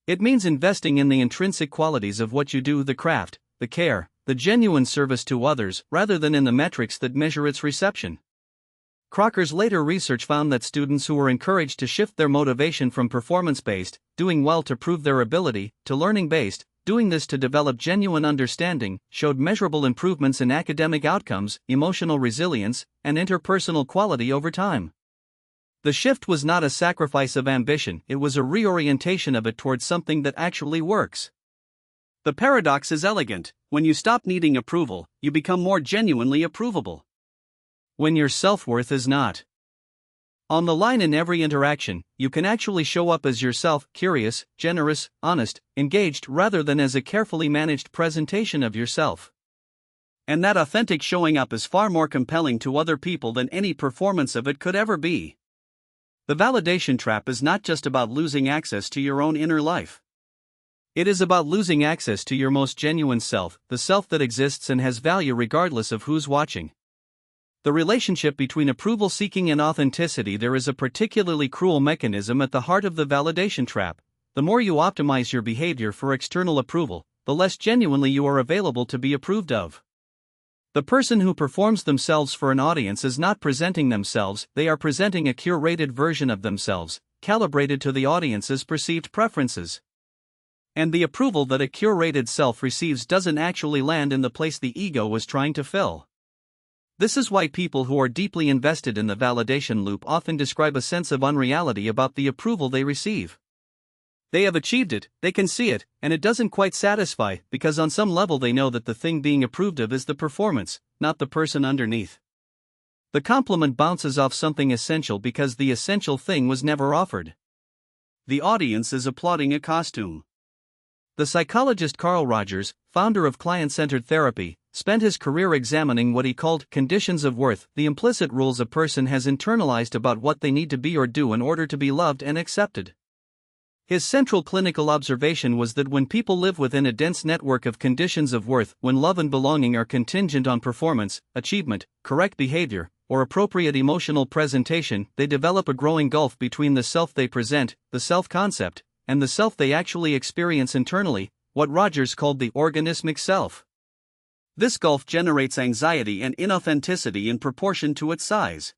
It means investing in the intrinsic qualities of what you do, the craft, the care, the genuine service to others, rather than in the metrics that measure its reception. Crocker's later research found that students who were encouraged to shift their motivation from performance-based, doing well to prove their ability, to learning-based, doing this to develop genuine understanding, showed measurable improvements in academic outcomes, emotional resilience, and interpersonal quality over time. The shift was not a sacrifice of ambition, it was a reorientation of it towards something that actually works. The paradox is elegant: when you stop needing approval, you become more genuinely approvable. When your self-worth is not on the line in every interaction, you can actually show up as yourself, curious, generous, honest, engaged, rather than as a carefully managed presentation of yourself. And that authentic showing up is far more compelling to other people than any performance of it could ever be. The validation trap is not just about losing access to your own inner life. It is about losing access to your most genuine self, the self that exists and has value regardless of who's watching. The relationship between approval seeking and authenticity. There is a particularly cruel mechanism at the heart of the validation trap. The more you optimize your behavior for external approval, the less genuinely you are available to be approved of. The person who performs themselves for an audience is not presenting themselves, they are presenting a curated version of themselves, calibrated to the audience's perceived preferences. And the approval that a curated self receives doesn't actually land in the place the ego was trying to fill. This is why people who are deeply invested in the validation loop often describe a sense of unreality about the approval they receive. They have achieved it, they can see it, and it doesn't quite satisfy because on some level they know that the thing being approved of is the performance, not the person underneath. The compliment bounces off something essential because the essential thing was never offered. The audience is applauding a costume. The psychologist Carl Rogers, founder of client-centered therapy, spent his career examining what he called conditions of worth, the implicit rules a person has internalized about what they need to be or do in order to be loved and accepted. His central clinical observation was that when people live within a dense network of conditions of worth, when love and belonging are contingent on performance, achievement, correct behavior, or appropriate emotional presentation, they develop a growing gulf between the self they present, the self-concept, and the self they actually experience internally, what Rogers called the organismic self. This gulf generates anxiety and inauthenticity in proportion to its size.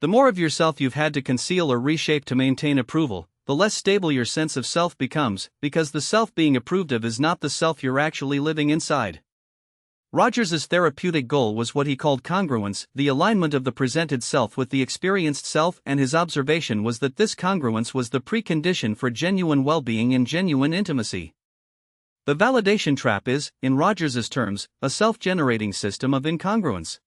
The more of yourself you've had to conceal or reshape to maintain approval, the less stable your sense of self becomes, because the self being approved of is not the self you're actually living inside. Rogers's therapeutic goal was what he called congruence, the alignment of the presented self with the experienced self, and his observation was that this congruence was the precondition for genuine well-being and genuine intimacy. The validation trap is, in Rogers's terms, a self-generating system of incongruence.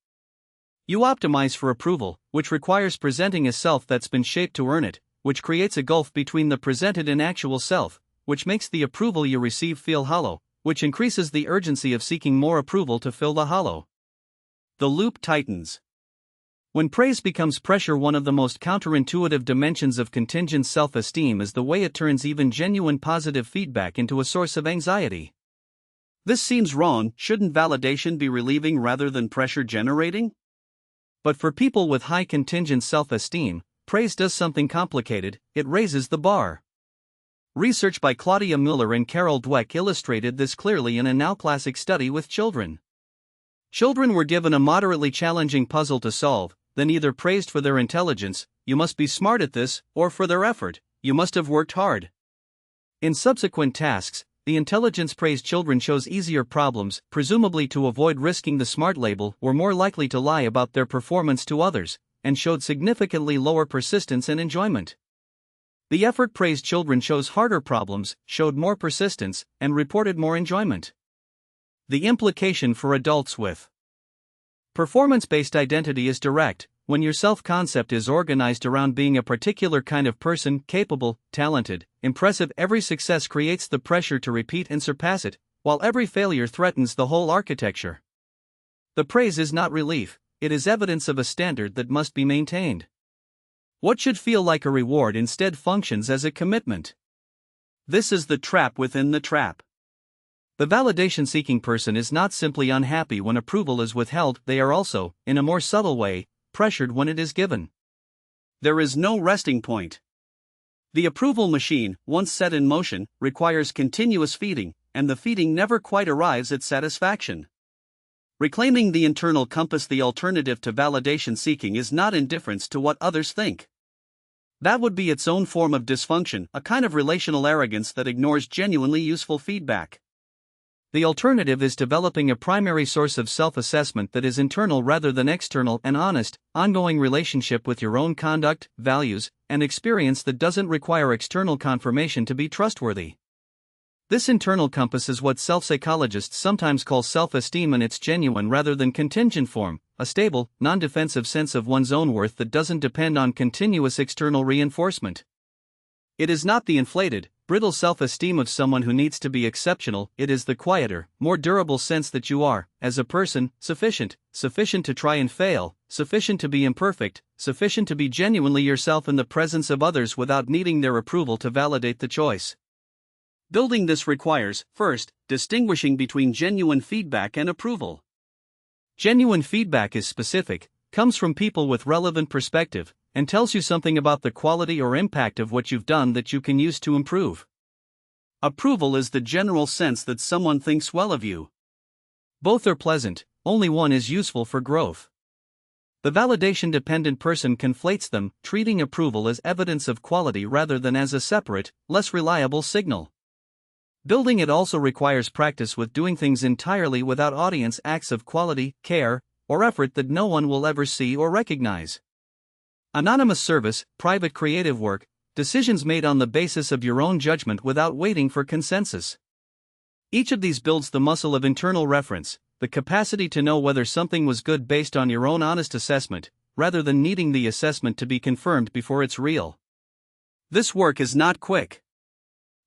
You optimize for approval, which requires presenting a self that's been shaped to earn it, which creates a gulf between the presented and actual self, which makes the approval you receive feel hollow, which increases the urgency of seeking more approval to fill the hollow. The loop tightens. When praise becomes pressure, one of the most counterintuitive dimensions of contingent self-esteem is the way it turns even genuine positive feedback into a source of anxiety. This seems wrong. Shouldn't validation be relieving rather than pressure generating? But for people with high contingent self-esteem, praise does something complicated: it raises the bar. Research by Claudia Müller and Carol Dweck illustrated this clearly in a now classic study with children. Children were given a moderately challenging puzzle to solve, then either praised for their intelligence, "You must be smart at this," or for their effort, "You must have worked hard." In subsequent tasks, the intelligence-praised children chose easier problems, presumably to avoid risking the smart label, were more likely to lie about their performance to others, and showed significantly lower persistence and enjoyment. The effort-praised children chose harder problems, showed more persistence, and reported more enjoyment. The implication for adults with performance-based identity is direct. When your self-concept is organized around being a particular kind of person, capable, talented, impressive, every success creates the pressure to repeat and surpass it, while every failure threatens the whole architecture. The praise is not relief, it is evidence of a standard that must be maintained. What should feel like a reward instead functions as a commitment. This is the trap within the trap. The validation-seeking person is not simply unhappy when approval is withheld, they are also, in a more subtle way, pressured when it is given. There is no resting point. The approval machine, once set in motion, requires continuous feeding, and the feeding never quite arrives at satisfaction. Reclaiming the internal compass. The alternative to validation seeking is not indifference to what others think. That would be its own form of dysfunction, a kind of relational arrogance that ignores genuinely useful feedback. The alternative is developing a primary source of self-assessment that is internal rather than external, an honest, ongoing relationship with your own conduct, values, and experience that doesn't require external confirmation to be trustworthy. This internal compass is what self-psychologists sometimes call self-esteem in its genuine rather than contingent form, a stable, non-defensive sense of one's own worth that doesn't depend on continuous external reinforcement. It is not the inflated, brittle self-esteem of someone who needs to be exceptional, it is the quieter, more durable sense that you are, as a person, sufficient to try and fail, sufficient to be imperfect, sufficient to be genuinely yourself in the presence of others without needing their approval to validate the choice. Building this requires, first, distinguishing between genuine feedback and approval. Genuine feedback is specific, comes from people with relevant perspective, and tells you something about the quality or impact of what you've done that you can use to improve. Approval is the general sense that someone thinks well of you. Both are pleasant, only one is useful for growth. The validation-dependent person conflates them, treating approval as evidence of quality rather than as a separate, less reliable signal. Building it also requires practice with doing things entirely without audience, acts of quality, care, or effort that no one will ever see or recognize. Anonymous service, private creative work, decisions made on the basis of your own judgment without waiting for consensus. Each of these builds the muscle of internal reference, the capacity to know whether something was good based on your own honest assessment, rather than needing the assessment to be confirmed before it's real. This work is not quick.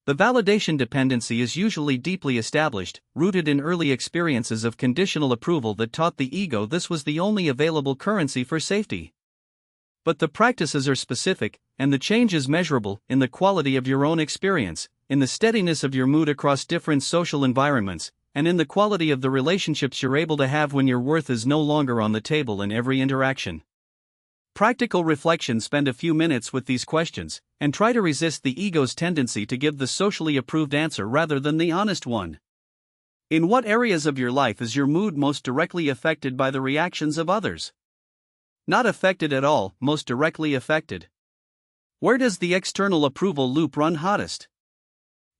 The validation dependency is usually deeply established, rooted in early experiences of conditional approval that taught the ego this was the only available currency for safety. But the practices are specific, and the change is measurable in the quality of your own experience, in the steadiness of your mood across different social environments, and in the quality of the relationships you're able to have when your worth is no longer on the table in every interaction. Practical reflection: spend a few minutes with these questions, and try to resist the ego's tendency to give the socially approved answer rather than the honest one. In what areas of your life is your mood most directly affected by the reactions of others? Not affected at all, most directly affected. Where does the external approval loop run hottest?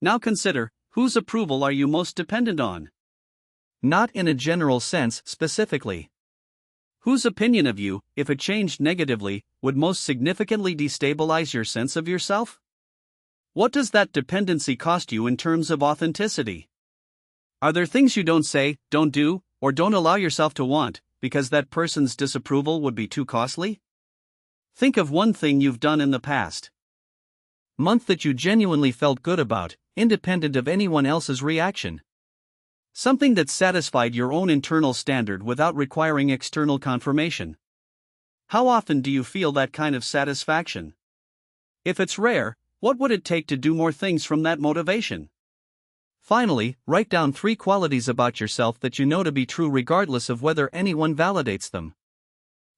Now consider, whose approval are you most dependent on? Not in a general sense, specifically. Whose opinion of you, if it changed negatively, would most significantly destabilize your sense of yourself? What does that dependency cost you in terms of authenticity? Are there things you don't say, don't do, or don't allow yourself to want, because that person's disapproval would be too costly? Think of one thing you've done in the past month that you genuinely felt good about, independent of anyone else's reaction. Something that satisfied your own internal standard without requiring external confirmation. How often do you feel that kind of satisfaction? If it's rare, what would it take to do more things from that motivation? Finally, write down 3 qualities about yourself that you know to be true regardless of whether anyone validates them.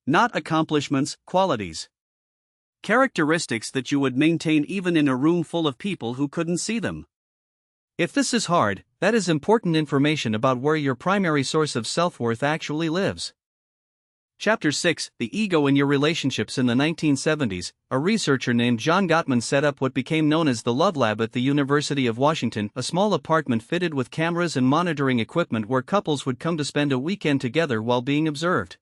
Not accomplishments, qualities. Characteristics that you would maintain even in a room full of people who couldn't see them. If this is hard, that is important information about where your primary source of self-worth actually lives. Chapter 6: The Ego in Your Relationships. In the 1970s, a researcher named John Gottman set up what became known as the Love Lab at the University of Washington, a small apartment fitted with cameras and monitoring equipment where couples would come to spend a weekend together while being observed.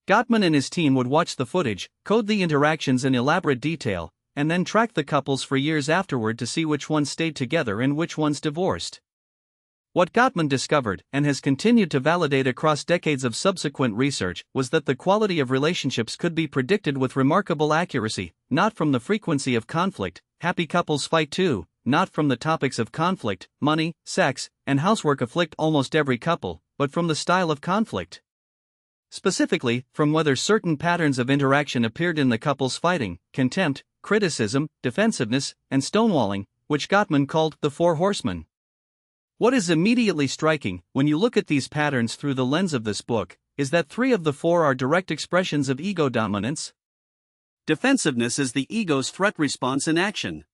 Gottman and his team would watch the footage, code the interactions in elaborate detail, and then track the couples for years afterward to see which ones stayed together and which ones divorced. What Gottman discovered, and has continued to validate across decades of subsequent research, was that the quality of relationships could be predicted with remarkable accuracy, not from the frequency of conflict. Happy couples fight too, not from the topics of conflict, money, sex, and housework afflict almost every couple, but from the style of conflict. Specifically, from whether certain patterns of interaction appeared in the couples fighting: contempt, criticism, defensiveness, and stonewalling, which Gottman called the 4 horsemen. What is immediately striking, when you look at these patterns through the lens of this book, is that 3 of the 4 are direct expressions of ego dominance. Defensiveness is the ego's threat response in action.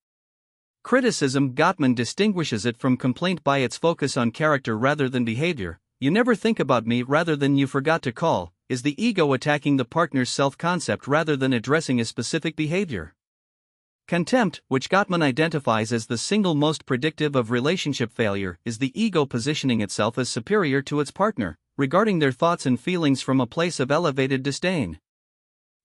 Criticism, Gottman distinguishes it from complaint by its focus on character rather than behavior. You never think about me rather than you forgot to call, is the ego attacking the partner's self-concept rather than addressing a specific behavior. Contempt, which Gottman identifies as the single most predictive of relationship failure, is the ego positioning itself as superior to its partner, regarding their thoughts and feelings from a place of elevated disdain.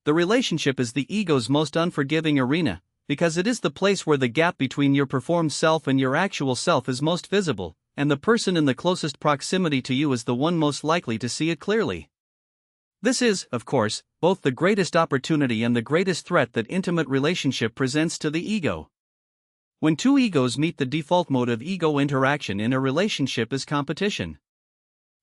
The relationship is the ego's most unforgiving arena, because it is the place where the gap between your performed self and your actual self is most visible, and the person in the closest proximity to you is the one most likely to see it clearly. This is, of course, both the greatest opportunity and the greatest threat that intimate relationship presents to the ego. When 2 egos meet, the default mode of ego interaction in a relationship is competition.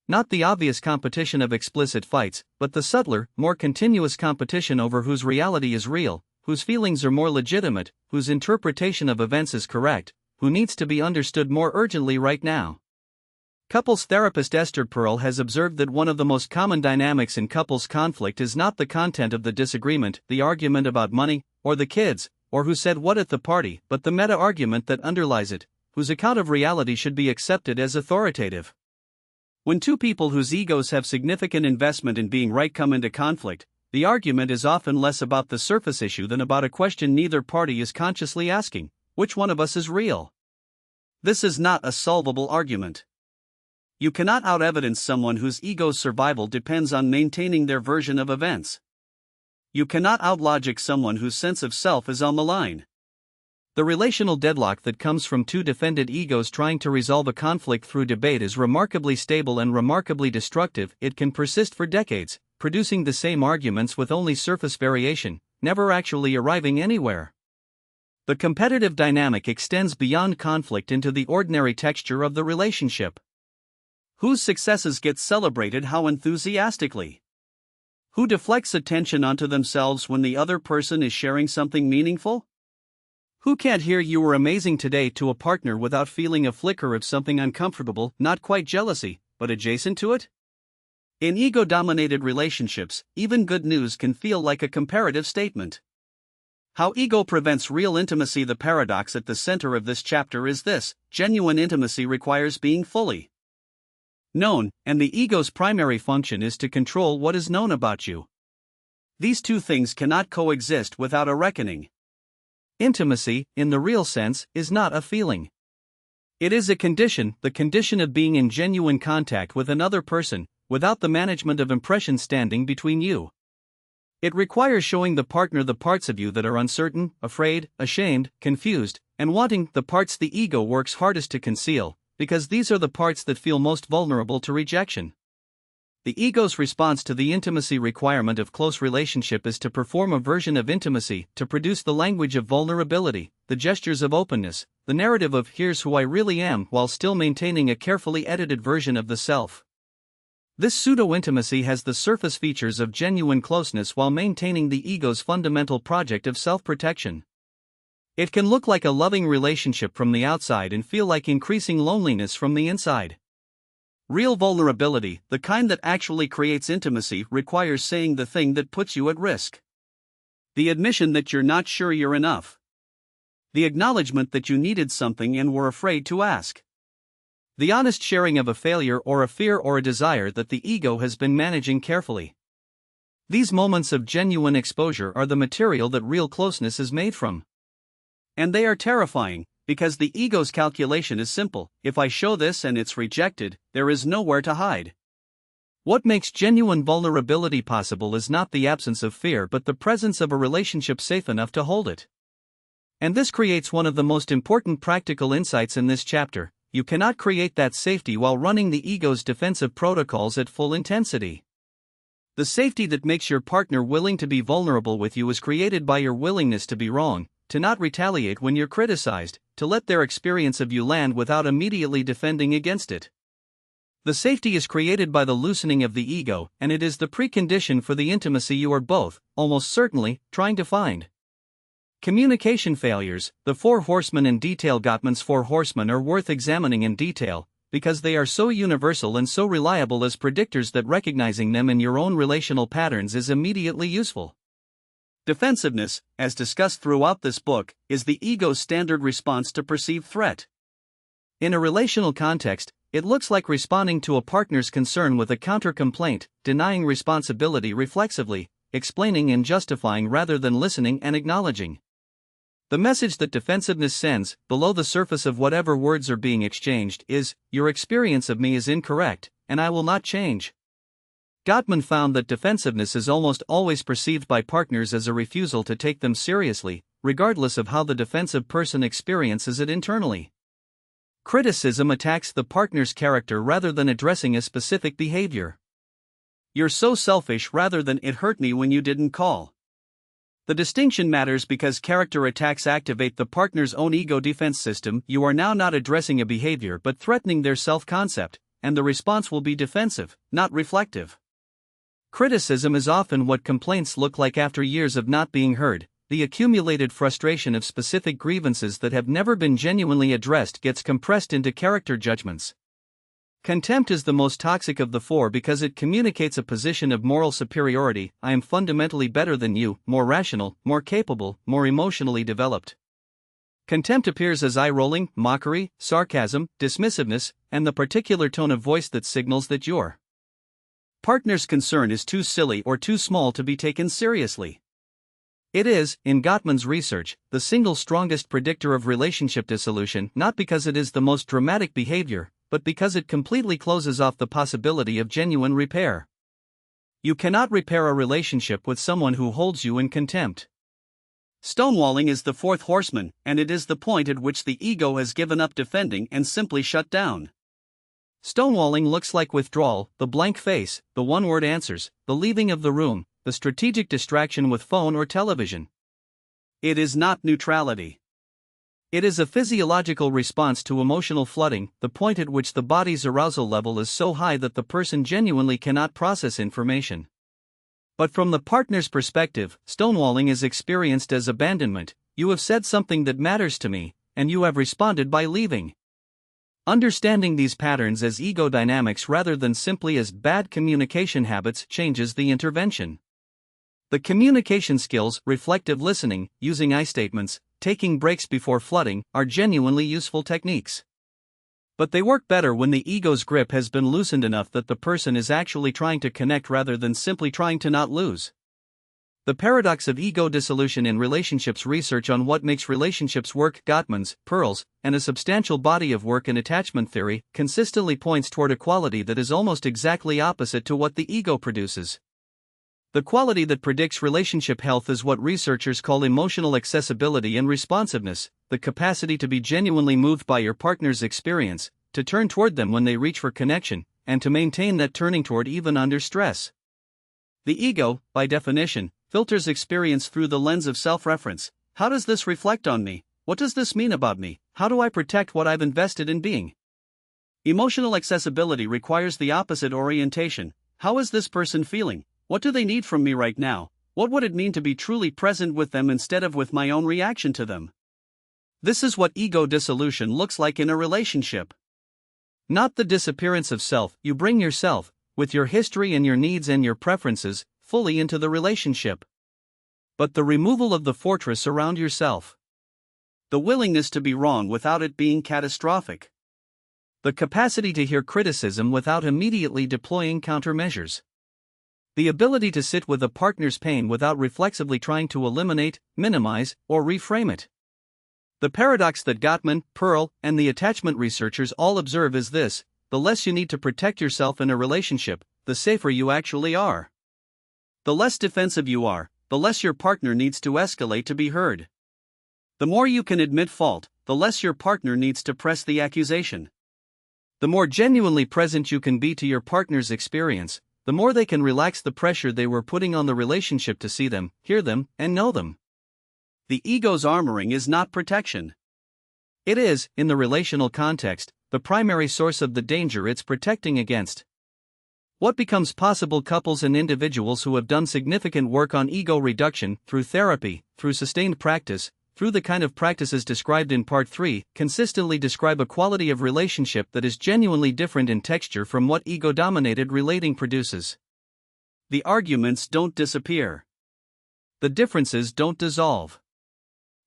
Not the obvious competition of explicit fights, but the subtler, more continuous competition over whose reality is real, whose feelings are more legitimate, whose interpretation of events is correct, who needs to be understood more urgently right now. Couples therapist Esther Perel has observed that one of the most common dynamics in couples conflict is not the content of the disagreement, the argument about money, or the kids, or who said what at the party, but the meta-argument that underlies it, whose account of reality should be accepted as authoritative. When 2 people whose egos have significant investment in being right come into conflict, the argument is often less about the surface issue than about a question neither party is consciously asking: which one of us is real? This is not a solvable argument. You cannot out-evidence someone whose ego's survival depends on maintaining their version of events. You cannot out-logic someone whose sense of self is on the line. The relational deadlock that comes from two defended egos trying to resolve a conflict through debate is remarkably stable and remarkably destructive. It can persist for decades, producing the same arguments with only surface variation, never actually arriving anywhere. The competitive dynamic extends beyond conflict into the ordinary texture of the relationship. Whose successes get celebrated how enthusiastically? Who deflects attention onto themselves when the other person is sharing something meaningful? Who can't hear "you were amazing today" to a partner without feeling a flicker of something uncomfortable, not quite jealousy, but adjacent to it? In ego-dominated relationships, even good news can feel like a comparative statement. How ego prevents real intimacy. The paradox at the center of this chapter is this: genuine intimacy requires being fully known, and the ego's primary function is to control what is known about you. These two things cannot coexist without a reckoning. Intimacy, in the real sense, is not a feeling. It is a condition, the condition of being in genuine contact with another person, without the management of impression standing between you. It requires showing the partner the parts of you that are uncertain, afraid, ashamed, confused, and wanting, the parts the ego works hardest to conceal, because these are the parts that feel most vulnerable to rejection. The ego's response to the intimacy requirement of close relationship is to perform a version of intimacy, to produce the language of vulnerability, the gestures of openness, the narrative of "here's who I really am," while still maintaining a carefully edited version of the self. This pseudo-intimacy has the surface features of genuine closeness while maintaining the ego's fundamental project of self-protection. It can look like a loving relationship from the outside and feel like increasing loneliness from the inside. Real vulnerability, the kind that actually creates intimacy, requires saying the thing that puts you at risk. The admission that you're not sure you're enough. The acknowledgement that you needed something and were afraid to ask. The honest sharing of a failure or a fear or a desire that the ego has been managing carefully. These moments of genuine exposure are the material that real closeness is made from. And they are terrifying, because the ego's calculation is simple: if I show this and it's rejected, there is nowhere to hide. What makes genuine vulnerability possible is not the absence of fear but the presence of a relationship safe enough to hold it. And this creates one of the most important practical insights in this chapter: you cannot create that safety while running the ego's defensive protocols at full intensity. The safety that makes your partner willing to be vulnerable with you is created by your willingness to be wrong, to not retaliate when you're criticized, to let their experience of you land without immediately defending against it. The safety is created by the loosening of the ego, and it is the precondition for the intimacy you are both, almost certainly, trying to find. Communication failures, the four horsemen in detail. Gottman's four horsemen are worth examining in detail, because they are so universal and so reliable as predictors that recognizing them in your own relational patterns is immediately useful. Defensiveness, as discussed throughout this book, is the ego's standard response to perceived threat. In a relational context, it looks like responding to a partner's concern with a counter-complaint, denying responsibility reflexively, explaining and justifying rather than listening and acknowledging. The message that defensiveness sends, below the surface of whatever words are being exchanged, is, "Your experience of me is incorrect, and I will not change." Gottman found that defensiveness is almost always perceived by partners as a refusal to take them seriously, regardless of how the defensive person experiences it internally. Criticism attacks the partner's character rather than addressing a specific behavior. "You're so selfish" rather than "it hurt me when you didn't call." The distinction matters because character attacks activate the partner's own ego defense system. You are now not addressing a behavior but threatening their self-concept, and the response will be defensive, not reflective. Criticism is often what complaints look like after years of not being heard. The accumulated frustration of specific grievances that have never been genuinely addressed gets compressed into character judgments. Contempt is the most toxic of the four because it communicates a position of moral superiority. I am fundamentally better than you, more rational, more capable, more emotionally developed. Contempt appears as eye-rolling, mockery, sarcasm, dismissiveness, and the particular tone of voice that signals that your partner's concern is too silly or too small to be taken seriously. It is, in Gottman's research, the single strongest predictor of relationship dissolution, not because it is the most dramatic behavior, but because it completely closes off the possibility of genuine repair. You cannot repair a relationship with someone who holds you in contempt. Stonewalling is the fourth horseman, and it is the point at which the ego has given up defending and simply shut down. Stonewalling looks like withdrawal, the blank face, the one-word answers, the leaving of the room, the strategic distraction with phone or television. It is not neutrality. It is a physiological response to emotional flooding, the point at which the body's arousal level is so high that the person genuinely cannot process information. But from the partner's perspective, stonewalling is experienced as abandonment. You have said something that matters to me, and you have responded by leaving. Understanding these patterns as ego dynamics rather than simply as bad communication habits changes the intervention. The communication skills, reflective listening, using I statements, taking breaks before flooding, are genuinely useful techniques. But they work better when the ego's grip has been loosened enough that the person is actually trying to connect rather than simply trying to not lose. The paradox of ego dissolution in relationships. Research on what makes relationships work, Gottman's, Pearl's, and a substantial body of work in attachment theory, consistently points toward a quality that is almost exactly opposite to what the ego produces. The quality that predicts relationship health is what researchers call emotional accessibility and responsiveness, the capacity to be genuinely moved by your partner's experience, to turn toward them when they reach for connection, and to maintain that turning toward even under stress. The ego, by definition, filters experience through the lens of self-reference. How does this reflect on me? What does this mean about me? How do I protect what I've invested in being? Emotional accessibility requires the opposite orientation. How is this person feeling? What do they need from me right now? What would it mean to be truly present with them instead of with my own reaction to them? This is what ego dissolution looks like in a relationship. Not the disappearance of self. You bring yourself, with your history and your needs and your preferences, fully into the relationship. But the removal of the fortress around yourself. The willingness to be wrong without it being catastrophic. The capacity to hear criticism without immediately deploying countermeasures. The ability to sit with a partner's pain without reflexively trying to eliminate, minimize, or reframe it. The paradox that Gottman, Pearl, and the attachment researchers all observe is this: the less you need to protect yourself in a relationship, the safer you actually are. The less defensive you are, the less your partner needs to escalate to be heard. The more you can admit fault, the less your partner needs to press the accusation. The more genuinely present you can be to your partner's experience, the more they can relax the pressure they were putting on the relationship to see them, hear them, and know them. The ego's armoring is not protection. It is, in the relational context, the primary source of the danger it's protecting against. What becomes possible? Couples and individuals who have done significant work on ego reduction, through therapy, through sustained practice, through the kind of practices described in Part 3, consistently describe a quality of relationship that is genuinely different in texture from what ego-dominated relating produces. The arguments don't disappear. The differences don't dissolve.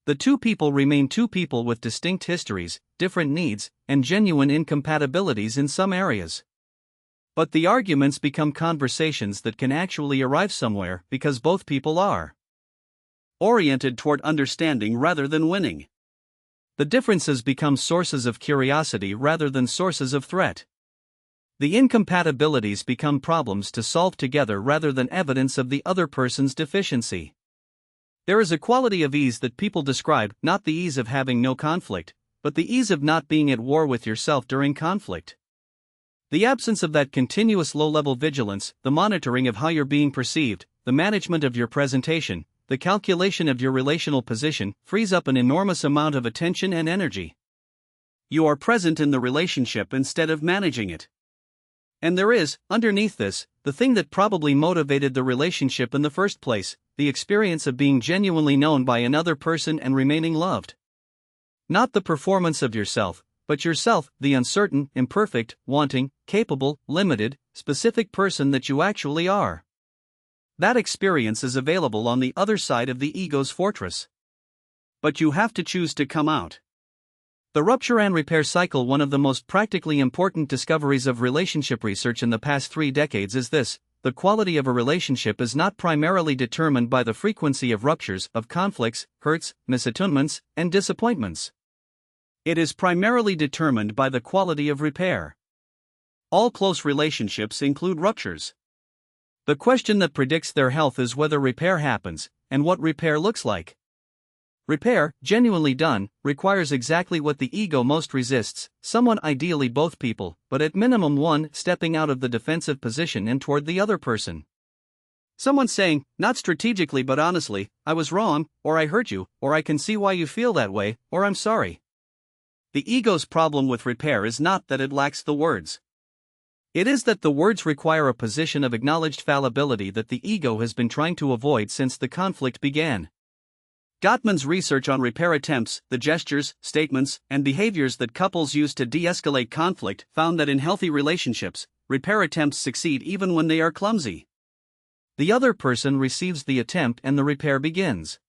The two people remain two people with distinct histories, different needs, and genuine incompatibilities in some areas. But the arguments become conversations that can actually arrive somewhere because both people are oriented toward understanding rather than winning. The differences become sources of curiosity rather than sources of threat. The incompatibilities become problems to solve together rather than evidence of the other person's deficiency. There is a quality of ease that people describe, not the ease of having no conflict, but the ease of not being at war with yourself during conflict. The absence of that continuous low-level vigilance, the monitoring of how you're being perceived, the management of your presentation, the calculation of your relational position, frees up an enormous amount of attention and energy. You are present in the relationship instead of managing it. And there is, underneath this, the thing that probably motivated the relationship in the first place, the experience of being genuinely known by another person and remaining loved. Not the performance of yourself, but yourself, the uncertain, imperfect, wanting, capable, limited, specific person that you actually are. That experience is available on the other side of the ego's fortress. But you have to choose to come out. The rupture and repair cycle. One of the most practically important discoveries of relationship research in the past 3 decades is this: the quality of a relationship is not primarily determined by the frequency of ruptures, of conflicts, hurts, misattunements, and disappointments. It is primarily determined by the quality of repair. All close relationships include ruptures. The question that predicts their health is whether repair happens, and what repair looks like. Repair, genuinely done, requires exactly what the ego most resists, someone, ideally both people, but at minimum one, stepping out of the defensive position and toward the other person. Someone saying, not strategically but honestly, I was wrong, or I hurt you, or I can see why you feel that way, or I'm sorry. The ego's problem with repair is not that it lacks the words. It is that the words require a position of acknowledged fallibility that the ego has been trying to avoid since the conflict began. Gottman's research on repair attempts, the gestures, statements, and behaviors that couples use to de-escalate conflict, found that in healthy relationships, repair attempts succeed even when they are clumsy. The other person receives the attempt and the repair begins.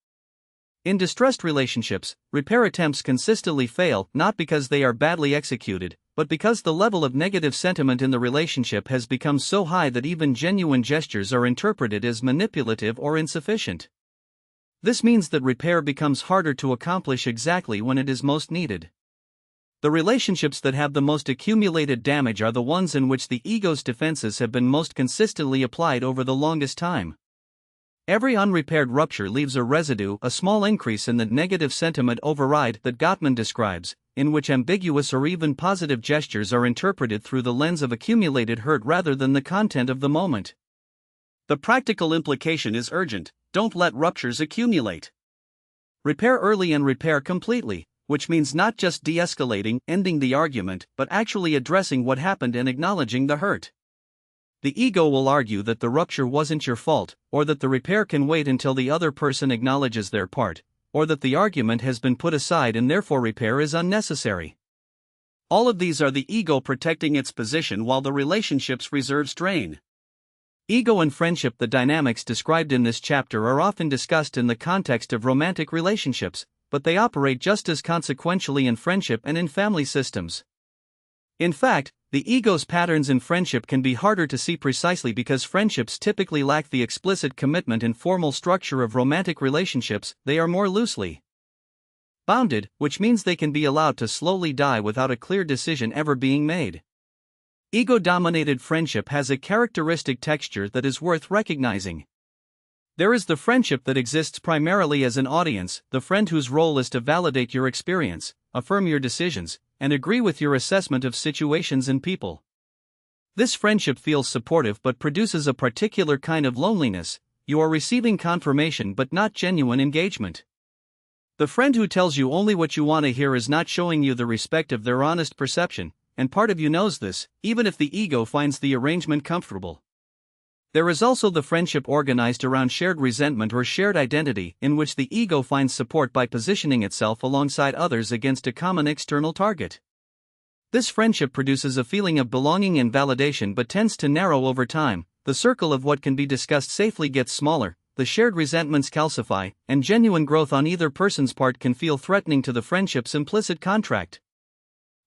In distressed relationships, repair attempts consistently fail, not because they are badly executed, but because the level of negative sentiment in the relationship has become so high that even genuine gestures are interpreted as manipulative or insufficient. This means that repair becomes harder to accomplish exactly when it is most needed. The relationships that have the most accumulated damage are the ones in which the ego's defenses have been most consistently applied over the longest time. Every unrepaired rupture leaves a residue, a small increase in the negative sentiment override that Gottman describes, in which ambiguous or even positive gestures are interpreted through the lens of accumulated hurt rather than the content of the moment. The practical implication is urgent: don't let ruptures accumulate. Repair early and repair completely, which means not just de-escalating, ending the argument, but actually addressing what happened and acknowledging the hurt. The ego will argue that the rupture wasn't your fault, or that the repair can wait until the other person acknowledges their part, or that the argument has been put aside and therefore repair is unnecessary. All of these are the ego protecting its position while the relationships reserve strain. Ego and friendship. The dynamics described in this chapter are often discussed in the context of romantic relationships, but they operate just as consequentially in friendship and in family systems. In fact, the ego's patterns in friendship can be harder to see precisely because friendships typically lack the explicit commitment and formal structure of romantic relationships. They are more loosely bounded, which means they can be allowed to slowly die without a clear decision ever being made. Ego-dominated friendship has a characteristic texture that is worth recognizing. There is the friendship that exists primarily as an audience, the friend whose role is to validate your experience, affirm your decisions, and agree with your assessment of situations and people. This friendship feels supportive but produces a particular kind of loneliness. You are receiving confirmation but not genuine engagement. The friend who tells you only what you want to hear is not showing you the respect of their honest perception, and part of you knows this, even if the ego finds the arrangement comfortable. There is also the friendship organized around shared resentment or shared identity, in which the ego finds support by positioning itself alongside others against a common external target. This friendship produces a feeling of belonging and validation but tends to narrow over time. The circle of what can be discussed safely gets smaller, the shared resentments calcify, and genuine growth on either person's part can feel threatening to the friendship's implicit contract.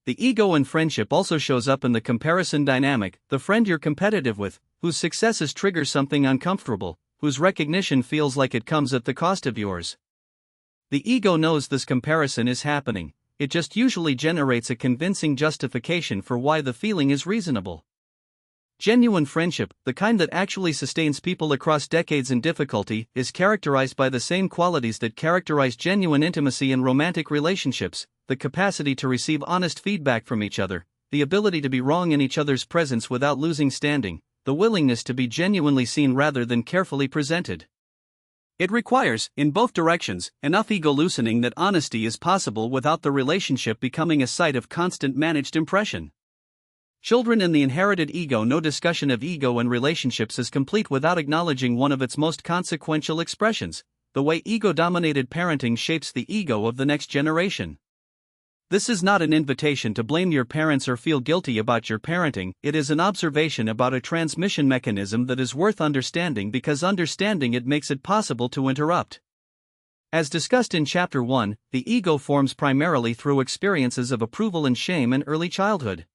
The ego in friendship also shows up in the comparison dynamic, the friend you're competitive with, whose successes trigger something uncomfortable, whose recognition feels like it comes at the cost of yours. The ego knows this comparison is happening, it just usually generates a convincing justification for why the feeling is reasonable. Genuine friendship, the kind that actually sustains people across decades in difficulty, is characterized by the same qualities that characterize genuine intimacy in romantic relationships: the capacity to receive honest feedback from each other, the ability to be wrong in each other's presence without losing standing, the willingness to be genuinely seen rather than carefully presented. It requires, in both directions, enough ego loosening that honesty is possible without the relationship becoming a site of constant managed impression. Children in the inherited ego. No discussion of ego and relationships is complete without acknowledging one of its most consequential expressions: the way ego-dominated parenting shapes the ego of the next generation. This is not an invitation to blame your parents or feel guilty about your parenting, it is an observation about a transmission mechanism that is worth understanding because understanding it makes it possible to interrupt. As discussed in Chapter 1, the ego forms primarily through experiences of approval and shame in early childhood.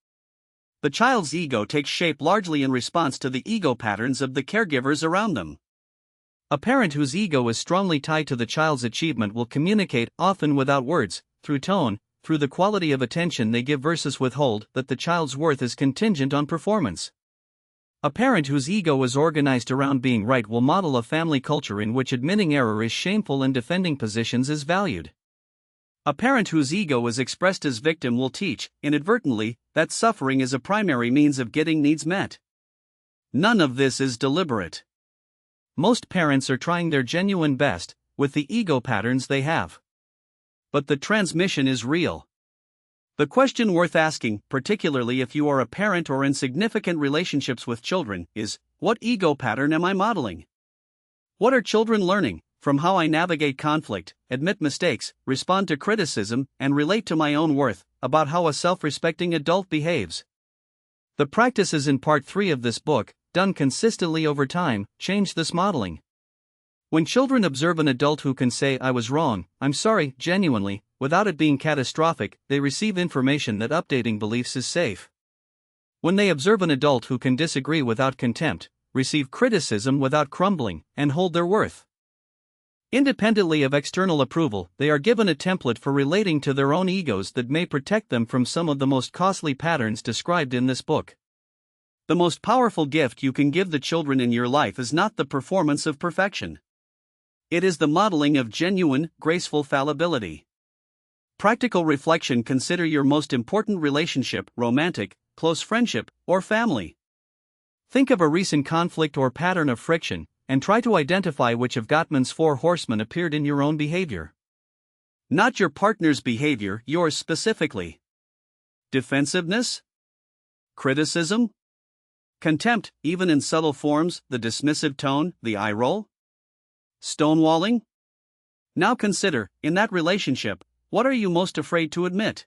The child's ego takes shape largely in response to the ego patterns of the caregivers around them. A parent whose ego is strongly tied to the child's achievement will communicate, often without words, through tone, through the quality of attention they give versus withhold, that the child's worth is contingent on performance. A parent whose ego is organized around being right will model a family culture in which admitting error is shameful and defending positions is valued. A parent whose ego is expressed as victim will teach, inadvertently, that suffering is a primary means of getting needs met. None of this is deliberate. Most parents are trying their genuine best, with the ego patterns they have. But the transmission is real. The question worth asking, particularly if you are a parent or in significant relationships with children, is, what ego pattern am I modeling? What are children learning from how I navigate conflict, admit mistakes, respond to criticism, and relate to my own worth, about how a self-respecting adult behaves? The practices in part 3 of this book, done consistently over time, change this modeling. When children observe an adult who can say, "I was wrong, I'm sorry," genuinely, without it being catastrophic, they receive information that updating beliefs is safe. When they observe an adult who can disagree without contempt, receive criticism without crumbling, and hold their worth. Independently of external approval, they are given a template for relating to their own egos that may protect them from some of the most costly patterns described in this book. The most powerful gift you can give the children in your life is not the performance of perfection. It is the modeling of genuine, graceful fallibility. Practical reflection: consider your most important relationship, romantic, close friendship, or family. Think of a recent conflict or pattern of friction, and try to identify which of Gottman's 4 horsemen appeared in your own behavior. Not your partner's behavior, yours specifically. Defensiveness? Criticism? Contempt, even in subtle forms, the dismissive tone, the eye roll? Stonewalling? Now consider, in that relationship, what are you most afraid to admit?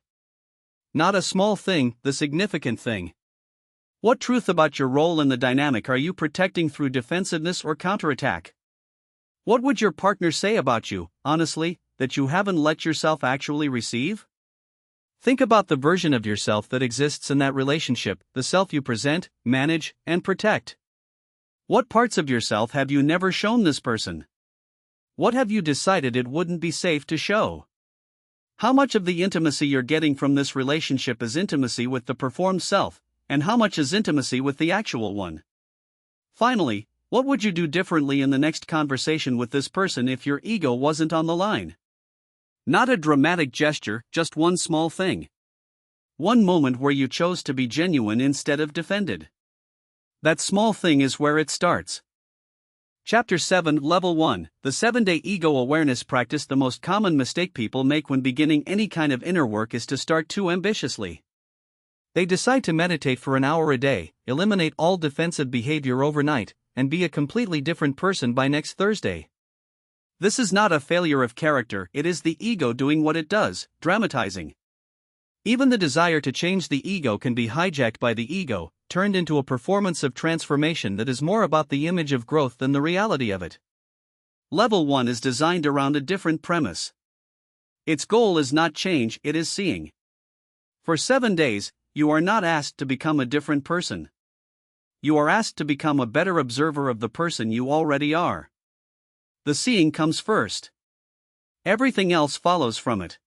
Not a small thing, the significant thing. What truth about your role in the dynamic are you protecting through defensiveness or counterattack? What would your partner say about you, honestly, that you haven't let yourself actually receive? Think about the version of yourself that exists in that relationship, the self you present, manage, and protect. What parts of yourself have you never shown this person? What have you decided it wouldn't be safe to show? How much of the intimacy you're getting from this relationship is intimacy with the performed self, and how much is intimacy with the actual one? Finally, what would you do differently in the next conversation with this person if your ego wasn't on the line? Not a dramatic gesture, just one small thing. One moment where you chose to be genuine instead of defended. That small thing is where it starts. Chapter 7, Level 1, the 7-Day Ego Awareness Practice. The most common mistake people make when beginning any kind of inner work is to start too ambitiously. They decide to meditate for an hour a day, eliminate all defensive behavior overnight, and be a completely different person by next Thursday. This is not a failure of character, it is the ego doing what it does, dramatizing. Even the desire to change the ego can be hijacked by the ego, turned into a performance of transformation that is more about the image of growth than the reality of it. Level 1 is designed around a different premise. Its goal is not change, it is seeing. For 7 days, you are not asked to become a different person. You are asked to become a better observer of the person you already are. The seeing comes first. Everything else follows from it.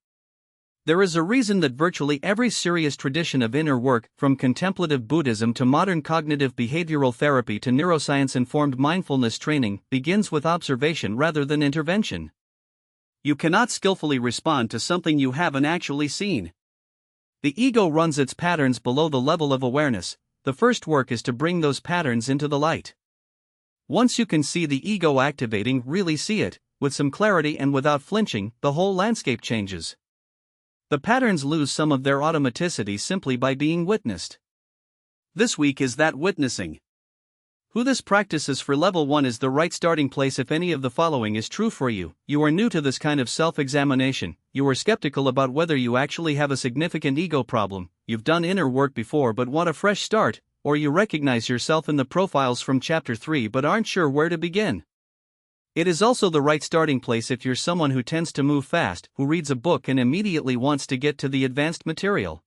There is a reason that virtually every serious tradition of inner work, from contemplative Buddhism to modern cognitive behavioral therapy to neuroscience-informed mindfulness training, begins with observation rather than intervention. You cannot skillfully respond to something you haven't actually seen. The ego runs its patterns below the level of awareness. The first work is to bring those patterns into the light. Once you can see the ego activating, really see it, with some clarity and without flinching, the whole landscape changes. The patterns lose some of their automaticity simply by being witnessed. This week is that witnessing. Who this practice is for. Level 1 is the right starting place if any of the following is true for you. You are new to this kind of self-examination, you are skeptical about whether you actually have a significant ego problem, you've done inner work before but want a fresh start, or you recognize yourself in the profiles from Chapter 3 but aren't sure where to begin. It is also the right starting place if you're someone who tends to move fast, who reads a book and immediately wants to get to the advanced material.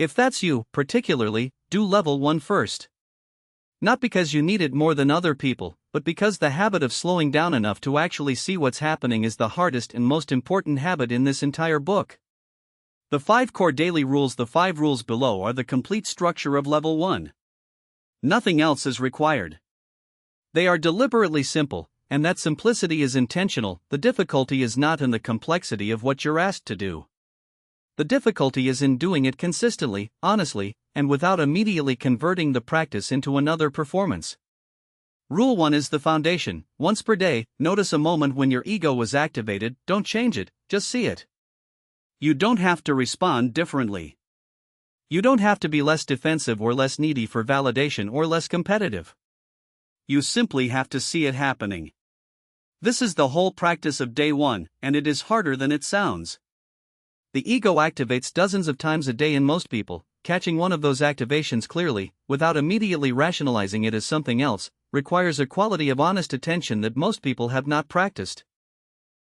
If that's you, particularly, do level 1 first. Not because you need it more than other people, but because the habit of slowing down enough to actually see what's happening is the hardest and most important habit in this entire book. The 5 core daily rules, the 5 rules below, are the complete structure of level 1. Nothing else is required. They are deliberately simple, and that simplicity is intentional. The difficulty is not in the complexity of what you're asked to do. The difficulty is in doing it consistently, honestly, and without immediately converting the practice into another performance. Rule 1 is the foundation. Once per day, notice a moment when your ego was activated. Don't change it, just see it. You don't have to respond differently. You don't have to be less defensive or less needy for validation or less competitive. You simply have to see it happening. This is the whole practice of day 1, and it is harder than it sounds. The ego activates dozens of times a day in most people. Catching one of those activations clearly, without immediately rationalizing it as something else, requires a quality of honest attention that most people have not practiced.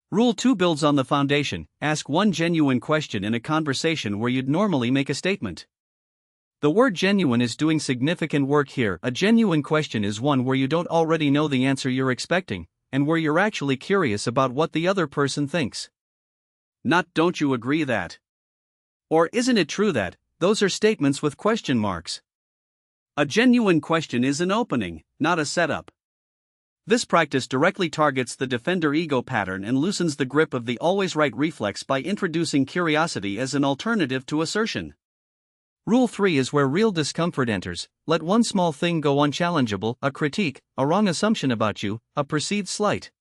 Rule 2 builds on the foundation. Ask one genuine question in a conversation where you'd normally make a statement. The word genuine is doing significant work here. A genuine question is one where you don't already know the answer you're expecting, and where you're actually curious about what the other person thinks. Not "don't you agree that?" or "isn't it true that?" Those are statements with question marks. A genuine question is an opening, not a setup. This practice directly targets the defender ego pattern and loosens the grip of the always right reflex by introducing curiosity as an alternative to assertion. Rule 3 is where real discomfort enters. Let one small thing go unchallengeable, a critique, a wrong assumption about you, a perceived slight.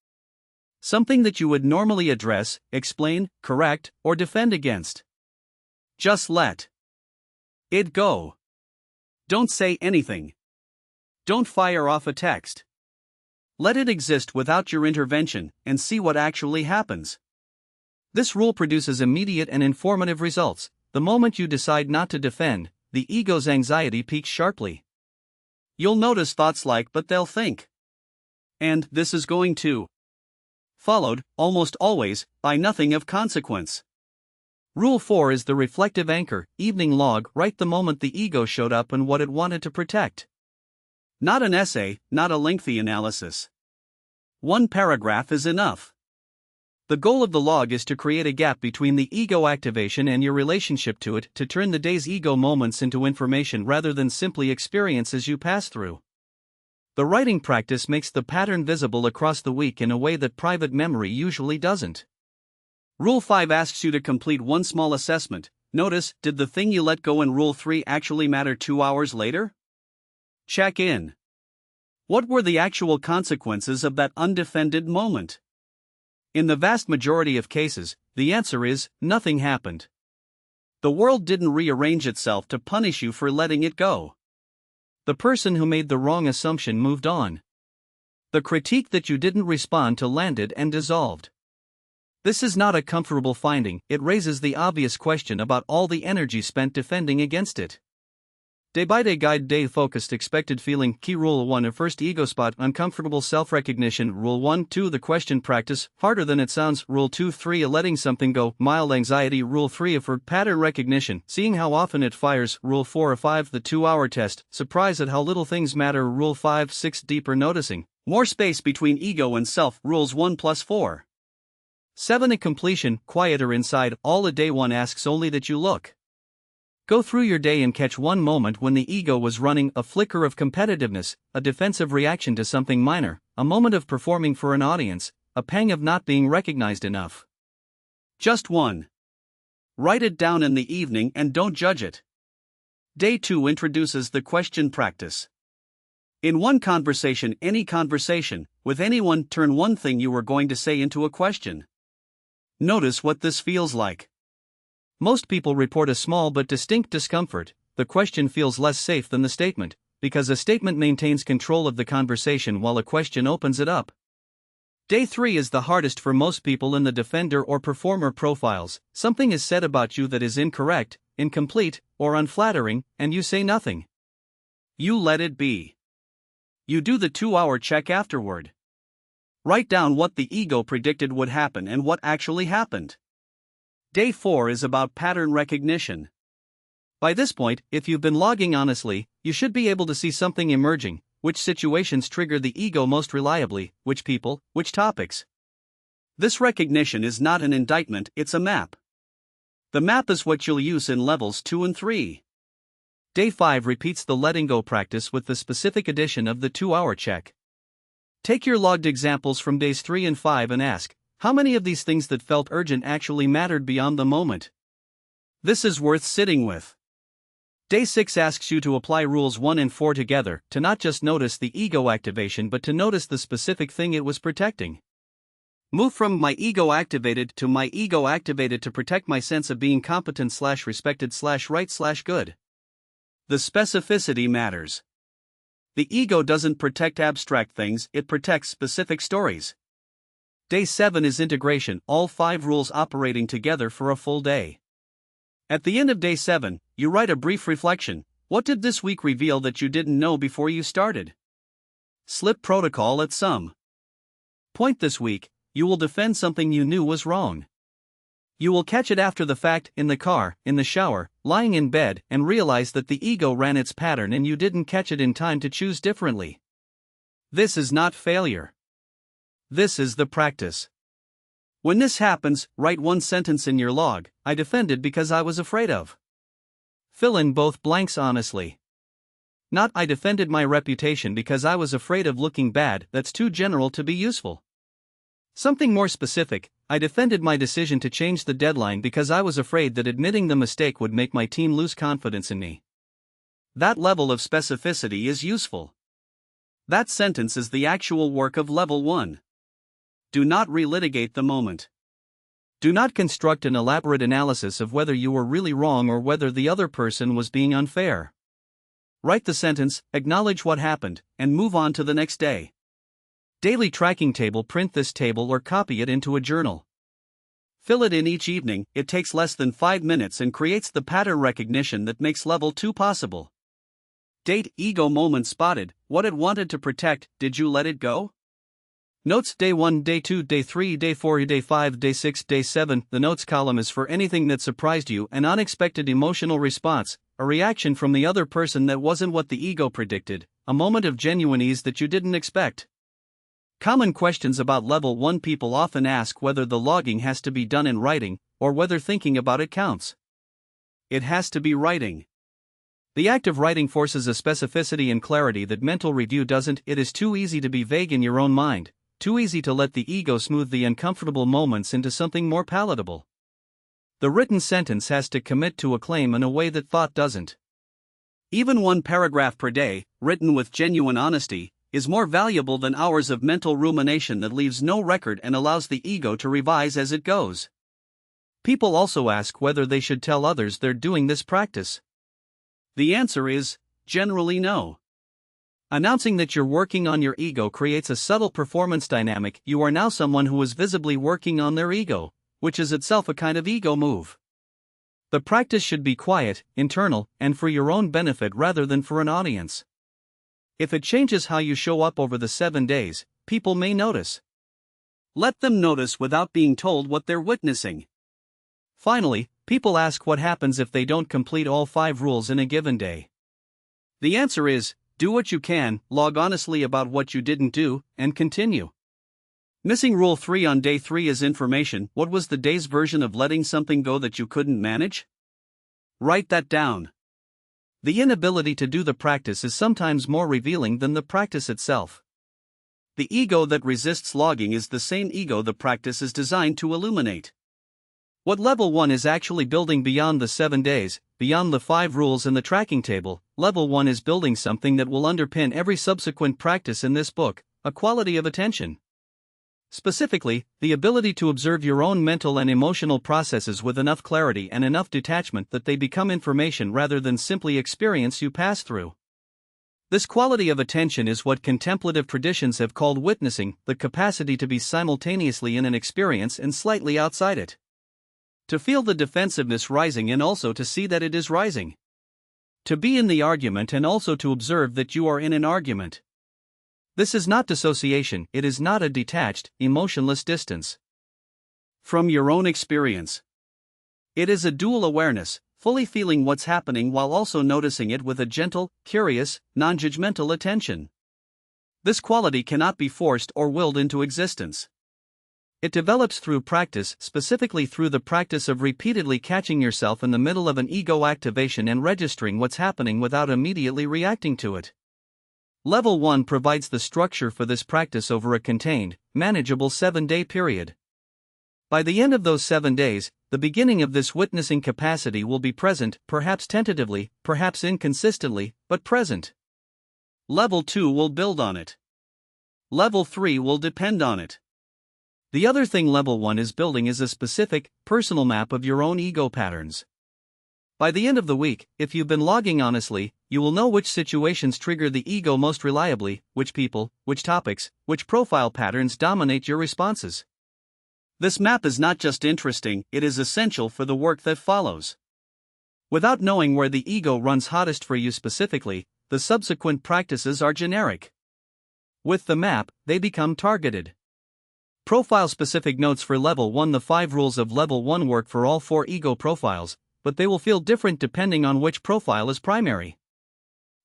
Something that you would normally address, explain, correct, or defend against. Just let it go. Don't say anything. Don't fire off a text. Let it exist without your intervention, and see what actually happens. This rule produces immediate and informative results. The moment you decide not to defend, the ego's anxiety peaks sharply. You'll notice thoughts like "but they'll think," and "this is going to," followed, almost always, by nothing of consequence. Rule 4 is the reflective anchor. Evening log. Write the moment the ego showed up and what it wanted to protect. Not an essay, not a lengthy analysis. One paragraph is enough. The goal of the log is to create a gap between the ego activation and your relationship to it, to turn the day's ego moments into information rather than simply experiences you pass through. The writing practice makes the pattern visible across the week in a way that private memory usually doesn't. Rule 5 asks you to complete one small assessment. Notice, did the thing you let go in Rule 3 actually matter 2 hours later? Check in. What were the actual consequences of that undefended moment? In the vast majority of cases, the answer is, nothing happened. The world didn't rearrange itself to punish you for letting it go. The person who made the wrong assumption moved on. The critique that you didn't respond to landed and dissolved. This is not a comfortable finding. It raises the obvious question about all the energy spent defending against it. Day-by-day guide. Day-focused expected feeling. Key Rule 1 first ego spot. Uncomfortable self-recognition. Rule 1-2 the question practice. Harder than it sounds. Rule 2-3 letting something go. Mild anxiety. Rule 3 for pattern recognition. Seeing how often it fires. Rule 4-5 the 2-hour test. Surprise at how little things matter. Rule 5-6 deeper noticing. More space between ego and self. Rules 1+4. 7 at completion. Quieter inside. All a day 1 asks only that you look. Go through your day and catch one moment when the ego was running, a flicker of competitiveness, a defensive reaction to something minor, a moment of performing for an audience, a pang of not being recognized enough. Just one. Write it down in the evening and don't judge it. Day 2 introduces the question practice. In one conversation, any conversation, with anyone, turn one thing you were going to say into a question. Notice what this feels like. Most people report a small but distinct discomfort. The question feels less safe than the statement, because a statement maintains control of the conversation while a question opens it up. Day 3 is the hardest for most people in the defender or performer profiles. Something is said about you that is incorrect, incomplete, or unflattering, and you say nothing. You let it be. You do the 2-hour check afterward. Write down what the ego predicted would happen and what actually happened. Day 4 is about pattern recognition. By this point, if you've been logging honestly, you should be able to see something emerging: which situations trigger the ego most reliably, which people, which topics. This recognition is not an indictment, it's a map. The map is what you'll use in levels 2 and 3. Day 5 repeats the letting go practice with the specific addition of the 2-hour check. Take your logged examples from days 3 and 5 and ask, how many of these things that felt urgent actually mattered beyond the moment? This is worth sitting with. Day 6 asks you to apply rules 1 and 4 together, to not just notice the ego activation but to notice the specific thing it was protecting. Move from my ego activated to my ego activated to protect my sense of being competent/respected/right/good. The specificity matters. The ego doesn't protect abstract things, it protects specific stories. Day 7 is integration, all 5 rules operating together for a full day. At the end of day 7, you write a brief reflection. What did this week reveal that you didn't know before you started? Slip protocol at some point this week, you will defend something you knew was wrong. You will catch it after the fact, in the car, in the shower, lying in bed, and realize that the ego ran its pattern and you didn't catch it in time to choose differently. This is not failure. This is the practice. When this happens, write one sentence in your log: I defended because I was afraid of. Fill in both blanks honestly. Not I defended my reputation because I was afraid of looking bad, that's too general to be useful. Something more specific: I defended my decision to change the deadline because I was afraid that admitting the mistake would make my team lose confidence in me. That level of specificity is useful. That sentence is the actual work of level 1. Do not relitigate the moment. Do not construct an elaborate analysis of whether you were really wrong or whether the other person was being unfair. Write the sentence, acknowledge what happened, and move on to the next day. Daily tracking table: print this table or copy it into a journal. Fill it in each evening. It takes less than 5 minutes and creates the pattern recognition that makes level 2 possible. Date: ego moment spotted. What it wanted to protect, did you let it go? Notes: day 1, day 2, day 3, day 4, day 5, day 6, day 7. The notes column is for anything that surprised you, an unexpected emotional response, a reaction from the other person that wasn't what the ego predicted, a moment of genuine ease that you didn't expect. Common questions about level 1: people often ask whether the logging has to be done in writing, or whether thinking about it counts. It has to be writing. The act of writing forces a specificity and clarity that mental review doesn't. It is too easy to be vague in your own mind, too easy to let the ego smooth the uncomfortable moments into something more palatable. The written sentence has to commit to a claim in a way that thought doesn't. Even 1 paragraph per day, written with genuine honesty, is more valuable than hours of mental rumination that leaves no record and allows the ego to revise as it goes. People also ask whether they should tell others they're doing this practice. The answer is, generally no. Announcing that you're working on your ego creates a subtle performance dynamic. You are now someone who is visibly working on their ego, which is itself a kind of ego move. The practice should be quiet, internal, and for your own benefit rather than for an audience. If it changes how you show up over the 7 days, people may notice. Let them notice without being told what they're witnessing. Finally, people ask what happens if they don't complete all 5 rules in a given day. The answer is, do what you can, log honestly about what you didn't do, and continue. Missing rule 3 on day 3 is information. What was the day's version of letting something go that you couldn't manage? Write that down. The inability to do the practice is sometimes more revealing than the practice itself. The ego that resists logging is the same ego the practice is designed to illuminate. What level 1 is actually building beyond the 7 days, beyond the 5 rules and the tracking table, level 1 is building something that will underpin every subsequent practice in this book: a quality of attention. Specifically, the ability to observe your own mental and emotional processes with enough clarity and enough detachment that they become information rather than simply experience you pass through. This quality of attention is what contemplative traditions have called witnessing, the capacity to be simultaneously in an experience and slightly outside it. To feel the defensiveness rising and also to see that it is rising. To be in the argument and also to observe that you are in an argument. This is not dissociation, it is not a detached, emotionless distance from your own experience. It is a dual awareness, fully feeling what's happening while also noticing it with a gentle, curious, non-judgmental attention. This quality cannot be forced or willed into existence. It develops through practice, specifically through the practice of repeatedly catching yourself in the middle of an ego activation and registering what's happening without immediately reacting to it. Level 1 provides the structure for this practice over a contained, manageable 7-day period. By the end of those 7 days, the beginning of this witnessing capacity will be present, perhaps tentatively, perhaps inconsistently, but present. Level 2 will build on it. Level 3 will depend on it. The other thing Level 1 is building is a specific, personal map of your own ego patterns. By the end of the week, if you've been logging honestly, you will know which situations trigger the ego most reliably, which people, which topics, which profile patterns dominate your responses. This map is not just interesting, it is essential for the work that follows. Without knowing where the ego runs hottest for you specifically, the subsequent practices are generic. With the map, they become targeted. Profile-specific notes for Level 1. The 5 rules of Level 1 work for all 4 ego profiles, but they will feel different depending on which profile is primary.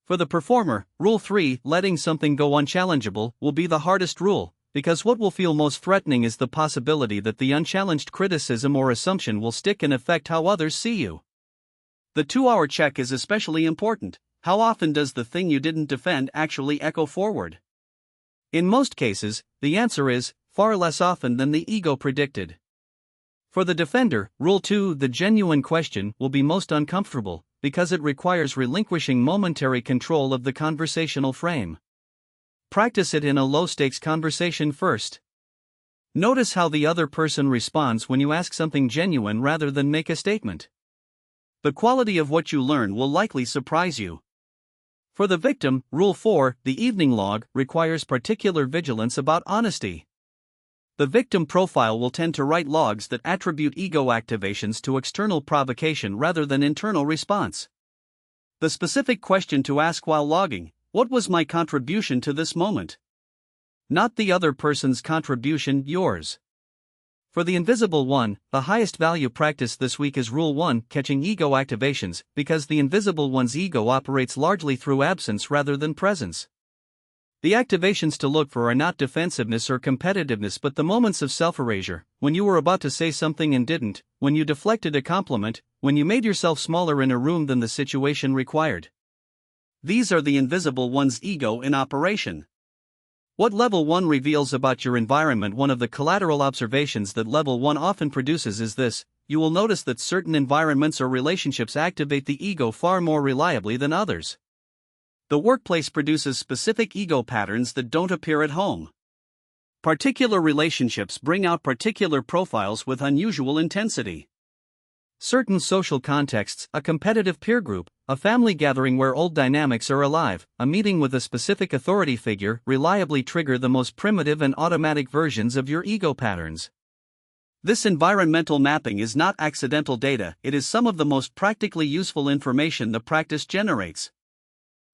For the performer, Rule 3, letting something go unchallengeable, will be the hardest rule, because what will feel most threatening is the possibility that the unchallenged criticism or assumption will stick and affect how others see you. The 2-hour check is especially important. How often does the thing you didn't defend actually echo forward? In most cases, the answer is, far less often than the ego predicted. For the defender, Rule 2, the genuine question will be most uncomfortable, because it requires relinquishing momentary control of the conversational frame. Practice it in a low-stakes conversation first. Notice how the other person responds when you ask something genuine rather than make a statement. The quality of what you learn will likely surprise you. For the victim, Rule 4, the evening log, requires particular vigilance about honesty. The victim profile will tend to write logs that attribute ego activations to external provocation rather than internal response. The specific question to ask while logging: what was my contribution to this moment? Not the other person's contribution, yours. For the invisible one, the highest value practice this week is Rule 1, catching ego activations, because the invisible one's ego operates largely through absence rather than presence. The activations to look for are not defensiveness or competitiveness but the moments of self-erasure, when you were about to say something and didn't, when you deflected a compliment, when you made yourself smaller in a room than the situation required. These are the invisible one's ego in operation. What Level 1 reveals about your environment. One of the collateral observations that Level 1 often produces is this: you will notice that certain environments or relationships activate the ego far more reliably than others. The workplace produces specific ego patterns that don't appear at home. Particular relationships bring out particular profiles with unusual intensity. Certain social contexts, a competitive peer group, a family gathering where old dynamics are alive, a meeting with a specific authority figure, reliably trigger the most primitive and automatic versions of your ego patterns. This environmental mapping is not accidental data, it is some of the most practically useful information the practice generates.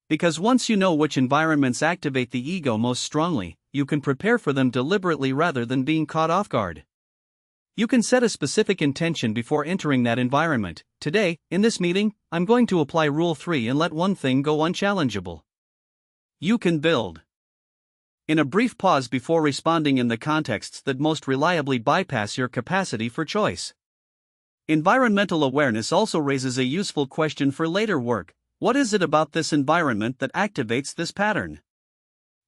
Because once you know which environments activate the ego most strongly, you can prepare for them deliberately rather than being caught off guard. You can set a specific intention before entering that environment. Today, in this meeting, I'm going to apply Rule 3 and let one thing go unchallengeable. You can build. In a brief pause before responding in the contexts that most reliably bypass your capacity for choice. Environmental awareness also raises a useful question for later work. What is it about this environment that activates this pattern?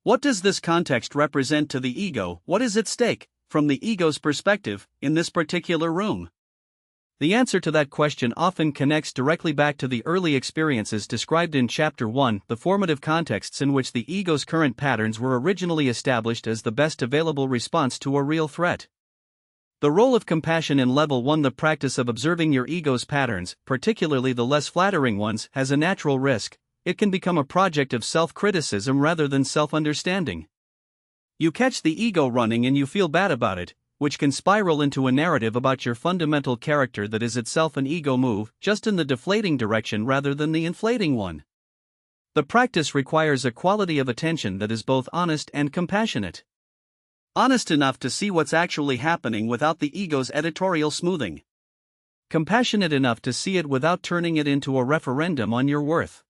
What does this context represent to the ego? What is at stake, from the ego's perspective, in this particular room? The answer to that question often connects directly back to the early experiences described in Chapter 1, the formative contexts in which the ego's current patterns were originally established as the best available response to a real threat. The role of compassion in Level 1. The practice of observing your ego's patterns, particularly the less flattering ones, has a natural risk. It can become a project of self-criticism rather than self-understanding. You catch the ego running and you feel bad about it, which can spiral into a narrative about your fundamental character that is itself an ego move, just in the deflating direction rather than the inflating one. The practice requires a quality of attention that is both honest and compassionate. Honest enough to see what's actually happening without the ego's editorial smoothing. compassionate enough to see it without turning it into a referendum on your worth.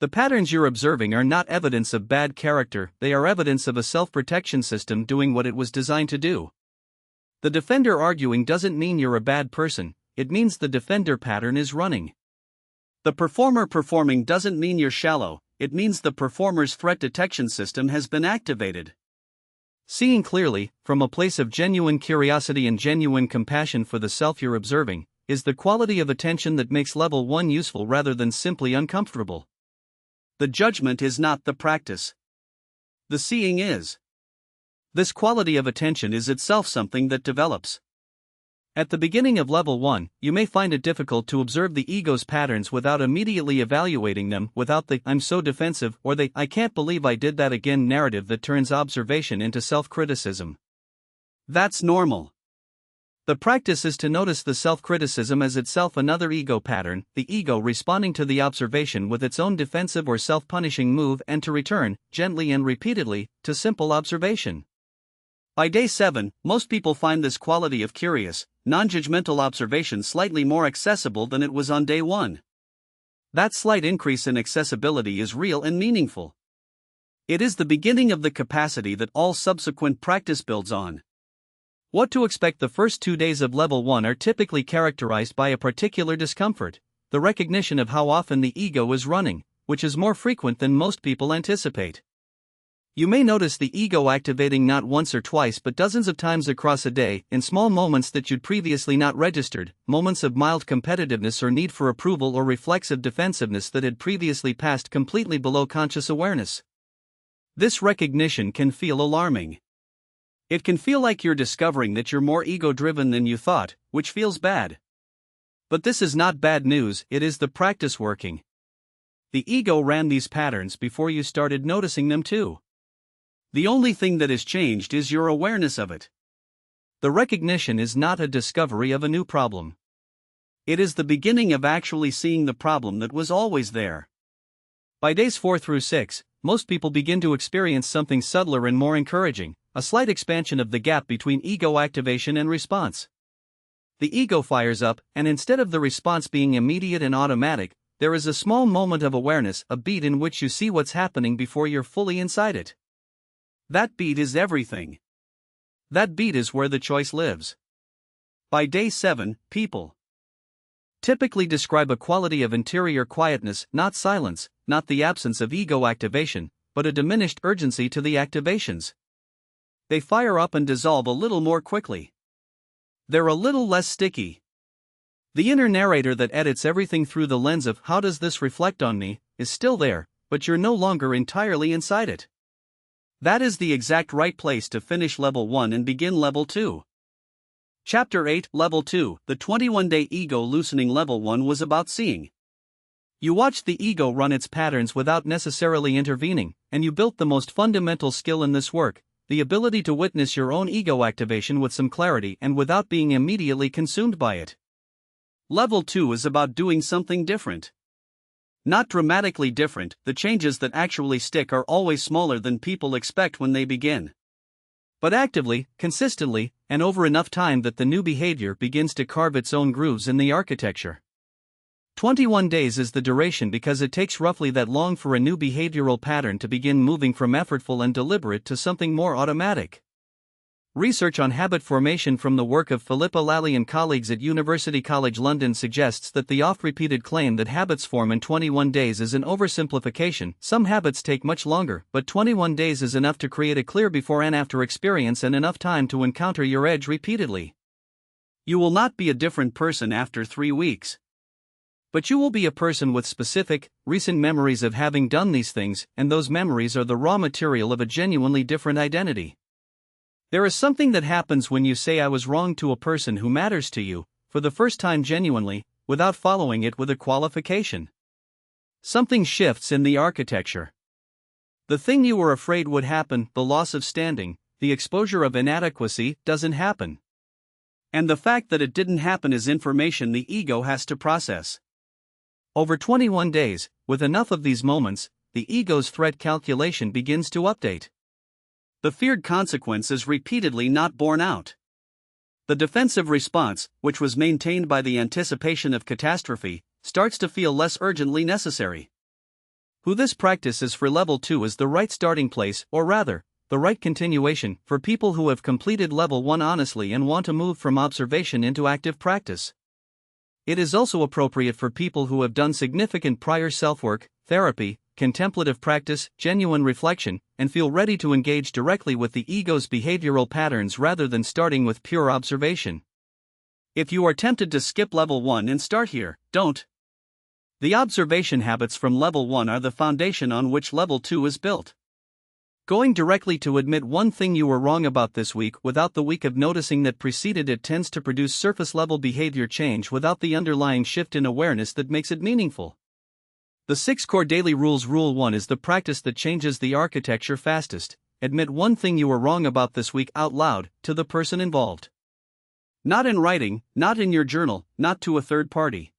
The patterns you're observing are not evidence of bad character, they are evidence of a self-protection system doing what it was designed to do. The defender arguing doesn't mean you're a bad person, it means the defender pattern is running. The performer performing doesn't mean you're shallow, it means the performer's threat detection system has been activated. Seeing clearly, from a place of genuine curiosity and genuine compassion for the self you're observing, is the quality of attention that makes level 1 useful rather than simply uncomfortable. The judgment is not the practice. The seeing is. This quality of attention is itself something that develops. At the beginning of level 1, you may find it difficult to observe the ego's patterns without immediately evaluating them, without the "I'm so defensive" or the "I can't believe I did that again" narrative that turns observation into self-criticism. That's normal. The practice is to notice the self-criticism as itself another ego pattern, the ego responding to the observation with its own defensive or self-punishing move, and to return, gently and repeatedly, to simple observation. By day 7, most people find this quality of curious, non-judgmental observation slightly more accessible than it was on day 1. That slight increase in accessibility is real and meaningful. It is the beginning of the capacity that all subsequent practice builds on. What to expect? The first 2 days of level 1 are typically characterized by a particular discomfort, the recognition of how often the ego is running, which is more frequent than most people anticipate. You may notice the ego activating not once or twice but dozens of times across a day, in small moments that you'd previously not registered, moments of mild competitiveness or need for approval or reflexive defensiveness that had previously passed completely below conscious awareness. This recognition can feel alarming. It can feel like you're discovering that you're more ego-driven than you thought, which feels bad. But this is not bad news, it is the practice working. The ego ran these patterns before you started noticing them too. The only thing that has changed is your awareness of it. The recognition is not a discovery of a new problem. It is the beginning of actually seeing the problem that was always there. By days 4 through 6, most people begin to experience something subtler and more encouraging, a slight expansion of the gap between ego activation and response. The ego fires up, and instead of the response being immediate and automatic, there is a small moment of awareness, a beat in which you see what's happening before you're fully inside it. That beat is everything. That beat is where the choice lives. By day 7, people typically describe a quality of interior quietness, not silence, not the absence of ego activation, but a diminished urgency to the activations. They fire up and dissolve a little more quickly. They're a little less sticky. The inner narrator that edits everything through the lens of "how does this reflect on me?" is still there, but you're no longer entirely inside it. That is the exact right place to finish level 1 and begin level 2. Chapter 8, Level 2, the 21-day ego loosening. Level 1 was about seeing. You watched the ego run its patterns without necessarily intervening, and you built the most fundamental skill in this work, the ability to witness your own ego activation with some clarity and without being immediately consumed by it. Level 2 is about doing something different. Not dramatically different, the changes that actually stick are always smaller than people expect when they begin. But actively, consistently, and over enough time that the new behavior begins to carve its own grooves in the architecture. 21 days is the duration because it takes roughly that long for a new behavioral pattern to begin moving from effortful and deliberate to something more automatic. Research on habit formation from the work of Philippa Lally and colleagues at University College London suggests that the oft-repeated claim that habits form in 21 days is an oversimplification. Some habits take much longer, but 21 days is enough to create a clear before and after experience and enough time to encounter your edge repeatedly. You will not be a different person after 3 weeks. But you will be a person with specific, recent memories of having done these things, and those memories are the raw material of a genuinely different identity. There is something that happens when you say "I was wrong" to a person who matters to you, for the first time genuinely, without following it with a qualification. Something shifts in the architecture. The thing you were afraid would happen, the loss of standing, the exposure of inadequacy, doesn't happen. And the fact that it didn't happen is information the ego has to process. Over 21 days, with enough of these moments, the ego's threat calculation begins to update. The feared consequence is repeatedly not borne out. The defensive response, which was maintained by the anticipation of catastrophe, starts to feel less urgently necessary. Who this practice is for level 2 is the right starting place, or rather, the right continuation, for people who have completed level 1 honestly and want to move from observation into active practice. It is also appropriate for people who have done significant prior self-work, therapy, contemplative practice, genuine reflection, and feel ready to engage directly with the ego's behavioral patterns rather than starting with pure observation. If you are tempted to skip level 1 and start here, don't. The observation habits from level 1 are the foundation on which level 2 is built. Going directly to admit one thing you were wrong about this week without the week of noticing that preceded it tends to produce surface-level behavior change without the underlying shift in awareness that makes it meaningful. The 6 core daily rules. Rule 1 is the practice that changes the architecture fastest. Admit one thing you were wrong about this week out loud, to the person involved. Not in writing, not in your journal, not to a third party.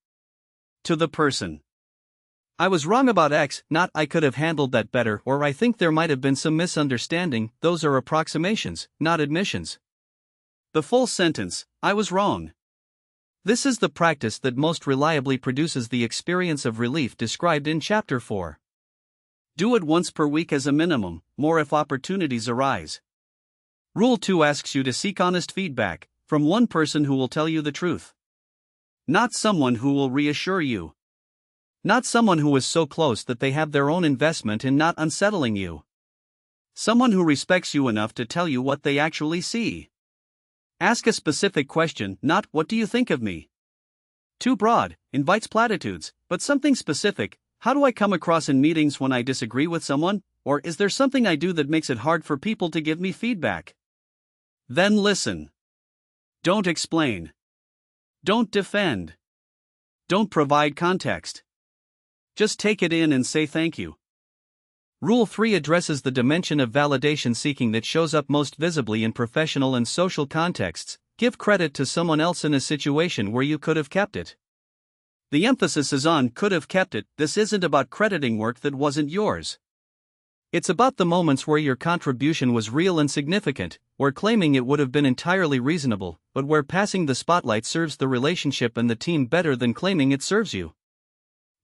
To the person. I was wrong about X, not I could have handled that better or I think there might have been some misunderstanding. Those are approximations, not admissions. The full sentence, I was wrong. This is the practice that most reliably produces the experience of relief described in Chapter 4. Do it once per week as a minimum, more if opportunities arise. Rule 2 asks you to seek honest feedback from one person who will tell you the truth. Not someone who will reassure you. Not someone who is so close that they have their own investment in not unsettling you. Someone who respects you enough to tell you what they actually see. Ask a specific question, not what do you think of me? Too broad, invites platitudes, but something specific. How do I come across in meetings when I disagree with someone, or is there something I do that makes it hard for people to give me feedback? Then listen. Don't explain. Don't defend. Don't provide context. Just take it in and say thank you. Rule 3 addresses the dimension of validation seeking that shows up most visibly in professional and social contexts. Give credit to someone else in a situation where you could have kept it. The emphasis is on could have kept it. This isn't about crediting work that wasn't yours. It's about the moments where your contribution was real and significant, where claiming it would have been entirely reasonable, but where passing the spotlight serves the relationship and the team better than claiming it serves you.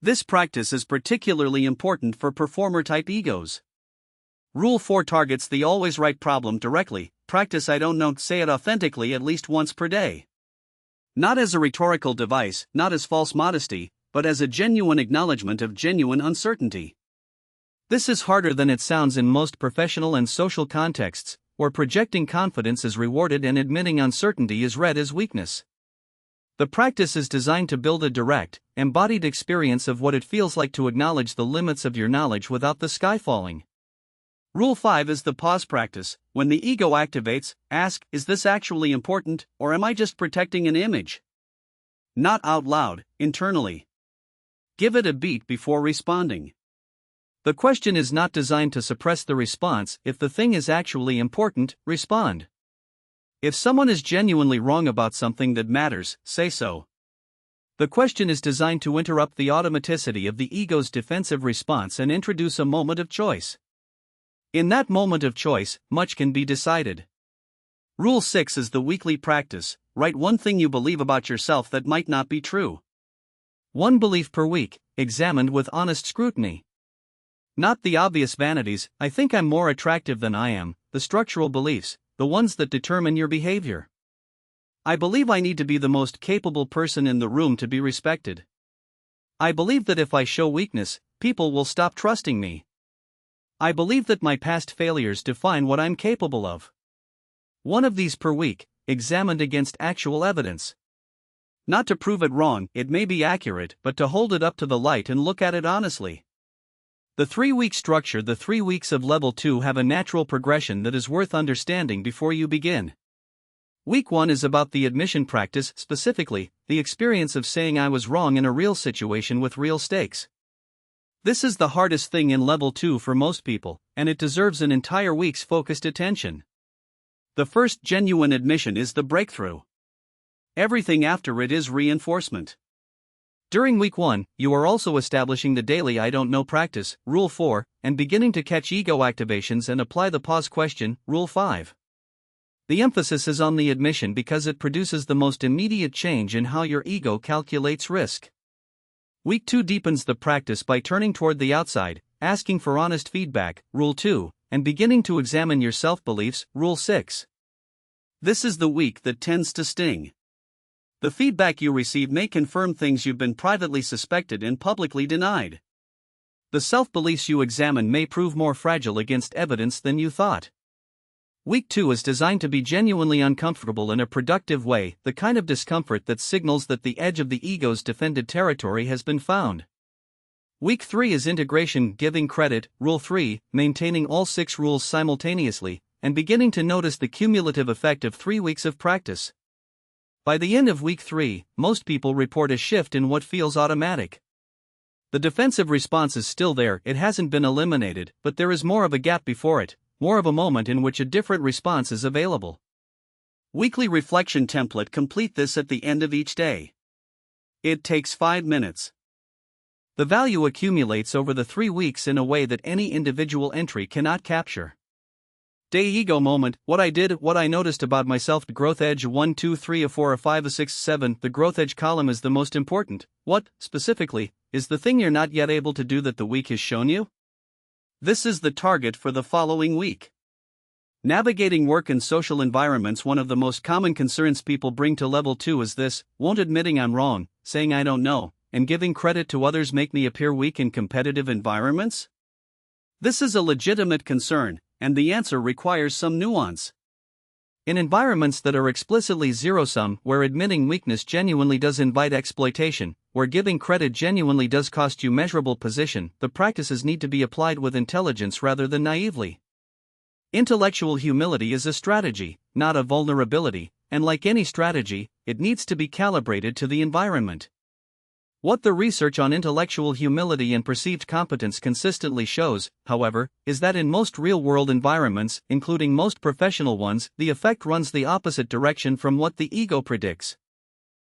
This practice is particularly important for performer-type egos. Rule 4 targets the always right problem directly. Practice I don't know, say it authentically at least once per day. Not as a rhetorical device, not as false modesty, but as a genuine acknowledgement of genuine uncertainty. This is harder than it sounds in most professional and social contexts, where projecting confidence is rewarded and admitting uncertainty is read as weakness. The practice is designed to build a direct, embodied experience of what it feels like to acknowledge the limits of your knowledge without the sky falling. Rule 5 is the pause practice. When the ego activates, ask, is this actually important, or am I just protecting an image? Not out loud, internally. Give it a beat before responding. The question is not designed to suppress the response. If the thing is actually important, respond. If someone is genuinely wrong about something that matters, say so. The question is designed to interrupt the automaticity of the ego's defensive response and introduce a moment of choice. In that moment of choice, much can be decided. Rule 6 is the weekly practice. Write one thing you believe about yourself that might not be true. One belief per week, examined with honest scrutiny. Not the obvious vanities, I think I'm more attractive than I am, the structural beliefs, the ones that determine your behavior. I believe I need to be the most capable person in the room to be respected. I believe that if I show weakness, people will stop trusting me. I believe that my past failures define what I'm capable of. One of these per week, examined against actual evidence. Not to prove it wrong, it may be accurate, but to hold it up to the light and look at it honestly. The 3-week structure. The 3 weeks of level 2 have a natural progression that is worth understanding before you begin. Week 1 is about the admission practice, specifically, the experience of saying I was wrong in a real situation with real stakes. This is the hardest thing in level 2 for most people, and it deserves an entire week's focused attention. The first genuine admission is the breakthrough. Everything after it is reinforcement. During week 1, you are also establishing the daily I don't know practice, Rule 4, and beginning to catch ego activations and apply the pause question, Rule 5. The emphasis is on the admission because it produces the most immediate change in how your ego calculates risk. Week 2 deepens the practice by turning toward the outside, asking for honest feedback, Rule 2, and beginning to examine your self-beliefs, Rule 6. This is the week that tends to sting. The feedback you receive may confirm things you've been privately suspected and publicly denied. The self-beliefs you examine may prove more fragile against evidence than you thought. Week 2 is designed to be genuinely uncomfortable in a productive way, the kind of discomfort that signals that the edge of the ego's defended territory has been found. Week 3 is integration, giving credit, Rule 3, maintaining all 6 rules simultaneously, and beginning to notice the cumulative effect of 3 weeks of practice. By the end of week 3, most people report a shift in what feels automatic. The defensive response is still there, it hasn't been eliminated, but there is more of a gap before it, more of a moment in which a different response is available. Weekly reflection template. Complete this at the end of each day. It takes 5 minutes. The value accumulates over the 3 weeks in a way that any individual entry cannot capture. Day ego moment, what I did, what I noticed about myself. Growth edge 1, 2, 3, 4, 5, 6, 7. The growth edge column is the most important. What, specifically, is the thing you're not yet able to do that the week has shown you? This is the target for the following week. Navigating work and social environments. One of the most common concerns people bring to level 2 is this: won't admitting I'm wrong, saying I don't know, and giving credit to others make me appear weak in competitive environments? This is a legitimate concern, and the answer requires some nuance. In environments that are explicitly zero-sum, where admitting weakness genuinely does invite exploitation, where giving credit genuinely does cost you measurable position, the practices need to be applied with intelligence rather than naively. Intellectual humility is a strategy, not a vulnerability, and like any strategy, it needs to be calibrated to the environment. What the research on intellectual humility and perceived competence consistently shows, however, is that in most real-world environments, including most professional ones, the effect runs the opposite direction from what the ego predicts.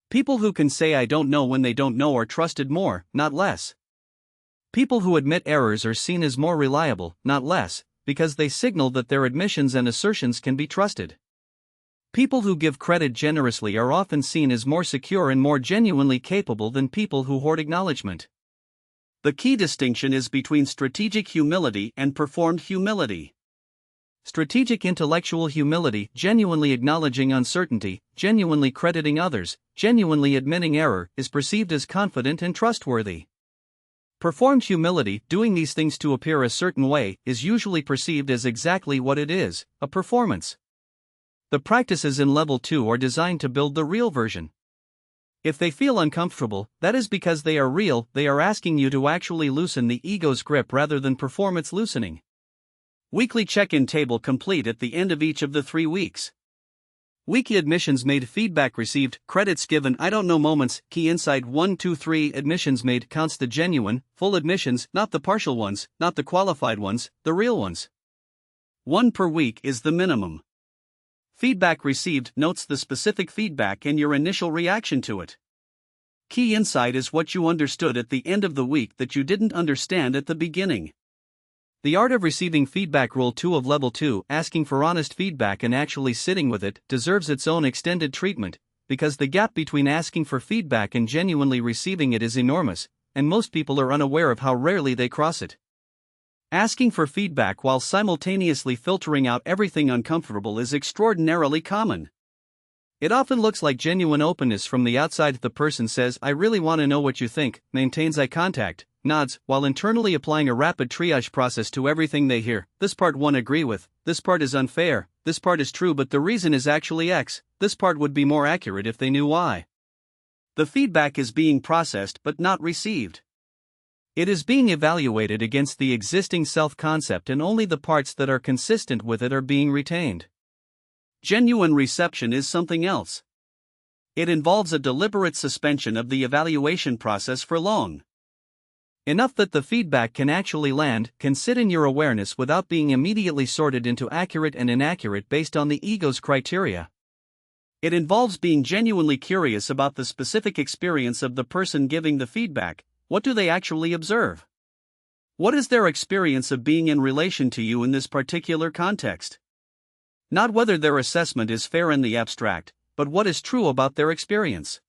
People who can say I don't know when they don't know are trusted more, not less. People who admit errors are seen as more reliable, not less, because they signal that their admissions and assertions can be trusted. People who give credit generously are often seen as more secure and more genuinely capable than people who hoard acknowledgement. The key distinction is between strategic humility and performed humility. Strategic intellectual humility, genuinely acknowledging uncertainty, genuinely crediting others, genuinely admitting error, is perceived as confident and trustworthy. Performed humility, doing these things to appear a certain way, is usually perceived as exactly what it is, a performance. The practices in level 2 are designed to build the real version. If they feel uncomfortable, that is because they are real, they are asking you to actually loosen the ego's grip rather than perform its loosening. Weekly check-in table complete at the end of each of the 3 weeks. Weekly admissions made, feedback received, credits given, I don't know moments, key insight 1, 2, 3. Admissions made counts the genuine, full admissions, not the partial ones, not the qualified ones, the real ones. 1 per week is the minimum. Feedback received notes the specific feedback and your initial reaction to it. Key insight is what you understood at the end of the week that you didn't understand at the beginning. The art of receiving feedback. Rule 2 of level 2, asking for honest feedback and actually sitting with it, deserves its own extended treatment, because the gap between asking for feedback and genuinely receiving it is enormous, and most people are unaware of how rarely they cross it. Asking for feedback while simultaneously filtering out everything uncomfortable is extraordinarily common. It often looks like genuine openness from the outside. The person says, I really want to know what you think, maintains eye contact, nods, while internally applying a rapid triage process to everything they hear. This part won't agree with, this part is unfair, this part is true but the reason is actually X, this part would be more accurate if they knew Y. The feedback is being processed but not received. It is being evaluated against the existing self-concept and only the parts that are consistent with it are being retained. Genuine reception is something else. It involves a deliberate suspension of the evaluation process for long enough that the feedback can actually land, can sit in your awareness without being immediately sorted into accurate and inaccurate based on the ego's criteria. It involves being genuinely curious about the specific experience of the person giving the feedback. What do they actually observe? What is their experience of being in relation to you in this particular context? Not whether their assessment is fair in the abstract, but what is true about their experience.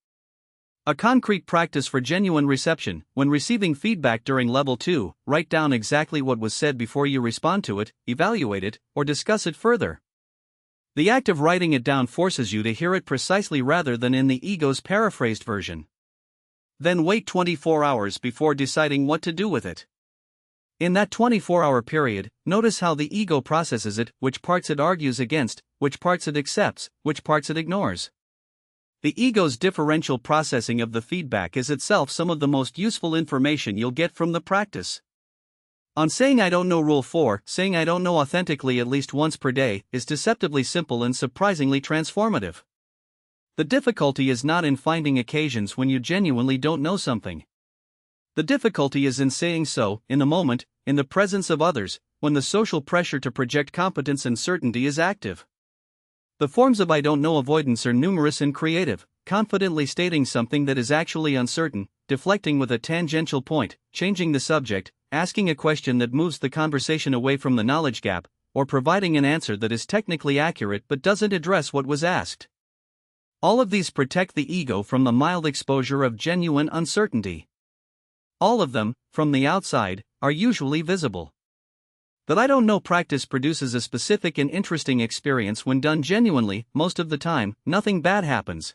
A concrete practice for genuine reception: when receiving feedback during level 2, write down exactly what was said before you respond to it, evaluate it, or discuss it further. The act of writing it down forces you to hear it precisely rather than in the ego's paraphrased version. Then wait 24 hours before deciding what to do with it. In that 24-hour period, notice how the ego processes it, which parts it argues against, which parts it accepts, which parts it ignores. The ego's differential processing of the feedback is itself some of the most useful information you'll get from the practice. On saying I don't know rule 4, saying I don't know authentically at least once per day is deceptively simple and surprisingly transformative. The difficulty is not in finding occasions when you genuinely don't know something. The difficulty is in saying so, in the moment, in the presence of others, when the social pressure to project competence and certainty is active. The forms of I don't know avoidance are numerous and creative: confidently stating something that is actually uncertain, deflecting with a tangential point, changing the subject, asking a question that moves the conversation away from the knowledge gap, or providing an answer that is technically accurate but doesn't address what was asked. All of these protect the ego from the mild exposure of genuine uncertainty. All of them, from the outside, are usually visible. That I don't know practice produces a specific and interesting experience when done genuinely. Most of the time, nothing bad happens.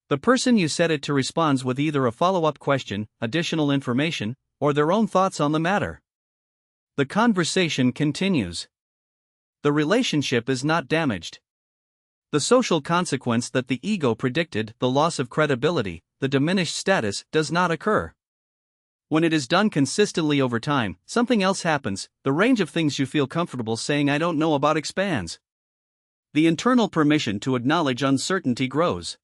The person you said it to responds with either a follow-up question, additional information, or their own thoughts on the matter. The conversation continues. The relationship is not damaged. The social consequence that the ego predicted, the loss of credibility, the diminished status, does not occur. When it is done consistently over time, something else happens: the range of things you feel comfortable saying I don't know about expands. The internal permission to acknowledge uncertainty grows.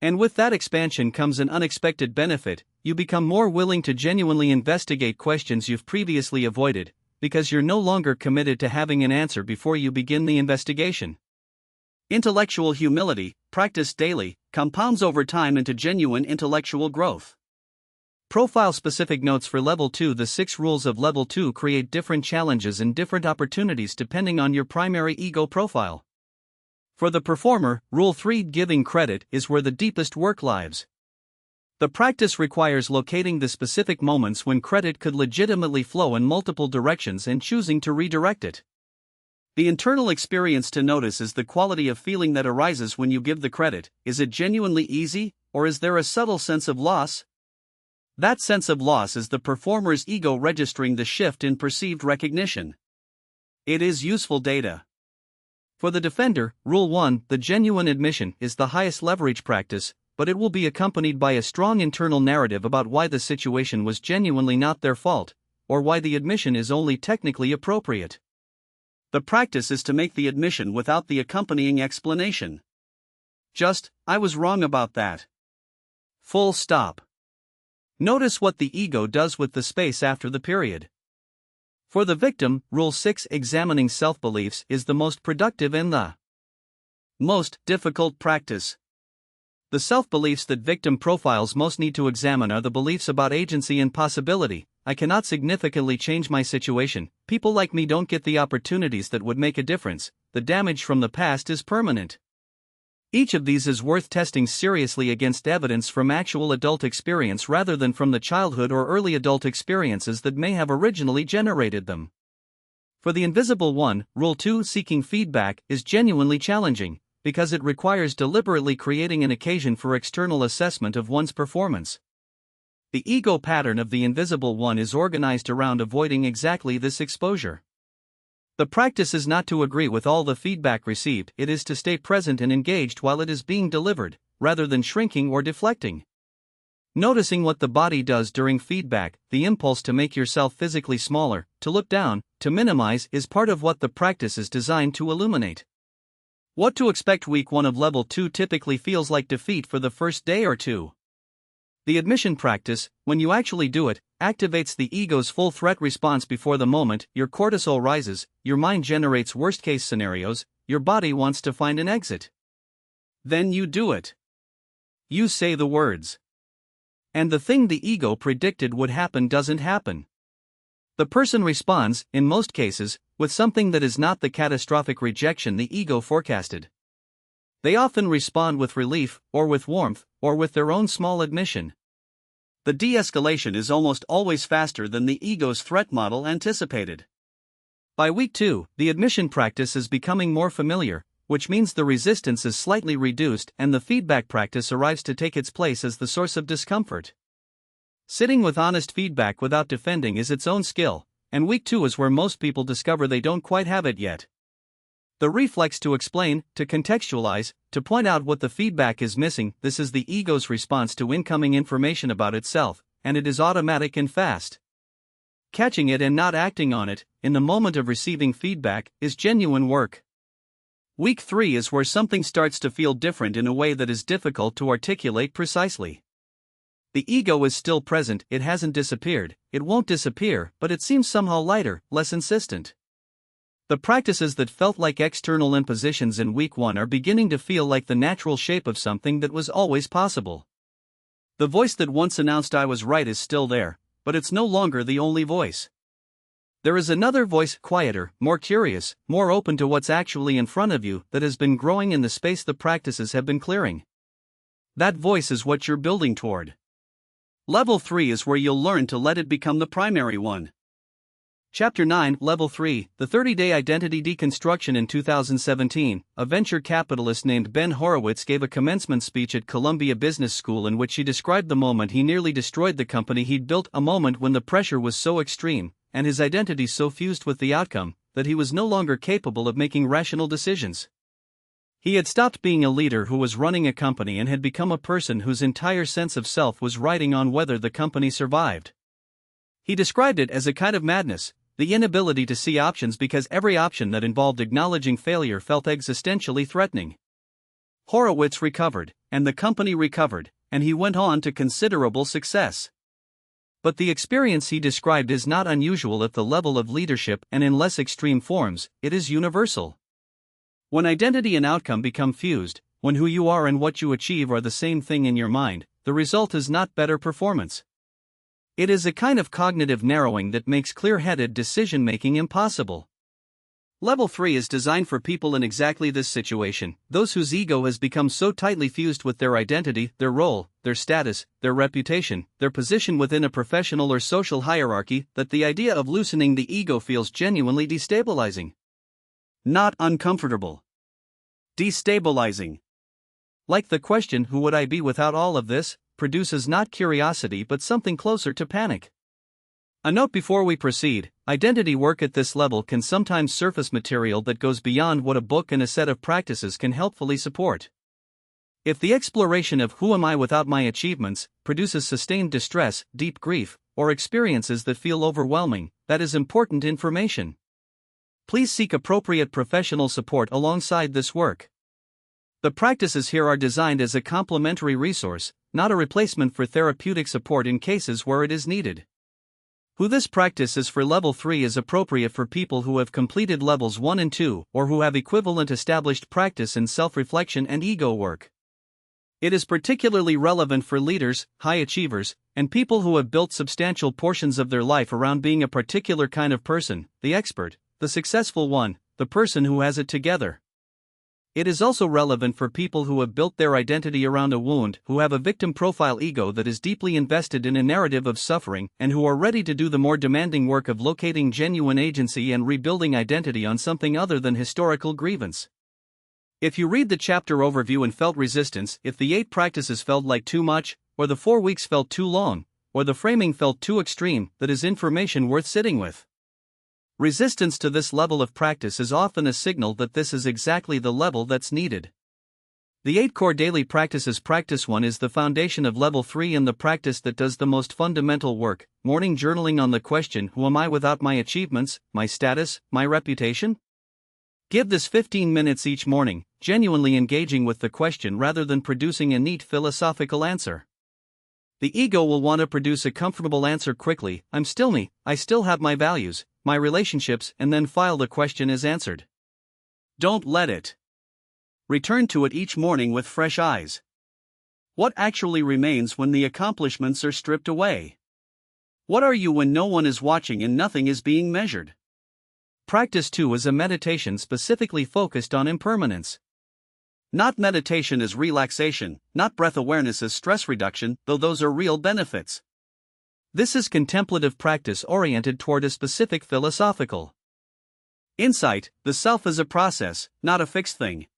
And with that expansion comes an unexpected benefit: you become more willing to genuinely investigate questions you've previously avoided, because you're no longer committed to having an answer before you begin the investigation. Intellectual humility, practiced daily, compounds over time into genuine intellectual growth. Profile-specific notes for Level 2: the 6 rules of Level 2 create different challenges and different opportunities depending on your primary ego profile. For the performer, Rule 3: giving credit is where the deepest work lies. The practice requires locating the specific moments when credit could legitimately flow in multiple directions and choosing to redirect it. The internal experience to notice is the quality of feeling that arises when you give the credit. Is it genuinely easy, or is there a subtle sense of loss? That sense of loss is the performer's ego registering the shift in perceived recognition. It is useful data. For the defender, Rule 1: the genuine admission is the highest leverage practice, but it will be accompanied by a strong internal narrative about why the situation was genuinely not their fault, or why the admission is only technically appropriate. The practice is to make the admission without the accompanying explanation. Just, I was wrong about that. Full stop. Notice what the ego does with the space after the period. For the victim, Rule 6: examining self-beliefs is the most productive and the most difficult practice. The self-beliefs that victim profiles most need to examine are the beliefs about agency and possibility. I cannot significantly change my situation, people like me don't get the opportunities that would make a difference, the damage from the past is permanent. Each of these is worth testing seriously against evidence from actual adult experience rather than from the childhood or early adult experiences that may have originally generated them. For the invisible one, Rule 2: seeking feedback is genuinely challenging, because it requires deliberately creating an occasion for external assessment of one's performance. The ego pattern of the invisible one is organized around avoiding exactly this exposure. The practice is not to agree with all the feedback received, it is to stay present and engaged while it is being delivered, rather than shrinking or deflecting. Noticing what the body does during feedback, the impulse to make yourself physically smaller, to look down, to minimize, is part of what the practice is designed to illuminate. What to expect: Week 1 of Level 2 typically feels like defeat for the first day or two. The admission practice, when you actually do it, activates the ego's full threat response before the moment. Your cortisol rises, your mind generates worst-case scenarios, your body wants to find an exit. Then you do it. You say the words. And the thing the ego predicted would happen doesn't happen. The person responds, in most cases, with something that is not the catastrophic rejection the ego forecasted. They often respond with relief, or with warmth, or with their own small admission. The de-escalation is almost always faster than the ego's threat model anticipated. By week 2, the admission practice is becoming more familiar, which means the resistance is slightly reduced and the feedback practice arrives to take its place as the source of discomfort. Sitting with honest feedback without defending is its own skill, and week 2 is where most people discover they don't quite have it yet. The reflex to explain, to contextualize, to point out what the feedback is missing, this is the ego's response to incoming information about itself, and it is automatic and fast. Catching it and not acting on it, in the moment of receiving feedback, is genuine work. Week 3 is where something starts to feel different in a way that is difficult to articulate precisely. The ego is still present, it hasn't disappeared, it won't disappear, but it seems somehow lighter, less insistent. The practices that felt like external impositions in week 1 are beginning to feel like the natural shape of something that was always possible. The voice that once announced I was right is still there, but it's no longer the only voice. There is another voice, quieter, more curious, more open to what's actually in front of you, that has been growing in the space the practices have been clearing. That voice is what you're building toward. Level 3 is where you'll learn to let it become the primary one. Chapter 9, Level 3, The 30-Day Identity Deconstruction. In 2017, a venture capitalist named Ben Horowitz gave a commencement speech at Columbia Business School in which he described the moment he nearly destroyed the company he'd built, a moment when the pressure was so extreme, and his identity so fused with the outcome, that he was no longer capable of making rational decisions. He had stopped being a leader who was running a company and had become a person whose entire sense of self was riding on whether the company survived. He described it as a kind of madness, the inability to see options because every option that involved acknowledging failure felt existentially threatening. Horowitz recovered, and the company recovered, and he went on to considerable success. But the experience he described is not unusual at the level of leadership, and in less extreme forms, it is universal. When identity and outcome become fused, when who you are and what you achieve are the same thing in your mind, the result is not better performance. It is a kind of cognitive narrowing that makes clear-headed decision-making impossible. Level 3 is designed for people in exactly this situation, those whose ego has become so tightly fused with their identity, their role, their status, their reputation, their position within a professional or social hierarchy, that the idea of loosening the ego feels genuinely destabilizing. Not uncomfortable. Destabilizing. Like the question, who would I be without all of this, produces not curiosity but something closer to panic. A note before we proceed: identity work at this level can sometimes surface material that goes beyond what a book and a set of practices can helpfully support. If the exploration of who am I without my achievements produces sustained distress, deep grief, or experiences that feel overwhelming, that is important information. Please seek appropriate professional support alongside this work. The practices here are designed as a complementary resource, not a replacement for therapeutic support in cases where it is needed. Who this practice is for Level 3 is appropriate for people who have completed Levels 1 and 2 or who have equivalent established practice in self-reflection and ego work. It is particularly relevant for leaders, high achievers, and people who have built substantial portions of their life around being a particular kind of person, the expert, the successful one, the person who has it together. It is also relevant for people who have built their identity around a wound, who have a victim profile ego that is deeply invested in a narrative of suffering, and who are ready to do the more demanding work of locating genuine agency and rebuilding identity on something other than historical grievance. If you read the chapter overview and felt resistance, if the 8 practices felt like too much, or the 4 weeks felt too long, or the framing felt too extreme, that is information worth sitting with. Resistance to this level of practice is often a signal that this is exactly the level that's needed. The 8 core daily practices. Practice 1 is the foundation of Level 3 and the practice that does the most fundamental work: morning journaling on the question, who am I without my achievements, my status, my reputation? Give this 15 minutes each morning, genuinely engaging with the question rather than producing a neat philosophical answer. The ego will want to produce a comfortable answer quickly: I'm still me, I still have my values, my relationships, and then file the question as answered. Don't let it. Return to it each morning with fresh eyes. What actually remains when the accomplishments are stripped away? What are you when no one is watching and nothing is being measured? Practice 2 is a meditation specifically focused on impermanence. Not meditation as relaxation, not breath awareness as stress reduction, though those are real benefits. This is contemplative practice oriented toward a specific philosophical insight. The self is a process, not a fixed thing.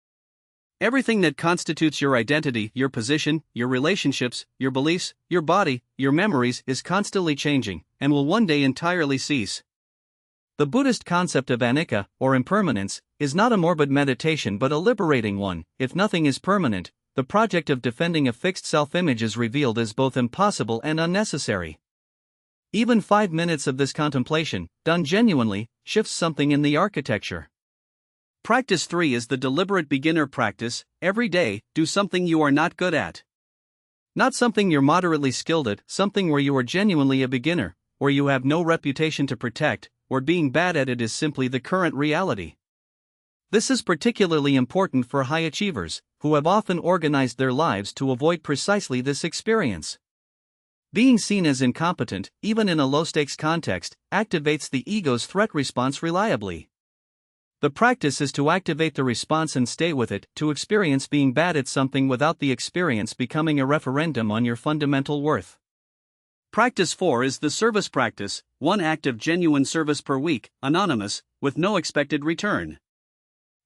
Everything that constitutes your identity, your position, your relationships, your beliefs, your body, your memories is constantly changing, and will one day entirely cease. The Buddhist concept of anicca, or impermanence, is not a morbid meditation but a liberating one. If nothing is permanent, the project of defending a fixed self-image is revealed as both impossible and unnecessary. Even 5 minutes of this contemplation, done genuinely, shifts something in the architecture. Practice 3 is the deliberate beginner practice. Every day, do something you are not good at. Not something you're moderately skilled at, something where you are genuinely a beginner, where you have no reputation to protect, where being bad at it is simply the current reality. This is particularly important for high achievers, who have often organized their lives to avoid precisely this experience. Being seen as incompetent, even in a low-stakes context, activates the ego's threat response reliably. The practice is to activate the response and stay with it, to experience being bad at something without the experience becoming a referendum on your fundamental worth. Practice 4 is the service practice, 1 act of genuine service per week, anonymous, with no expected return.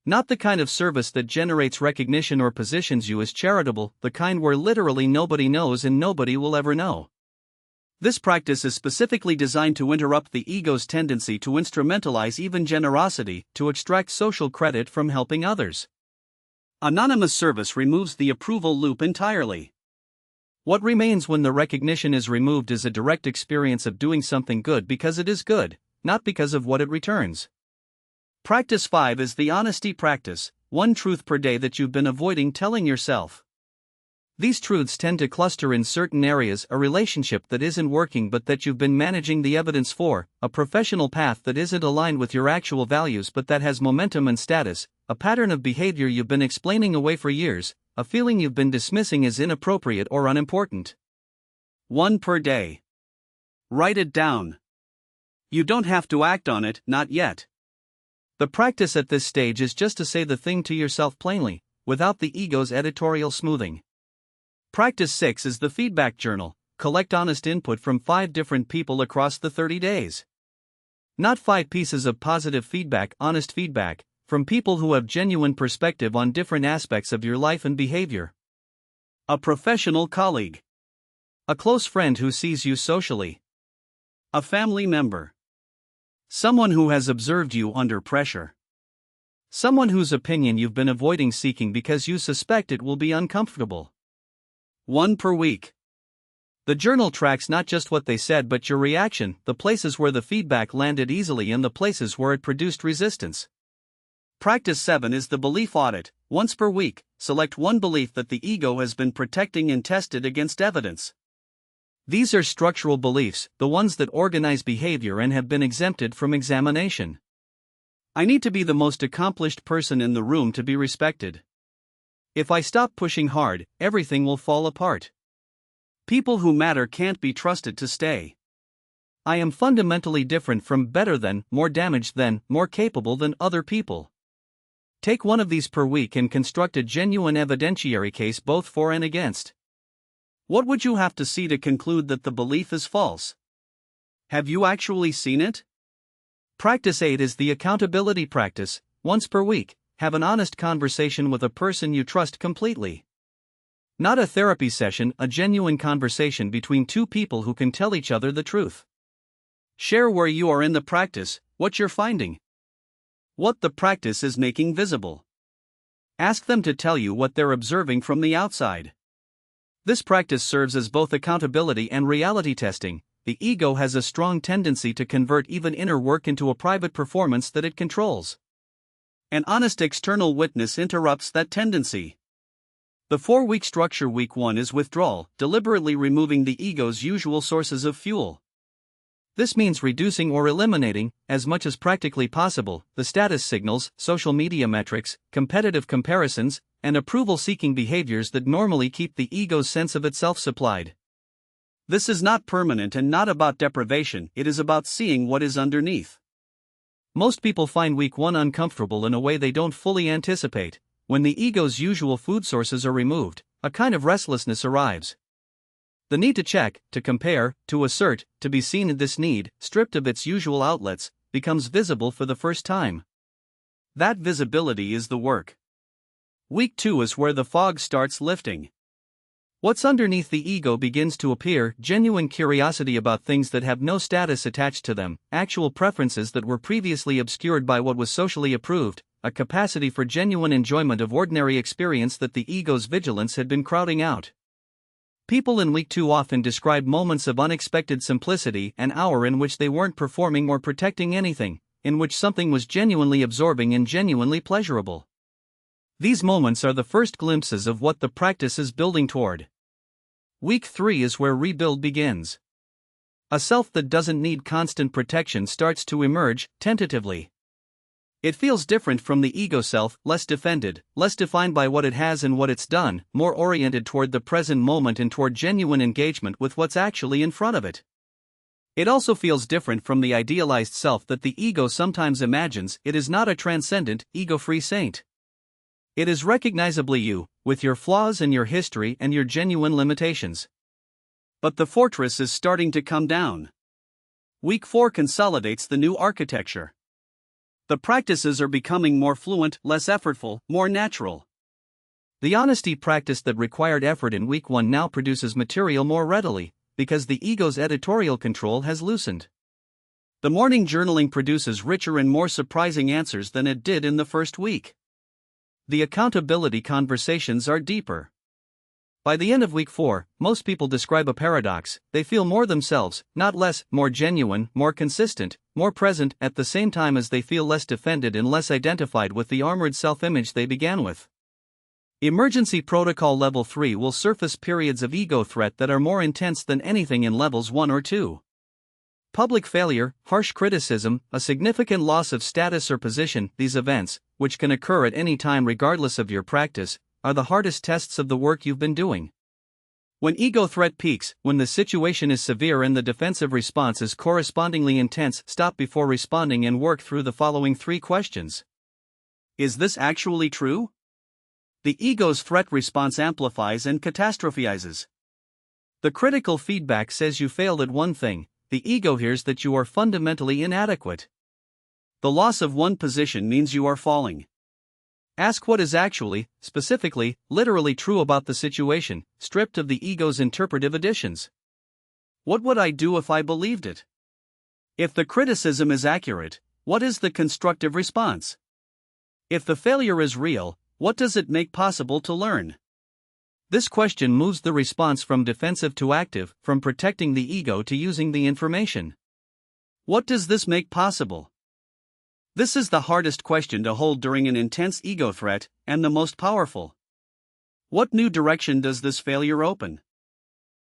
Not the kind of service that generates recognition or positions you as charitable, the kind where literally nobody knows and nobody will ever know. This practice is specifically designed to interrupt the ego's tendency to instrumentalize even generosity, to extract social credit from helping others. Anonymous service removes the approval loop entirely. What remains when the recognition is removed is a direct experience of doing something good because it is good, not because of what it returns. Practice 5 is the honesty practice, 1 truth per day that you've been avoiding telling yourself. These truths tend to cluster in certain areas: a relationship that isn't working but that you've been managing the evidence for, a professional path that isn't aligned with your actual values but that has momentum and status, a pattern of behavior you've been explaining away for years, a feeling you've been dismissing as inappropriate or unimportant. 1 per day. Write it down. You don't have to act on it, not yet. The practice at this stage is just to say the thing to yourself plainly, without the ego's editorial smoothing. Practice 6 is the feedback journal. Collect honest input from 5 different people across the 30 days. Not 5 pieces of positive feedback, honest feedback, from people who have genuine perspective on different aspects of your life and behavior. A professional colleague. A close friend who sees you socially. A family member. Someone who has observed you under pressure. Someone whose opinion you've been avoiding seeking because you suspect it will be uncomfortable. 1 per week. The journal tracks not just what they said but your reaction, the places where the feedback landed easily and the places where it produced resistance. Practice 7 is the belief audit. Once per week, select 1 belief that the ego has been protecting and test it against evidence. These are structural beliefs, the ones that organize behavior and have been exempted from examination. I need to be the most accomplished person in the room to be respected. If I stop pushing hard, everything will fall apart. People who matter can't be trusted to stay. I am fundamentally different from, better than, more damaged than, more capable than other people. Take 1 of these per week and construct a genuine evidentiary case both for and against. What would you have to see to conclude that the belief is false? Have you actually seen it? Practice 8 is the accountability practice. Once per week, have an honest conversation with a person you trust completely. Not a therapy session, a genuine conversation between 2 people who can tell each other the truth. Share where you are in the practice, what you're finding, what the practice is making visible. Ask them to tell you what they're observing from the outside. This practice serves as both accountability and reality testing. The ego has a strong tendency to convert even inner work into a private performance that it controls. An honest external witness interrupts that tendency. The 4-week structure. Week 1 is withdrawal, deliberately removing the ego's usual sources of fuel. This means reducing or eliminating, as much as practically possible, the status signals, social media metrics, competitive comparisons, and approval-seeking behaviors that normally keep the ego's sense of itself supplied. This is not permanent and not about deprivation, it is about seeing what is underneath. Most people find week 1 uncomfortable in a way they don't fully anticipate. When the ego's usual food sources are removed, a kind of restlessness arrives. The need to check, to compare, to assert, to be seen. This need, stripped of its usual outlets, becomes visible for the first time. That visibility is the work. Week 2 is where the fog starts lifting. What's underneath the ego begins to appear: genuine curiosity about things that have no status attached to them, actual preferences that were previously obscured by what was socially approved, a capacity for genuine enjoyment of ordinary experience that the ego's vigilance had been crowding out. People in week 2 often describe moments of unexpected simplicity, an hour in which they weren't performing or protecting anything, in which something was genuinely absorbing and genuinely pleasurable. These moments are the first glimpses of what the practice is building toward. Week 3 is where rebuild begins. A self that doesn't need constant protection starts to emerge, tentatively. It feels different from the ego self, less defended, less defined by what it has and what it's done, more oriented toward the present moment and toward genuine engagement with what's actually in front of it. It also feels different from the idealized self that the ego sometimes imagines. It is not a transcendent, ego-free saint. It is recognizably you, with your flaws and your history and your genuine limitations. But the fortress is starting to come down. Week 4 consolidates the new architecture. The practices are becoming more fluent, less effortful, more natural. The honesty practice that required effort in week 1 now produces material more readily, because the ego's editorial control has loosened. The morning journaling produces richer and more surprising answers than it did in the first week. The accountability conversations are deeper. By the end of week 4, most people describe a paradox: they feel more themselves, not less, more genuine, more consistent, more present, at the same time as they feel less defended and less identified with the armored self-image they began with. Emergency Protocol Level 3 will surface periods of ego threat that are more intense than anything in Levels 1 or 2. Public failure, harsh criticism, a significant loss of status or position. These events, which can occur at any time regardless of your practice, are the hardest tests of the work you've been doing. When ego threat peaks, when the situation is severe and the defensive response is correspondingly intense, stop before responding and work through the following 3 questions. Is this actually true? The ego's threat response amplifies and catastrophizes. The critical feedback says you failed at one thing. The ego hears that you are fundamentally inadequate. The loss of one position means you are falling. Ask what is actually, specifically, literally true about the situation, stripped of the ego's interpretive additions. What would I do if I believed it? If the criticism is accurate, what is the constructive response? If the failure is real, what does it make possible to learn? This question moves the response from defensive to active, from protecting the ego to using the information. What does this make possible? This is the hardest question to hold during an intense ego threat, and the most powerful. What new direction does this failure open?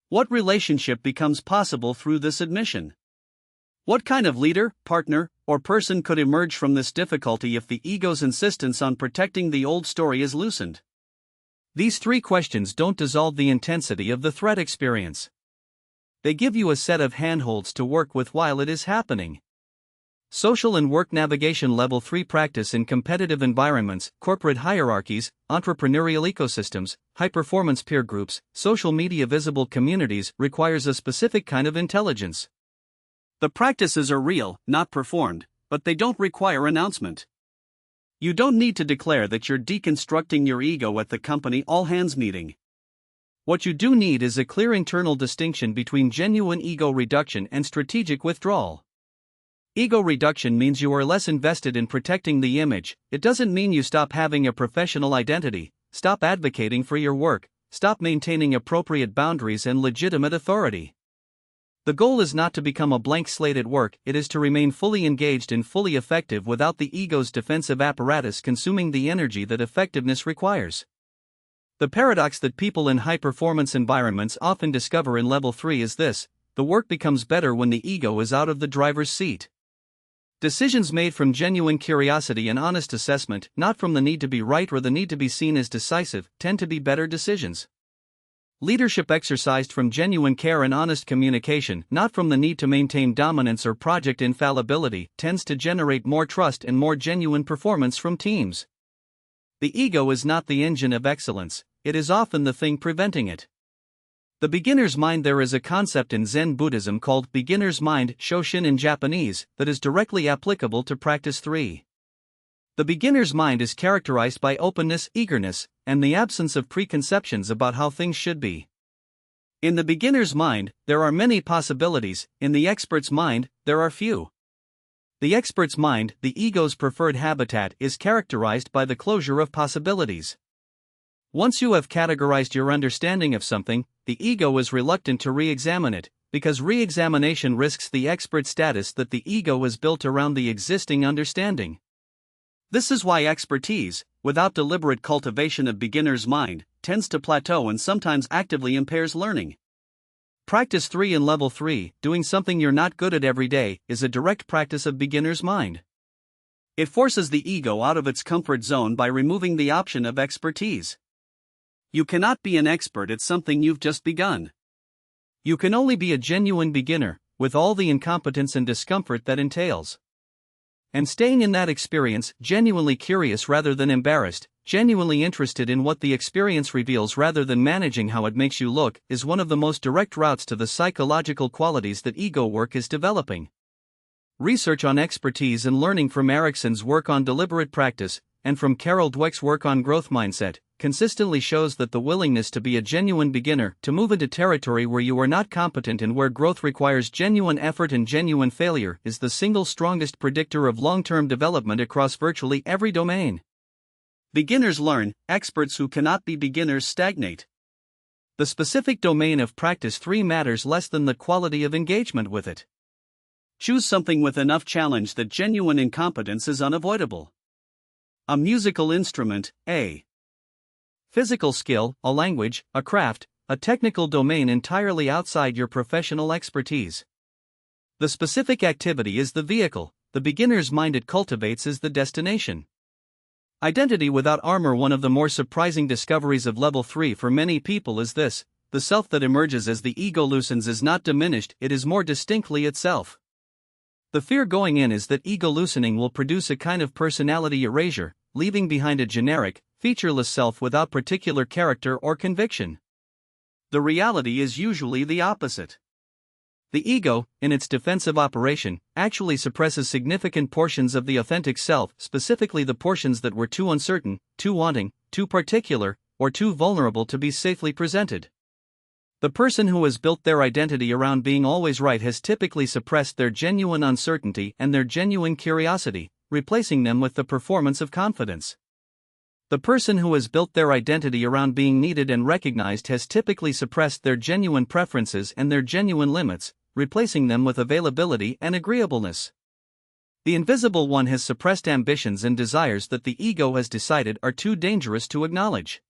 What relationship becomes possible through this admission? What kind of leader, partner, or person could emerge from this difficulty if the ego's insistence on protecting the old story is loosened? These 3 questions don't dissolve the intensity of the threat experience. They give you a set of handholds to work with while it is happening. Social and work navigation Level 3 practice in competitive environments, corporate hierarchies, entrepreneurial ecosystems, high-performance peer groups, social media visible communities requires a specific kind of intelligence. The practices are real, not performed, but they don't require announcement. You don't need to declare that you're deconstructing your ego at the company all-hands meeting. What you do need is a clear internal distinction between genuine ego reduction and strategic withdrawal. Ego reduction means you are less invested in protecting the image. It doesn't mean you stop having a professional identity, stop advocating for your work, stop maintaining appropriate boundaries and legitimate authority. The goal is not to become a blank slate at work, it is to remain fully engaged and fully effective without the ego's defensive apparatus consuming the energy that effectiveness requires. The paradox that people in high-performance environments often discover in Level 3 is this: the work becomes better when the ego is out of the driver's seat. Decisions made from genuine curiosity and honest assessment, not from the need to be right or the need to be seen as decisive, tend to be better decisions. Leadership exercised from genuine care and honest communication, not from the need to maintain dominance or project infallibility, tends to generate more trust and more genuine performance from teams. The ego is not the engine of excellence, it is often the thing preventing it. The beginner's mind. There is a concept in Zen Buddhism called beginner's mind, Shoshin in Japanese, that is directly applicable to practice 3. The beginner's mind is characterized by openness, eagerness, and the absence of preconceptions about how things should be. In the beginner's mind, there are many possibilities, in the expert's mind, there are few. The expert's mind, the ego's preferred habitat, is characterized by the closure of possibilities. Once you have categorized your understanding of something, the ego is reluctant to re-examine it, because re-examination risks the expert status that the ego has built around the existing understanding. This is why expertise, without deliberate cultivation of beginner's mind, tends to plateau and sometimes actively impairs learning. Practice 3 in Level 3, doing something you're not good at every day, is a direct practice of beginner's mind. It forces the ego out of its comfort zone by removing the option of expertise. You cannot be an expert at something you've just begun. You can only be a genuine beginner, with all the incompetence and discomfort that entails. And staying in that experience, genuinely curious rather than embarrassed, genuinely interested in what the experience reveals rather than managing how it makes you look, is one of the most direct routes to the psychological qualities that ego work is developing. Research on expertise and learning from Erickson's work on deliberate practice, and from Carol Dweck's work on growth mindset, consistently shows that the willingness to be a genuine beginner, to move into territory where you are not competent and where growth requires genuine effort and genuine failure, is the single strongest predictor of long-term development across virtually every domain. Beginners learn, experts who cannot be beginners stagnate. The specific domain of practice 3 matters less than the quality of engagement with it. Choose something with enough challenge that genuine incompetence is unavoidable. A musical instrument, a physical skill, a language, a craft, a technical domain entirely outside your professional expertise. The specific activity is the vehicle, the beginner's mind it cultivates is the destination. Identity without armor. One of the more surprising discoveries of Level 3 for many people is this: the self that emerges as the ego loosens is not diminished, it is more distinctly itself. The fear going in is that ego loosening will produce a kind of personality erasure, leaving behind a generic, featureless self without particular character or conviction. The reality is usually the opposite. The ego, in its defensive operation, actually suppresses significant portions of the authentic self, specifically the portions that were too uncertain, too wanting, too particular, or too vulnerable to be safely presented. The person who has built their identity around being always right has typically suppressed their genuine uncertainty and their genuine curiosity, replacing them with the performance of confidence. The person who has built their identity around being needed and recognized has typically suppressed their genuine preferences and their genuine limits, replacing them with availability and agreeableness. The invisible one has suppressed ambitions and desires that the ego has decided are too dangerous to acknowledge.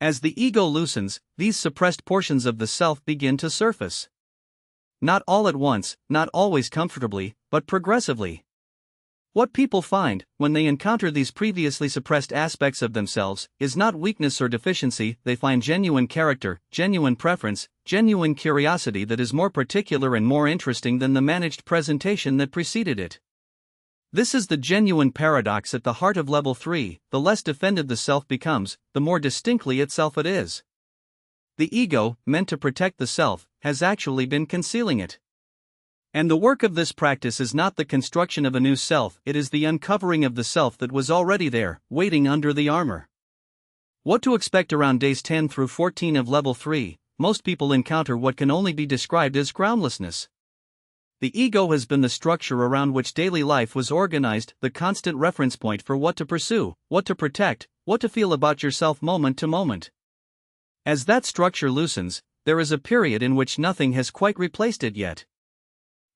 As the ego loosens, these suppressed portions of the self begin to surface. Not all at once, not always comfortably, but progressively. What people find, when they encounter these previously suppressed aspects of themselves, is not weakness or deficiency. They find genuine character, genuine preference, genuine curiosity that is more particular and more interesting than the managed presentation that preceded it. This is the genuine paradox at the heart of Level 3, the less defended the self becomes, the more distinctly itself it is. The ego, meant to protect the self, has actually been concealing it. And the work of this practice is not the construction of a new self, it is the uncovering of the self that was already there, waiting under the armor. What to expect around days 10 through 14 of Level 3, most people encounter what can only be described as groundlessness. The ego has been the structure around which daily life was organized, the constant reference point for what to pursue, what to protect, what to feel about yourself moment to moment. As that structure loosens, there is a period in which nothing has quite replaced it yet.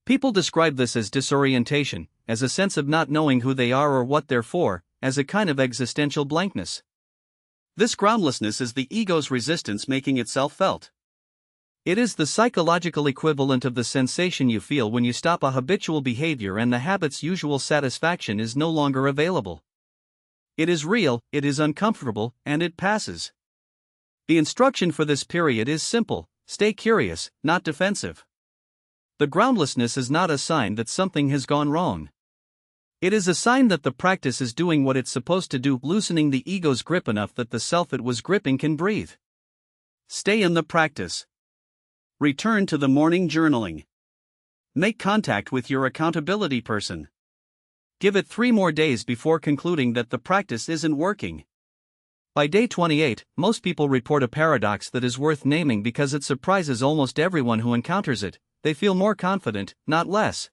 People describe this as disorientation, as a sense of not knowing who they are or what they're for, as a kind of existential blankness. This groundlessness is the ego's resistance making itself felt. It is the psychological equivalent of the sensation you feel when you stop a habitual behavior and the habit's usual satisfaction is no longer available. It is real, it is uncomfortable, and it passes. The instruction for this period is simple: stay curious, not defensive. The groundlessness is not a sign that something has gone wrong. It is a sign that the practice is doing what it's supposed to do, loosening the ego's grip enough that the self it was gripping can breathe. Stay in the practice. Return to the morning journaling. Make contact with your accountability person. Give it 3 more days before concluding that the practice isn't working. By day 28, most people report a paradox that is worth naming because it surprises almost everyone who encounters it. They feel more confident, not less.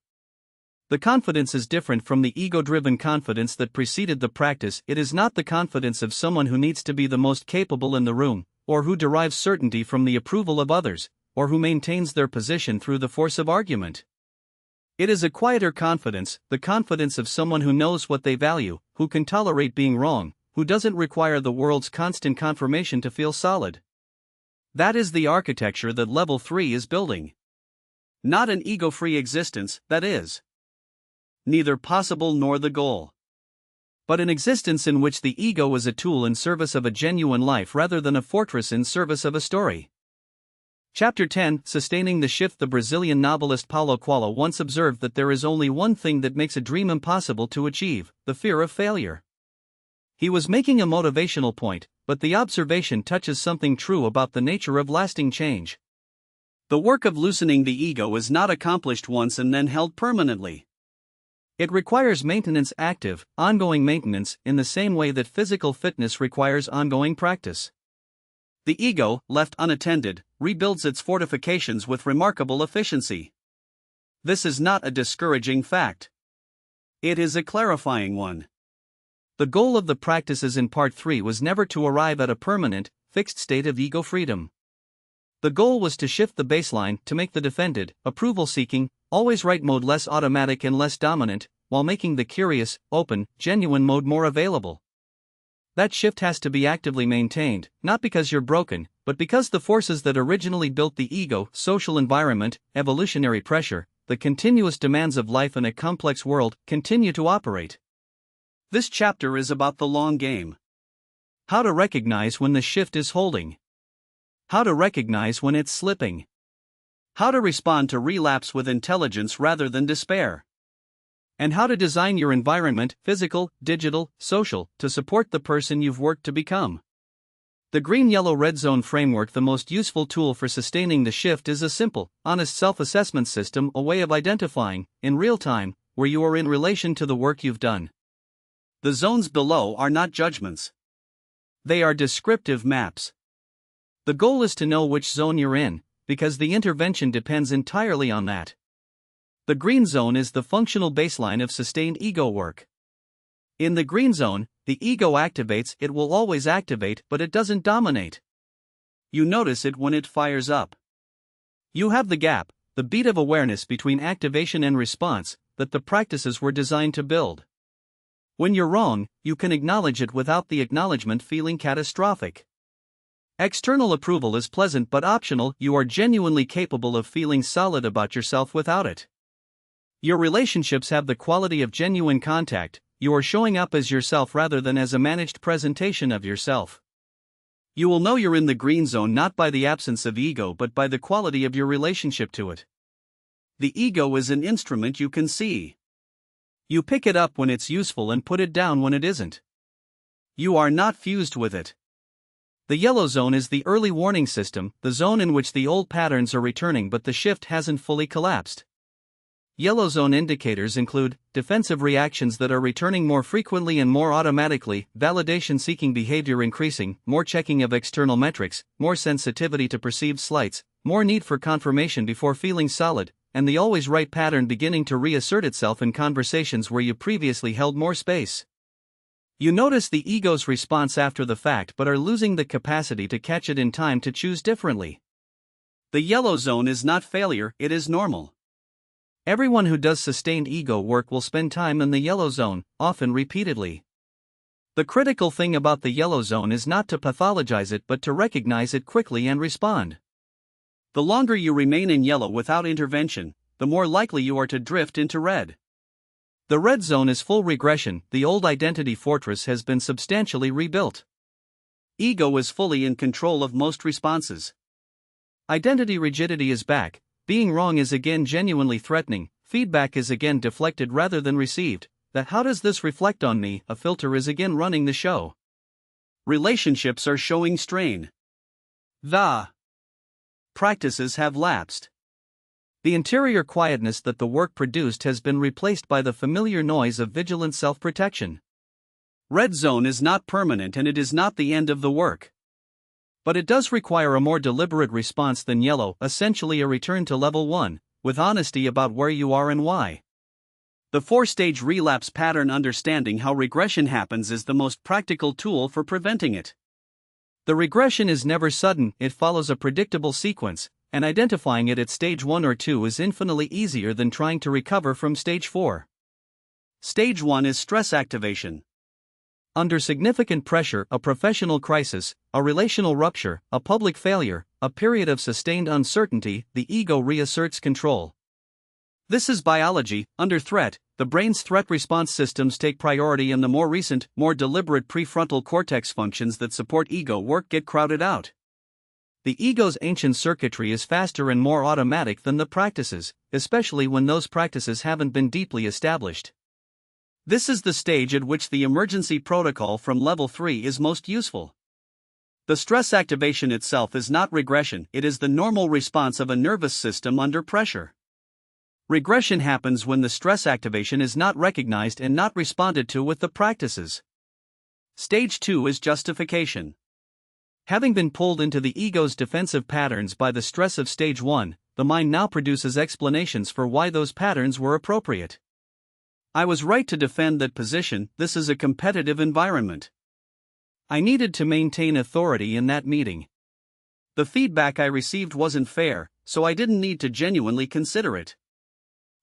The confidence is different from the ego-driven confidence that preceded the practice. It is not the confidence of someone who needs to be the most capable in the room, or who derives certainty from the approval of others, or who maintains their position through the force of argument. It is a quieter confidence, the confidence of someone who knows what they value, who can tolerate being wrong, who doesn't require the world's constant confirmation to feel solid. That is the architecture that Level 3 is building. Not an ego-free existence, that is neither possible nor the goal, but an existence in which the ego is a tool in service of a genuine life rather than a fortress in service of a story. Chapter 10, Sustaining the Shift. The Brazilian novelist Paulo Coelho once observed that there is only one thing that makes a dream impossible to achieve: the fear of failure. He was making a motivational point, but the observation touches something true about the nature of lasting change. The work of loosening the ego is not accomplished once and then held permanently. It requires maintenance, active, ongoing maintenance, in the same way that physical fitness requires ongoing practice. The ego, left unattended, rebuilds its fortifications with remarkable efficiency. This is not a discouraging fact. It is a clarifying one. The goal of the practices in Part 3 was never to arrive at a permanent, fixed state of ego freedom. The goal was to shift the baseline, to make the defended, approval-seeking, always right mode less automatic and less dominant, while making the curious, open, genuine mode more available. That shift has to be actively maintained, not because you're broken, but because the forces that originally built the ego, social environment, evolutionary pressure, the continuous demands of life in a complex world, continue to operate. This chapter is about the long game. How to recognize when the shift is holding. How to recognize when it's slipping. How to respond to relapse with intelligence rather than despair. And how to design your environment, physical, digital, social, to support the person you've worked to become. The green-yellow-red zone framework. The most useful tool for sustaining the shift is a simple, honest self-assessment system, a way of identifying, in real time, where you are in relation to the work you've done. The zones below are not judgments. They are descriptive maps. The goal is to know which zone you're in, because the intervention depends entirely on that. The green zone is the functional baseline of sustained ego work. In the green zone, the ego activates. It will always activate, but it doesn't dominate. You notice it when it fires up. You have the gap, the beat of awareness between activation and response, that the practices were designed to build. When you're wrong, you can acknowledge it without the acknowledgement feeling catastrophic. External approval is pleasant but optional. You are genuinely capable of feeling solid about yourself without it. Your relationships have the quality of genuine contact. You are showing up as yourself rather than as a managed presentation of yourself. You will know you're in the green zone not by the absence of ego but by the quality of your relationship to it. The ego is an instrument you can see. You pick it up when it's useful and put it down when it isn't. You are not fused with it. The yellow zone is the early warning system, the zone in which the old patterns are returning but the shift hasn't fully collapsed. Yellow zone indicators include defensive reactions that are returning more frequently and more automatically, validation-seeking behavior increasing, more checking of external metrics, more sensitivity to perceived slights, more need for confirmation before feeling solid, and the always right pattern beginning to reassert itself in conversations where you previously held more space. You notice the ego's response after the fact but are losing the capacity to catch it in time to choose differently. The yellow zone is not failure, it is normal. Everyone who does sustained ego work will spend time in the yellow zone, often repeatedly. The critical thing about the yellow zone is not to pathologize it but to recognize it quickly and respond. The longer you remain in yellow without intervention, the more likely you are to drift into red. The red zone is full regression. The old identity fortress has been substantially rebuilt. Ego is fully in control of most responses. Identity rigidity is back, being wrong is again genuinely threatening, feedback is again deflected rather than received, that how does this reflect on me, a filter is again running the show. Relationships are showing strain. The practices have lapsed. The interior quietness that the work produced has been replaced by the familiar noise of vigilant self-protection. Red zone is not permanent and it is not the end of the work. But it does require a more deliberate response than yellow, essentially a return to level 1, with honesty about where you are and why. The 4-stage relapse pattern. Understanding how regression happens is the most practical tool for preventing it. The regression is never sudden, it follows a predictable sequence, and identifying it at stage 1 or 2 is infinitely easier than trying to recover from stage 4. Stage 1 is stress activation. Under significant pressure, a professional crisis, a relational rupture, a public failure, a period of sustained uncertainty, the ego reasserts control. This is biology. Under threat, the brain's threat response systems take priority and the more recent, more deliberate prefrontal cortex functions that support ego work get crowded out. The ego's ancient circuitry is faster and more automatic than the practices, especially when those practices haven't been deeply established. This is the stage at which the emergency protocol from level 3 is most useful. The stress activation itself is not regression, it is the normal response of a nervous system under pressure. Regression happens when the stress activation is not recognized and not responded to with the practices. Stage 2 is justification. Having been pulled into the ego's defensive patterns by the stress of stage 1, the mind now produces explanations for why those patterns were appropriate. I was right to defend that position, this is a competitive environment. I needed to maintain authority in that meeting. The feedback I received wasn't fair, so I didn't need to genuinely consider it.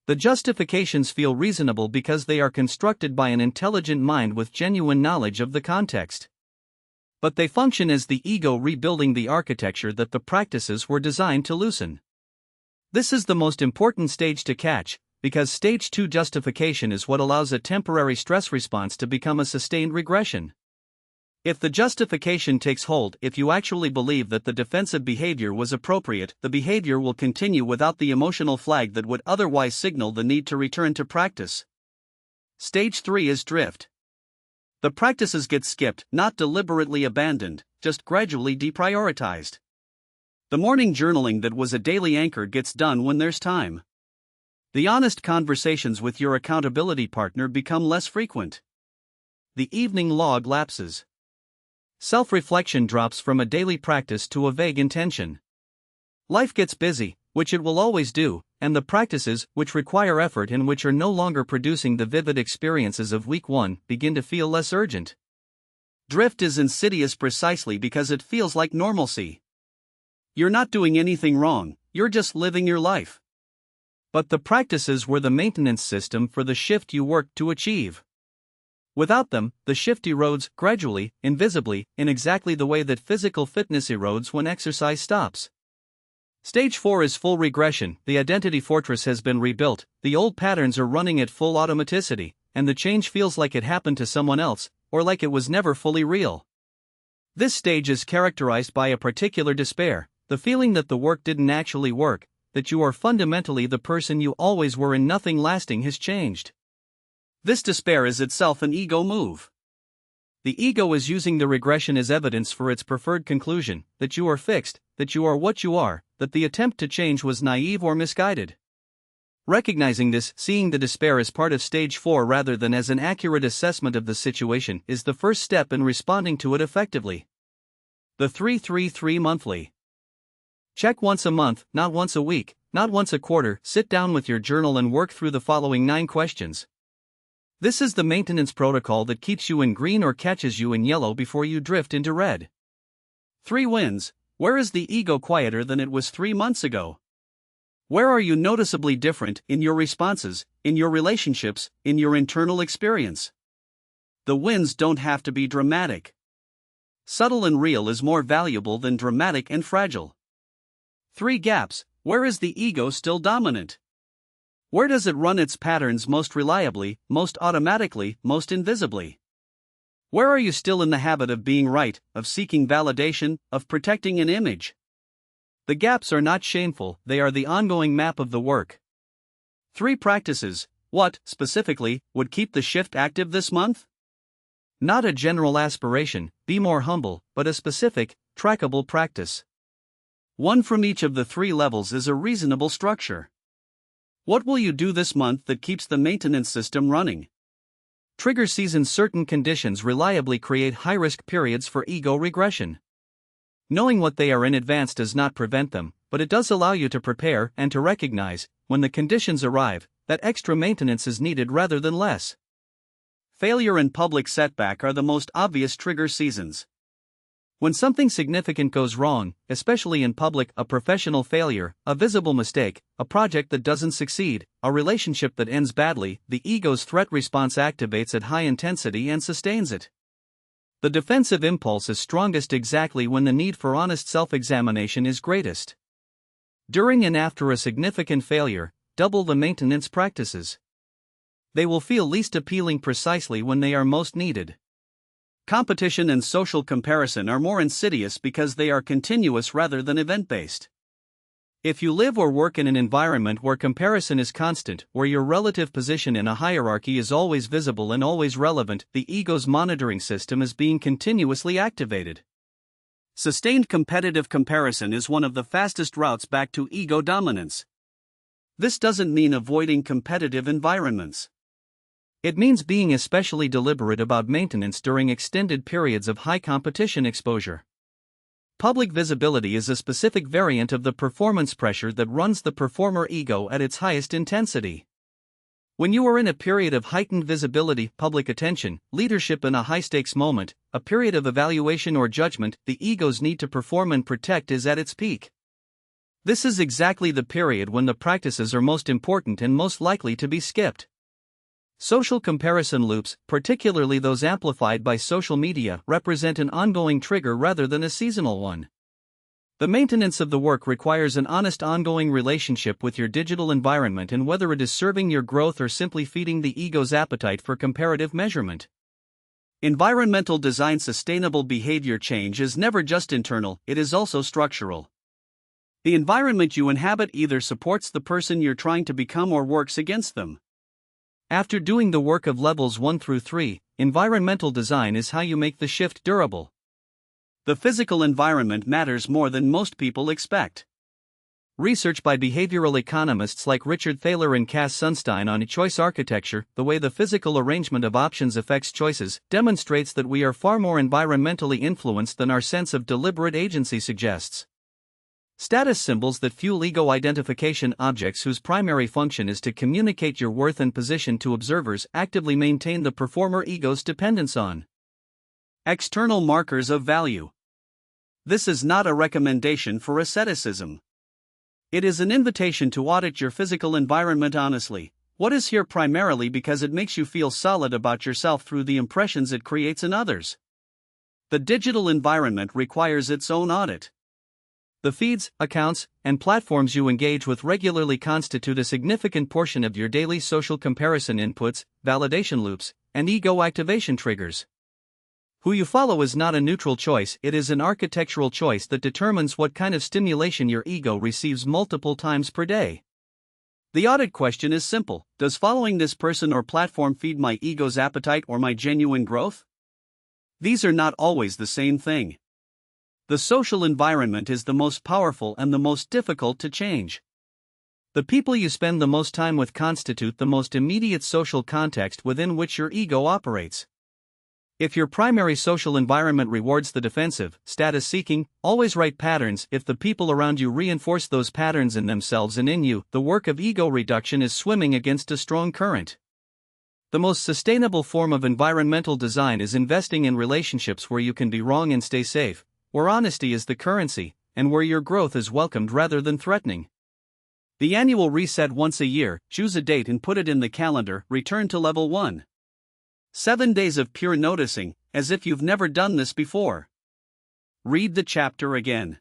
The justifications feel reasonable because they are constructed by an intelligent mind with genuine knowledge of the context. But they function as the ego rebuilding the architecture that the practices were designed to loosen. This is the most important stage to catch, because stage 2 justification is what allows a temporary stress response to become a sustained regression. If the justification takes hold, if you actually believe that the defensive behavior was appropriate, the behavior will continue without the emotional flag that would otherwise signal the need to return to practice. Stage 3 is drift. The practices get skipped, not deliberately abandoned, just gradually deprioritized. The morning journaling that was a daily anchor gets done when there's time. The honest conversations with your accountability partner become less frequent. The evening log lapses. Self-reflection drops from a daily practice to a vague intention. Life gets busy, which it will always do, and the practices, which require effort and which are no longer producing the vivid experiences of week 1, begin to feel less urgent. Drift is insidious precisely because it feels like normalcy. You're not doing anything wrong, you're just living your life. But the practices were the maintenance system for the shift you worked to achieve. Without them, the shift erodes, gradually, invisibly, in exactly the way that physical fitness erodes when exercise stops. Stage 4 is full regression, the identity fortress has been rebuilt, the old patterns are running at full automaticity, and the change feels like it happened to someone else, or like it was never fully real. This stage is characterized by a particular despair, the feeling that the work didn't actually work, that you are fundamentally the person you always were and nothing lasting has changed. This despair is itself an ego move. The ego is using the regression as evidence for its preferred conclusion, that you are fixed, that you are what you are, that the attempt to change was naive or misguided. Recognizing this, seeing the despair as part of stage 4 rather than as an accurate assessment of the situation, is the first step in responding to it effectively. The 3-3-3 monthly. Check once a month, not once a week, not once a quarter. Sit down with your journal and work through the following 9 questions. This is the maintenance protocol that keeps you in green or catches you in yellow before you drift into red. 3 wins. Where is the ego quieter than it was 3 months ago? Where are you noticeably different in your responses, in your relationships, in your internal experience? The wins don't have to be dramatic. Subtle and real is more valuable than dramatic and fragile. 3 gaps. Where is the ego still dominant? Where does it run its patterns most reliably, most automatically, most invisibly? Where are you still in the habit of being right, of seeking validation, of protecting an image? The gaps are not shameful, they are the ongoing map of the work. 3 practices. What, specifically, would keep the shift active this month? Not a general aspiration, be more humble, but a specific, trackable practice. One from each of the 3 levels is a reasonable structure. What will you do this month that keeps the maintenance system running? Trigger seasons. Certain conditions reliably create high-risk periods for ego regression. Knowing what they are in advance does not prevent them, but it does allow you to prepare and to recognize, when the conditions arrive, that extra maintenance is needed rather than less. Failure and public setback are the most obvious trigger seasons. When something significant goes wrong, especially in public, a professional failure, a visible mistake, a project that doesn't succeed, a relationship that ends badly, the ego's threat response activates at high intensity and sustains it. The defensive impulse is strongest exactly when the need for honest self-examination is greatest. During and after a significant failure, double the maintenance practices. They will feel least appealing precisely when they are most needed. Competition and social comparison are more insidious because they are continuous rather than event-based. If you live or work in an environment where comparison is constant, where your relative position in a hierarchy is always visible and always relevant, the ego's monitoring system is being continuously activated. Sustained competitive comparison is one of the fastest routes back to ego dominance. This doesn't mean avoiding competitive environments. It means being especially deliberate about maintenance during extended periods of high competition exposure. Public visibility is a specific variant of the performance pressure that runs the performer ego at its highest intensity. When you are in a period of heightened visibility, public attention, leadership in a high-stakes moment, a period of evaluation or judgment, the ego's need to perform and protect is at its peak. This is exactly the period when the practices are most important and most likely to be skipped. Social comparison loops, particularly those amplified by social media, represent an ongoing trigger rather than a seasonal one. The maintenance of the work requires an honest ongoing relationship with your digital environment and whether it is serving your growth or simply feeding the ego's appetite for comparative measurement. Environmental design. Sustainable behavior change is never just internal, it is also structural. The environment you inhabit either supports the person you're trying to become or works against them. After doing the work of levels 1 through 3, environmental design is how you make the shift durable. The physical environment matters more than most people expect. Research by behavioral economists like Richard Thaler and Cass Sunstein on choice architecture, the way the physical arrangement of options affects choices, demonstrates that we are far more environmentally influenced than our sense of deliberate agency suggests. Status symbols that fuel ego identification. Objects whose primary function is to communicate your worth and position to observers actively maintain the performer ego's dependence on external markers of value. This is not a recommendation for asceticism. It is an invitation to audit your physical environment honestly. What is here primarily because it makes you feel solid about yourself through the impressions it creates in others? The digital environment requires its own audit. The feeds, accounts, and platforms you engage with regularly constitute a significant portion of your daily social comparison inputs, validation loops, and ego activation triggers. Who you follow is not a neutral choice, it is an architectural choice that determines what kind of stimulation your ego receives multiple times per day. The audit question is simple: does following this person or platform feed my ego's appetite or my genuine growth? These are not always the same thing. The social environment is the most powerful and the most difficult to change. The people you spend the most time with constitute the most immediate social context within which your ego operates. If your primary social environment rewards the defensive, status-seeking, always right patterns, if the people around you reinforce those patterns in themselves and in you, the work of ego reduction is swimming against a strong current. The most sustainable form of environmental design is investing in relationships where you can be wrong and stay safe, where honesty is the currency, and where your growth is welcomed rather than threatening. The annual reset. Once a year, choose a date and put it in the calendar. Return to level 1. 7 days of pure noticing, as if you've never done this before. Read the chapter again.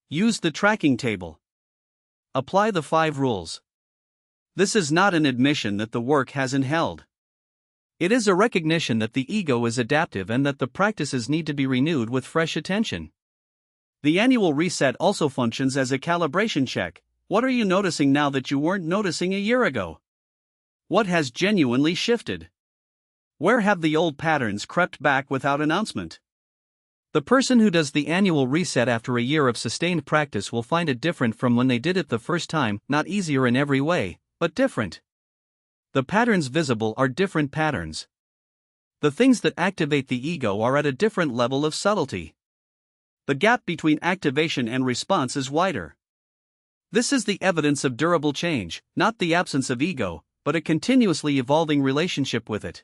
Use the tracking table. Apply the 5 rules. This is not an admission that the work hasn't held. It is a recognition that the ego is adaptive and that the practices need to be renewed with fresh attention. The annual reset also functions as a calibration check. What are you noticing now that you weren't noticing a year ago? What has genuinely shifted? Where have the old patterns crept back without announcement? The person who does the annual reset after a year of sustained practice will find it different from when they did it the first time, not easier in every way, but different. The patterns visible are different patterns. The things that activate the ego are at a different level of subtlety. The gap between activation and response is wider. This is the evidence of durable change, not the absence of ego, but a continuously evolving relationship with it.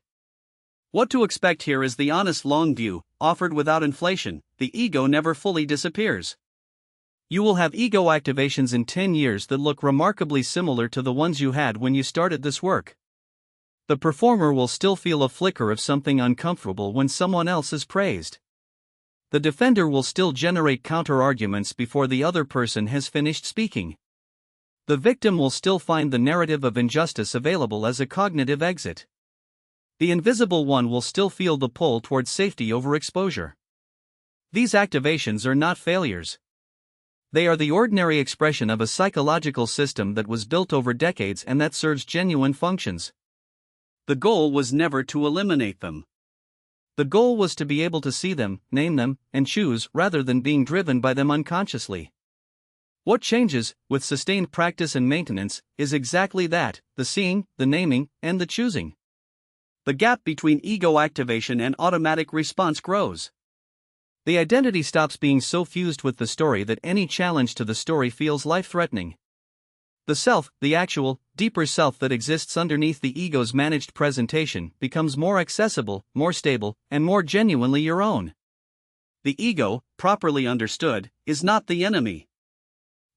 What to expect here is the honest long view, offered without inflation. The ego never fully disappears. You will have ego activations in 10 years that look remarkably similar to the ones you had when you started this work. The performer will still feel a flicker of something uncomfortable when someone else is praised. The defender will still generate counter-arguments before the other person has finished speaking. The victim will still find the narrative of injustice available as a cognitive exit. The invisible one will still feel the pull towards safety over exposure. These activations are not failures. They are the ordinary expression of a psychological system that was built over decades and that serves genuine functions. The goal was never to eliminate them. The goal was to be able to see them, name them, and choose rather than being driven by them unconsciously. What changes, with sustained practice and maintenance, is exactly that: the seeing, the naming, and the choosing. The gap between ego activation and automatic response grows. The identity stops being so fused with the story that any challenge to the story feels life-threatening. The self, the actual, deeper self that exists underneath the ego's managed presentation, becomes more accessible, more stable, and more genuinely your own. The ego, properly understood, is not the enemy.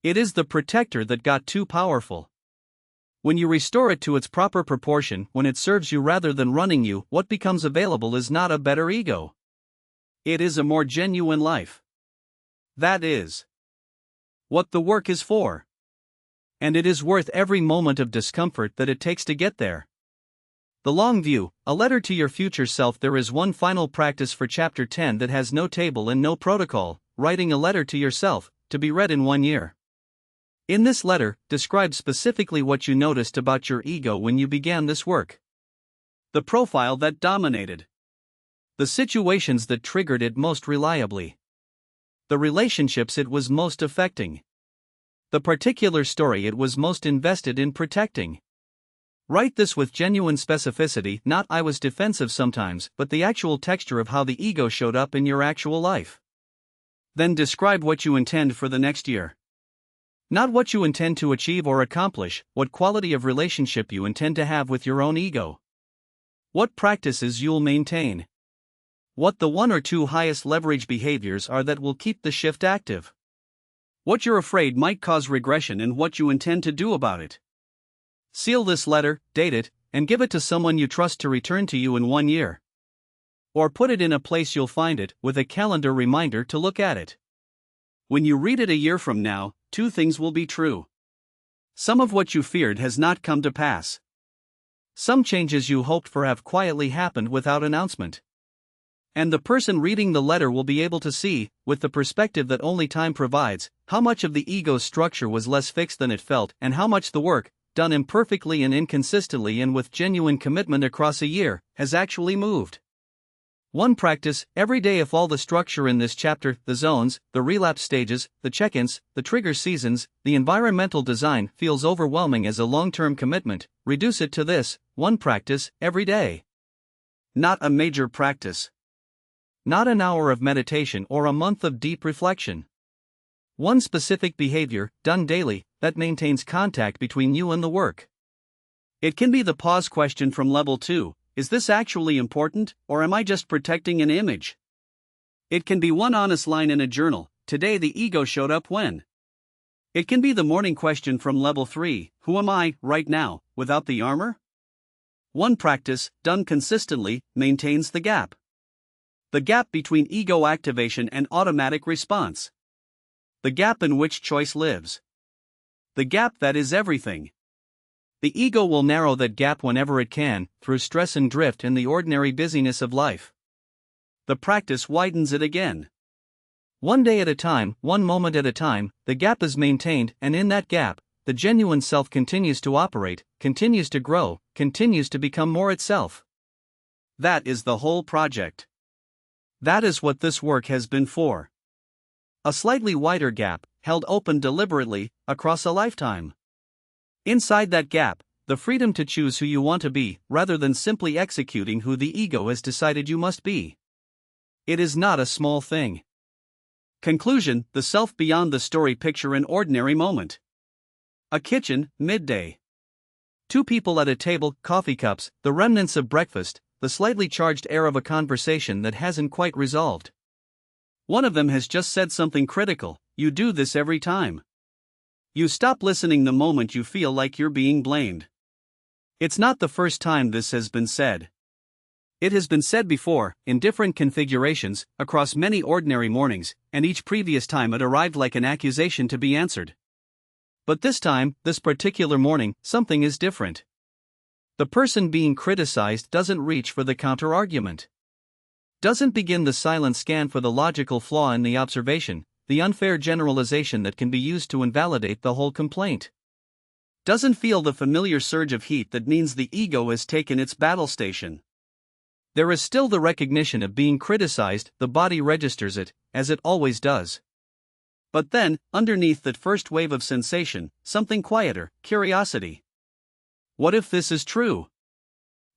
It is the protector that got too powerful. When you restore it to its proper proportion, when it serves you rather than running you, what becomes available is not a better ego. It is a more genuine life. That is what the work is for. And it is worth every moment of discomfort that it takes to get there. The long view, a letter to your future self. There is one final practice for Chapter 10 that has no table and no protocol: writing a letter to yourself, to be read in 1 year. In this letter, describe specifically what you noticed about your ego when you began this work. The profile that dominated. The situations that triggered it most reliably. The relationships it was most affecting. The particular story it was most invested in protecting. Write this with genuine specificity, not "I was defensive sometimes," but the actual texture of how the ego showed up in your actual life. Then describe what you intend for the next year. Not what you intend to achieve or accomplish, what quality of relationship you intend to have with your own ego. What practices you'll maintain. What the 1 or 2 highest leverage behaviors are that will keep the shift active. What you're afraid might cause regression and what you intend to do about it. Seal this letter, date it, and give it to someone you trust to return to you in 1 year. Or put it in a place you'll find it, with a calendar reminder to look at it. When you read it a year from now, 2 things will be true. Some of what you feared has not come to pass. Some changes you hoped for have quietly happened without announcement. And the person reading the letter will be able to see, with the perspective that only time provides, how much of the ego's structure was less fixed than it felt, and how much the work, done imperfectly and inconsistently and with genuine commitment across a year, has actually moved. One practice, every day. If all the structure in this chapter, the zones, the relapse stages, the check-ins, the trigger seasons, the environmental design, feels overwhelming as a long-term commitment, reduce it to this: one practice, every day. Not a major practice. Not an hour of meditation or a month of deep reflection. One specific behavior, done daily, that maintains contact between you and the work. It can be the pause question from level 2. Is this actually important, or am I just protecting an image? It can be one honest line in a journal: today the ego showed up when. It can be the morning question from level 3, who am I, right now, without the armor? One practice, done consistently, maintains the gap. The gap between ego activation and automatic response. The gap in which choice lives. The gap that is everything. The ego will narrow that gap whenever it can, through stress and drift in the ordinary busyness of life. The practice widens it again. One day at a time, one moment at a time, the gap is maintained, and in that gap, the genuine self continues to operate, continues to grow, continues to become more itself. That is the whole project. That is what this work has been for. A slightly wider gap, held open deliberately, across a lifetime. Inside that gap, the freedom to choose who you want to be, rather than simply executing who the ego has decided you must be. It is not a small thing. Conclusion: the self beyond the story. Picture an ordinary moment. A kitchen, midday. Two people at a table, coffee cups, the remnants of breakfast, the slightly charged air of a conversation that hasn't quite resolved. One of them has just said something critical. You do this every time. You stop listening the moment you feel like you're being blamed. It's not the first time this has been said. It has been said before, in different configurations, across many ordinary mornings, and each previous time it arrived like an accusation to be answered. But this time, this particular morning, something is different. The person being criticized doesn't reach for the counter-argument. Doesn't begin the silent scan for the logical flaw in the observation, the unfair generalization that can be used to invalidate the whole complaint. Doesn't feel the familiar surge of heat that means the ego has taken its battle station. There is still the recognition of being criticized, the body registers it, as it always does. But then, underneath that first wave of sensation, something quieter, curiosity. What if this is true?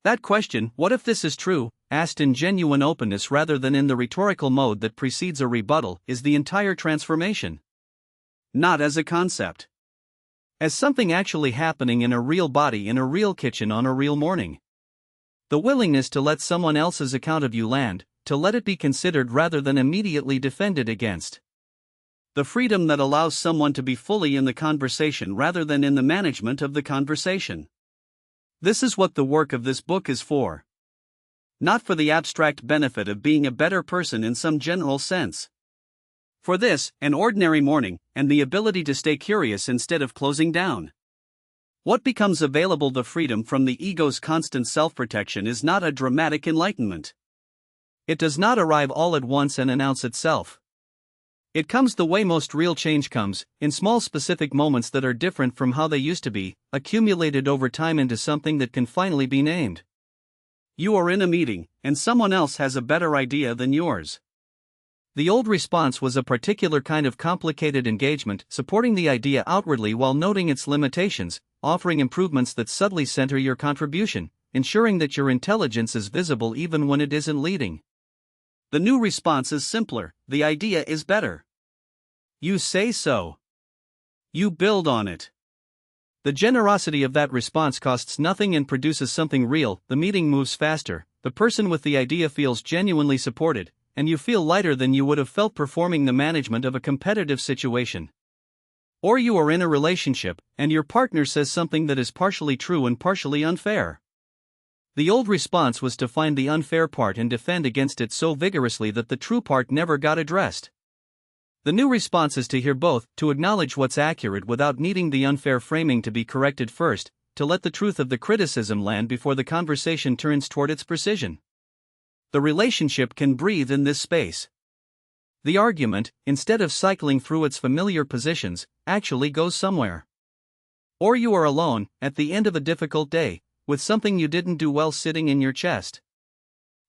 That question, what if this is true, asked in genuine openness rather than in the rhetorical mode that precedes a rebuttal, is the entire transformation. Not as a concept. As something actually happening in a real body in a real kitchen on a real morning. The willingness to let someone else's account of you land, to let it be considered rather than immediately defended against. The freedom that allows someone to be fully in the conversation rather than in the management of the conversation. This is what the work of this book is for. Not for the abstract benefit of being a better person in some general sense. For this, an ordinary morning, and the ability to stay curious instead of closing down. What becomes available, the freedom from the ego's constant self-protection, is not a dramatic enlightenment. It does not arrive all at once and announce itself. It comes the way most real change comes, in small specific moments that are different from how they used to be, accumulated over time into something that can finally be named. You are in a meeting, and someone else has a better idea than yours. The old response was a particular kind of complicated engagement, supporting the idea outwardly while noting its limitations, offering improvements that subtly center your contribution, ensuring that your intelligence is visible even when it isn't leading. The new response is simpler, the idea is better. You say so. You build on it. The generosity of that response costs nothing and produces something real. The meeting moves faster, the person with the idea feels genuinely supported, and you feel lighter than you would have felt performing the management of a competitive situation. Or you are in a relationship, and your partner says something that is partially true and partially unfair. The old response was to find the unfair part and defend against it so vigorously that the true part never got addressed. The new response is to hear both, to acknowledge what's accurate without needing the unfair framing to be corrected first, to let the truth of the criticism land before the conversation turns toward its precision. The relationship can breathe in this space. The argument, instead of cycling through its familiar positions, actually goes somewhere. Or you are alone, at the end of a difficult day, with something you didn't do well sitting in your chest.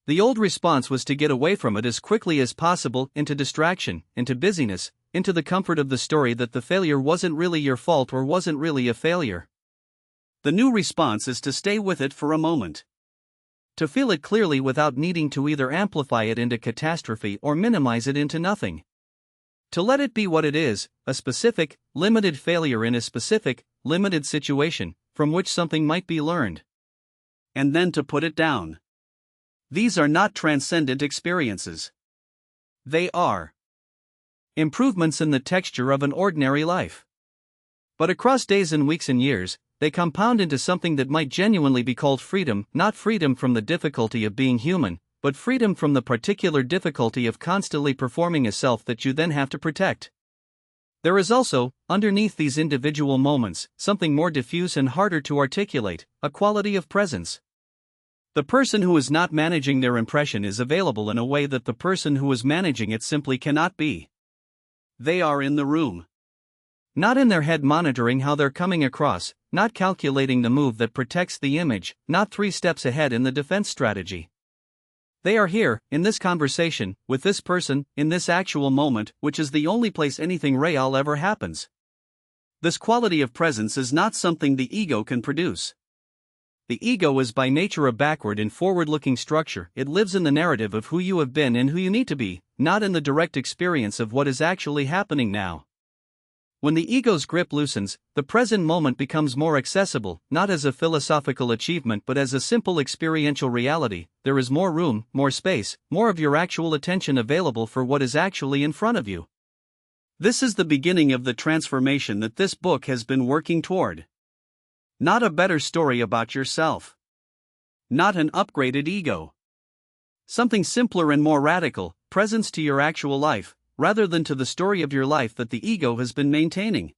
The old response was to get away from it as quickly as possible, into distraction, into busyness, into the comfort of the story that the failure wasn't really your fault or wasn't really a failure. The new response is to stay with it for a moment. To feel it clearly without needing to either amplify it into catastrophe or minimize it into nothing. To let it be what it is, a specific, limited failure in a specific, limited situation, from which something might be learned. And then to put it down. These are not transcendent experiences. They are improvements in the texture of an ordinary life. But across days and weeks and years, they compound into something that might genuinely be called freedom, not freedom from the difficulty of being human, but freedom from the particular difficulty of constantly performing a self that you then have to protect. There is also, underneath these individual moments, something more diffuse and harder to articulate, a quality of presence. The person who is not managing their impression is available in a way that the person who is managing it simply cannot be. They are in the room. Not in their head monitoring how they're coming across, not calculating the move that protects the image, not 3 steps ahead in the defense strategy. They are here, in this conversation, with this person, in this actual moment, which is the only place anything real ever happens. This quality of presence is not something the ego can produce. The ego is by nature a backward and forward-looking structure. It lives in the narrative of who you have been and who you need to be, not in the direct experience of what is actually happening now. When the ego's grip loosens, the present moment becomes more accessible, not as a philosophical achievement but as a simple experiential reality. There is more room, more space, more of your actual attention available for what is actually in front of you. This is the beginning of the transformation that this book has been working toward. Not a better story about yourself. Not an upgraded ego. Something simpler and more radical, presence to your actual life, rather than to the story of your life that the ego has been maintaining.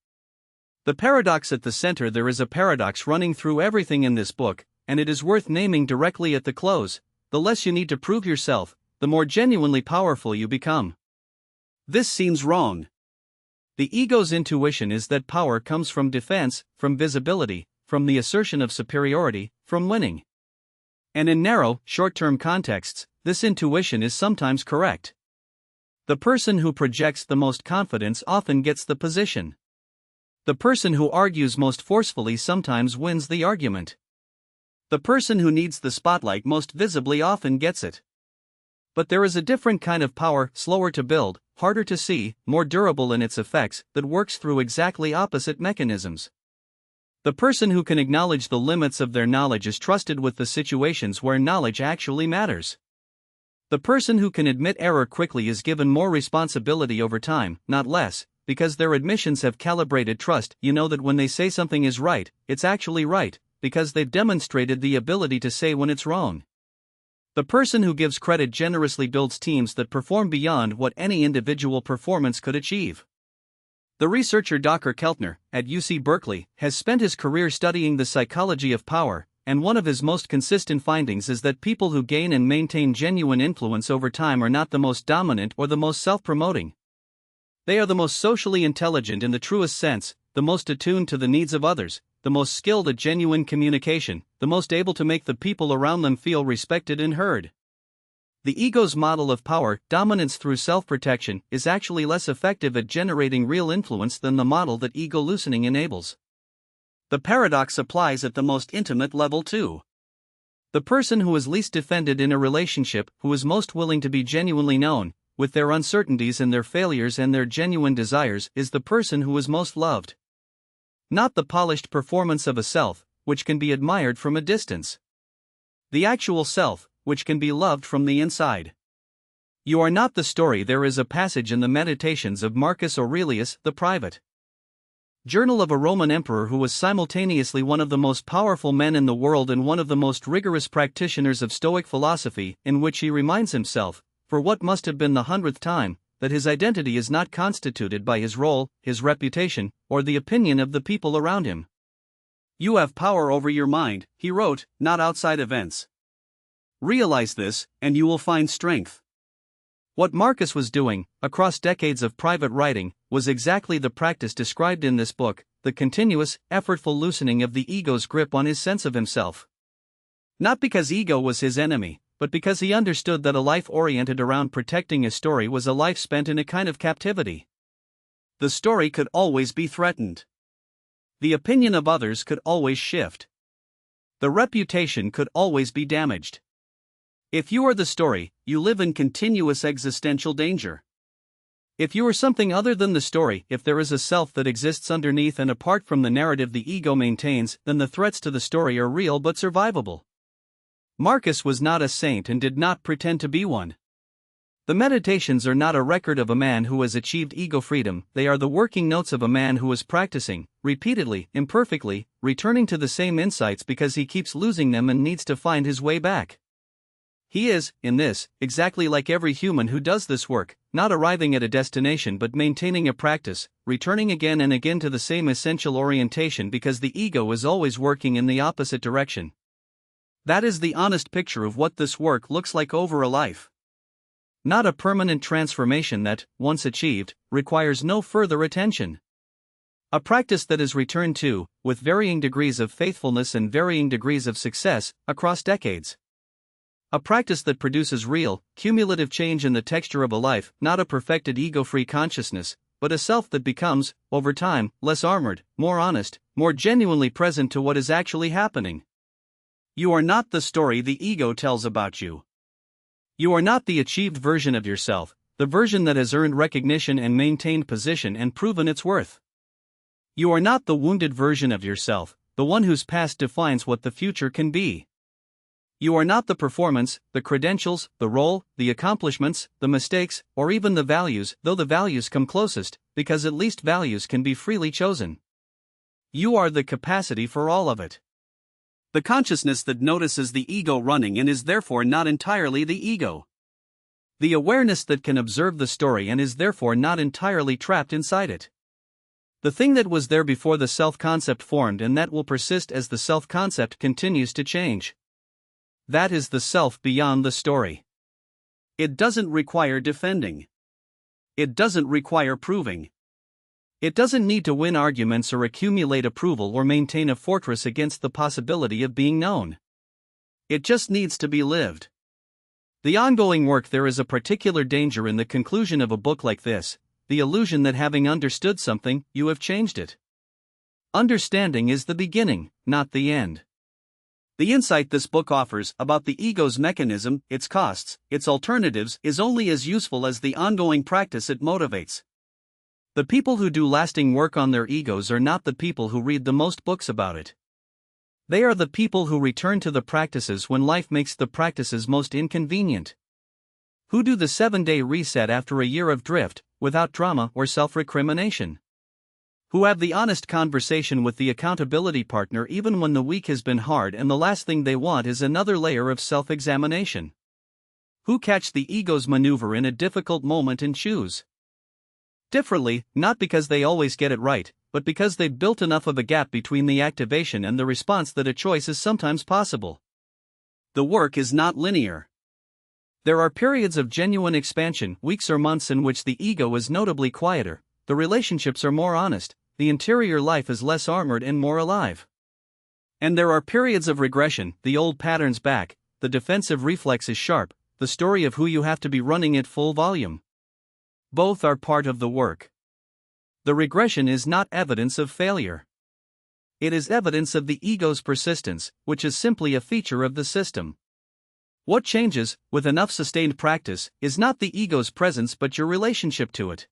The paradox at the center. There is a paradox running through everything in this book, and it is worth naming directly at the close. The less you need to prove yourself, the more genuinely powerful you become. This seems wrong. The ego's intuition is that power comes from defense, from visibility, from the assertion of superiority, from winning. And in narrow, short-term contexts, this intuition is sometimes correct. The person who projects the most confidence often gets the position. The person who argues most forcefully sometimes wins the argument. The person who needs the spotlight most visibly often gets it. But there is a different kind of power, slower to build, harder to see, more durable in its effects, that works through exactly opposite mechanisms. The person who can acknowledge the limits of their knowledge is trusted with the situations where knowledge actually matters. The person who can admit error quickly is given more responsibility over time, not less, because their admissions have calibrated trust. You know that when they say something is right, it's actually right, because they've demonstrated the ability to say when it's wrong. The person who gives credit generously builds teams that perform beyond what any individual performance could achieve. The researcher Dr. Keltner, at UC Berkeley, has spent his career studying the psychology of power, and one of his most consistent findings is that people who gain and maintain genuine influence over time are not the most dominant or the most self-promoting. They are the most socially intelligent in the truest sense, the most attuned to the needs of others, the most skilled at genuine communication, the most able to make the people around them feel respected and heard. The ego's model of power, dominance through self-protection, is actually less effective at generating real influence than the model that ego loosening enables. The paradox applies at the most intimate level too. The person who is least defended in a relationship, who is most willing to be genuinely known, with their uncertainties and their failures and their genuine desires, is the person who is most loved. Not the polished performance of a self, which can be admired from a distance. The actual self, which can be loved from the inside. You are not the story. There is a passage in the Meditations of Marcus Aurelius, the private journal of a Roman emperor who was simultaneously one of the most powerful men in the world and one of the most rigorous practitioners of Stoic philosophy, in which he reminds himself, for what must have been the 100th time, that his identity is not constituted by his role, his reputation, or the opinion of the people around him. You have power over your mind, he wrote, not outside events. Realize this, and you will find strength. What Marcus was doing, across decades of private writing, was exactly the practice described in this book, the continuous, effortful loosening of the ego's grip on his sense of himself. Not because ego was his enemy, but because he understood that a life oriented around protecting a story was a life spent in a kind of captivity. The story could always be threatened. The opinion of others could always shift. The reputation could always be damaged. If you are the story, you live in continuous existential danger. If you are something other than the story, if there is a self that exists underneath and apart from the narrative the ego maintains, then the threats to the story are real but survivable. Marcus was not a saint and did not pretend to be one. The Meditations are not a record of a man who has achieved ego freedom, they are the working notes of a man who is practicing, repeatedly, imperfectly, returning to the same insights because he keeps losing them and needs to find his way back. He is, in this, exactly like every human who does this work, not arriving at a destination but maintaining a practice, returning again and again to the same essential orientation because the ego is always working in the opposite direction. That is the honest picture of what this work looks like over a life. Not a permanent transformation that, once achieved, requires no further attention. A practice that is returned to, with varying degrees of faithfulness and varying degrees of success, across decades. A practice that produces real, cumulative change in the texture of a life, not a perfected ego-free consciousness, but a self that becomes, over time, less armored, more honest, more genuinely present to what is actually happening. You are not the story the ego tells about you. You are not the achieved version of yourself, the version that has earned recognition and maintained position and proven its worth. You are not the wounded version of yourself, the one whose past defines what the future can be. You are not the performance, the credentials, the role, the accomplishments, the mistakes, or even the values, though the values come closest, because at least values can be freely chosen. You are the capacity for all of it. The consciousness that notices the ego running and is therefore not entirely the ego. The awareness that can observe the story and is therefore not entirely trapped inside it. The thing that was there before the self-concept formed and that will persist as the self-concept continues to change. That is the self beyond the story. It doesn't require defending. It doesn't require proving. It doesn't need to win arguments or accumulate approval or maintain a fortress against the possibility of being known. It just needs to be lived. The ongoing work. There is a particular danger in the conclusion of a book like this, the illusion that having understood something, you have changed it. Understanding is the beginning, not the end. The insight this book offers about the ego's mechanism, its costs, its alternatives, is only as useful as the ongoing practice it motivates. The people who do lasting work on their egos are not the people who read the most books about it. They are the people who return to the practices when life makes the practices most inconvenient. Who do the 7-day reset after a year of drift, without drama or self-recrimination. Who have the honest conversation with the accountability partner even when the week has been hard and the last thing they want is another layer of self-examination. Who catch the ego's maneuver in a difficult moment and choose differently, not because they always get it right, but because they've built enough of a gap between the activation and the response that a choice is sometimes possible. The work is not linear. There are periods of genuine expansion, weeks or months in which the ego is notably quieter, the relationships are more honest, the interior life is less armored and more alive. And there are periods of regression, the old patterns back, the defensive reflex is sharp, the story of who you have to be running at full volume. Both are part of the work. The regression is not evidence of failure. It is evidence of the ego's persistence, which is simply a feature of the system. What changes, with enough sustained practice, is not the ego's presence but your relationship to it.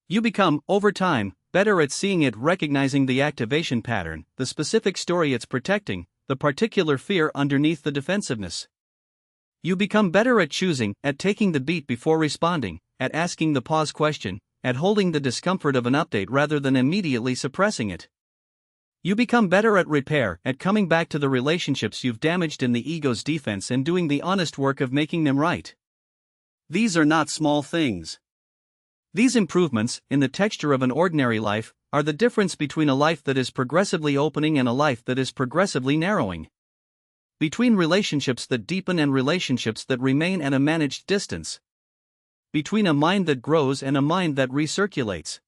You become, over time, better at seeing it, recognizing the activation pattern, the specific story it's protecting, the particular fear underneath the defensiveness. You become better at choosing, at taking the beat before responding, at asking the pause question, at holding the discomfort of an update rather than immediately suppressing it. You become better at repair, at coming back to the relationships you've damaged in the ego's defense and doing the honest work of making them right. These are not small things. These improvements, in the texture of an ordinary life, are the difference between a life that is progressively opening and a life that is progressively narrowing. Between relationships that deepen and relationships that remain at a managed distance. Between a mind that grows and a mind that recirculates.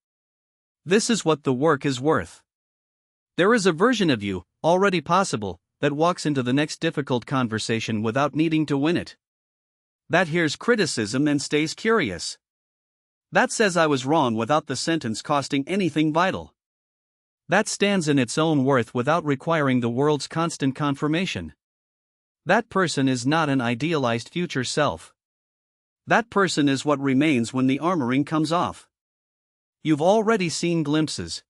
This is what the work is worth. There is a version of you, already possible, that walks into the next difficult conversation without needing to win it. That hears criticism and stays curious. That says I was wrong without the sentence costing anything vital. That stands in its own worth without requiring the world's constant confirmation. That person is not an idealized future self. That person is what remains when the armoring comes off. You've already seen glimpses.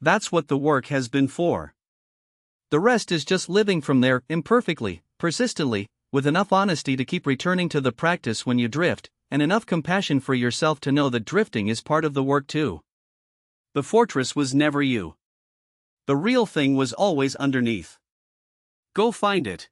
That's what the work has been for. The rest is just living from there, imperfectly, persistently, with enough honesty to keep returning to the practice when you drift, and enough compassion for yourself to know that drifting is part of the work too. The fortress was never you. The real thing was always underneath. Go find it.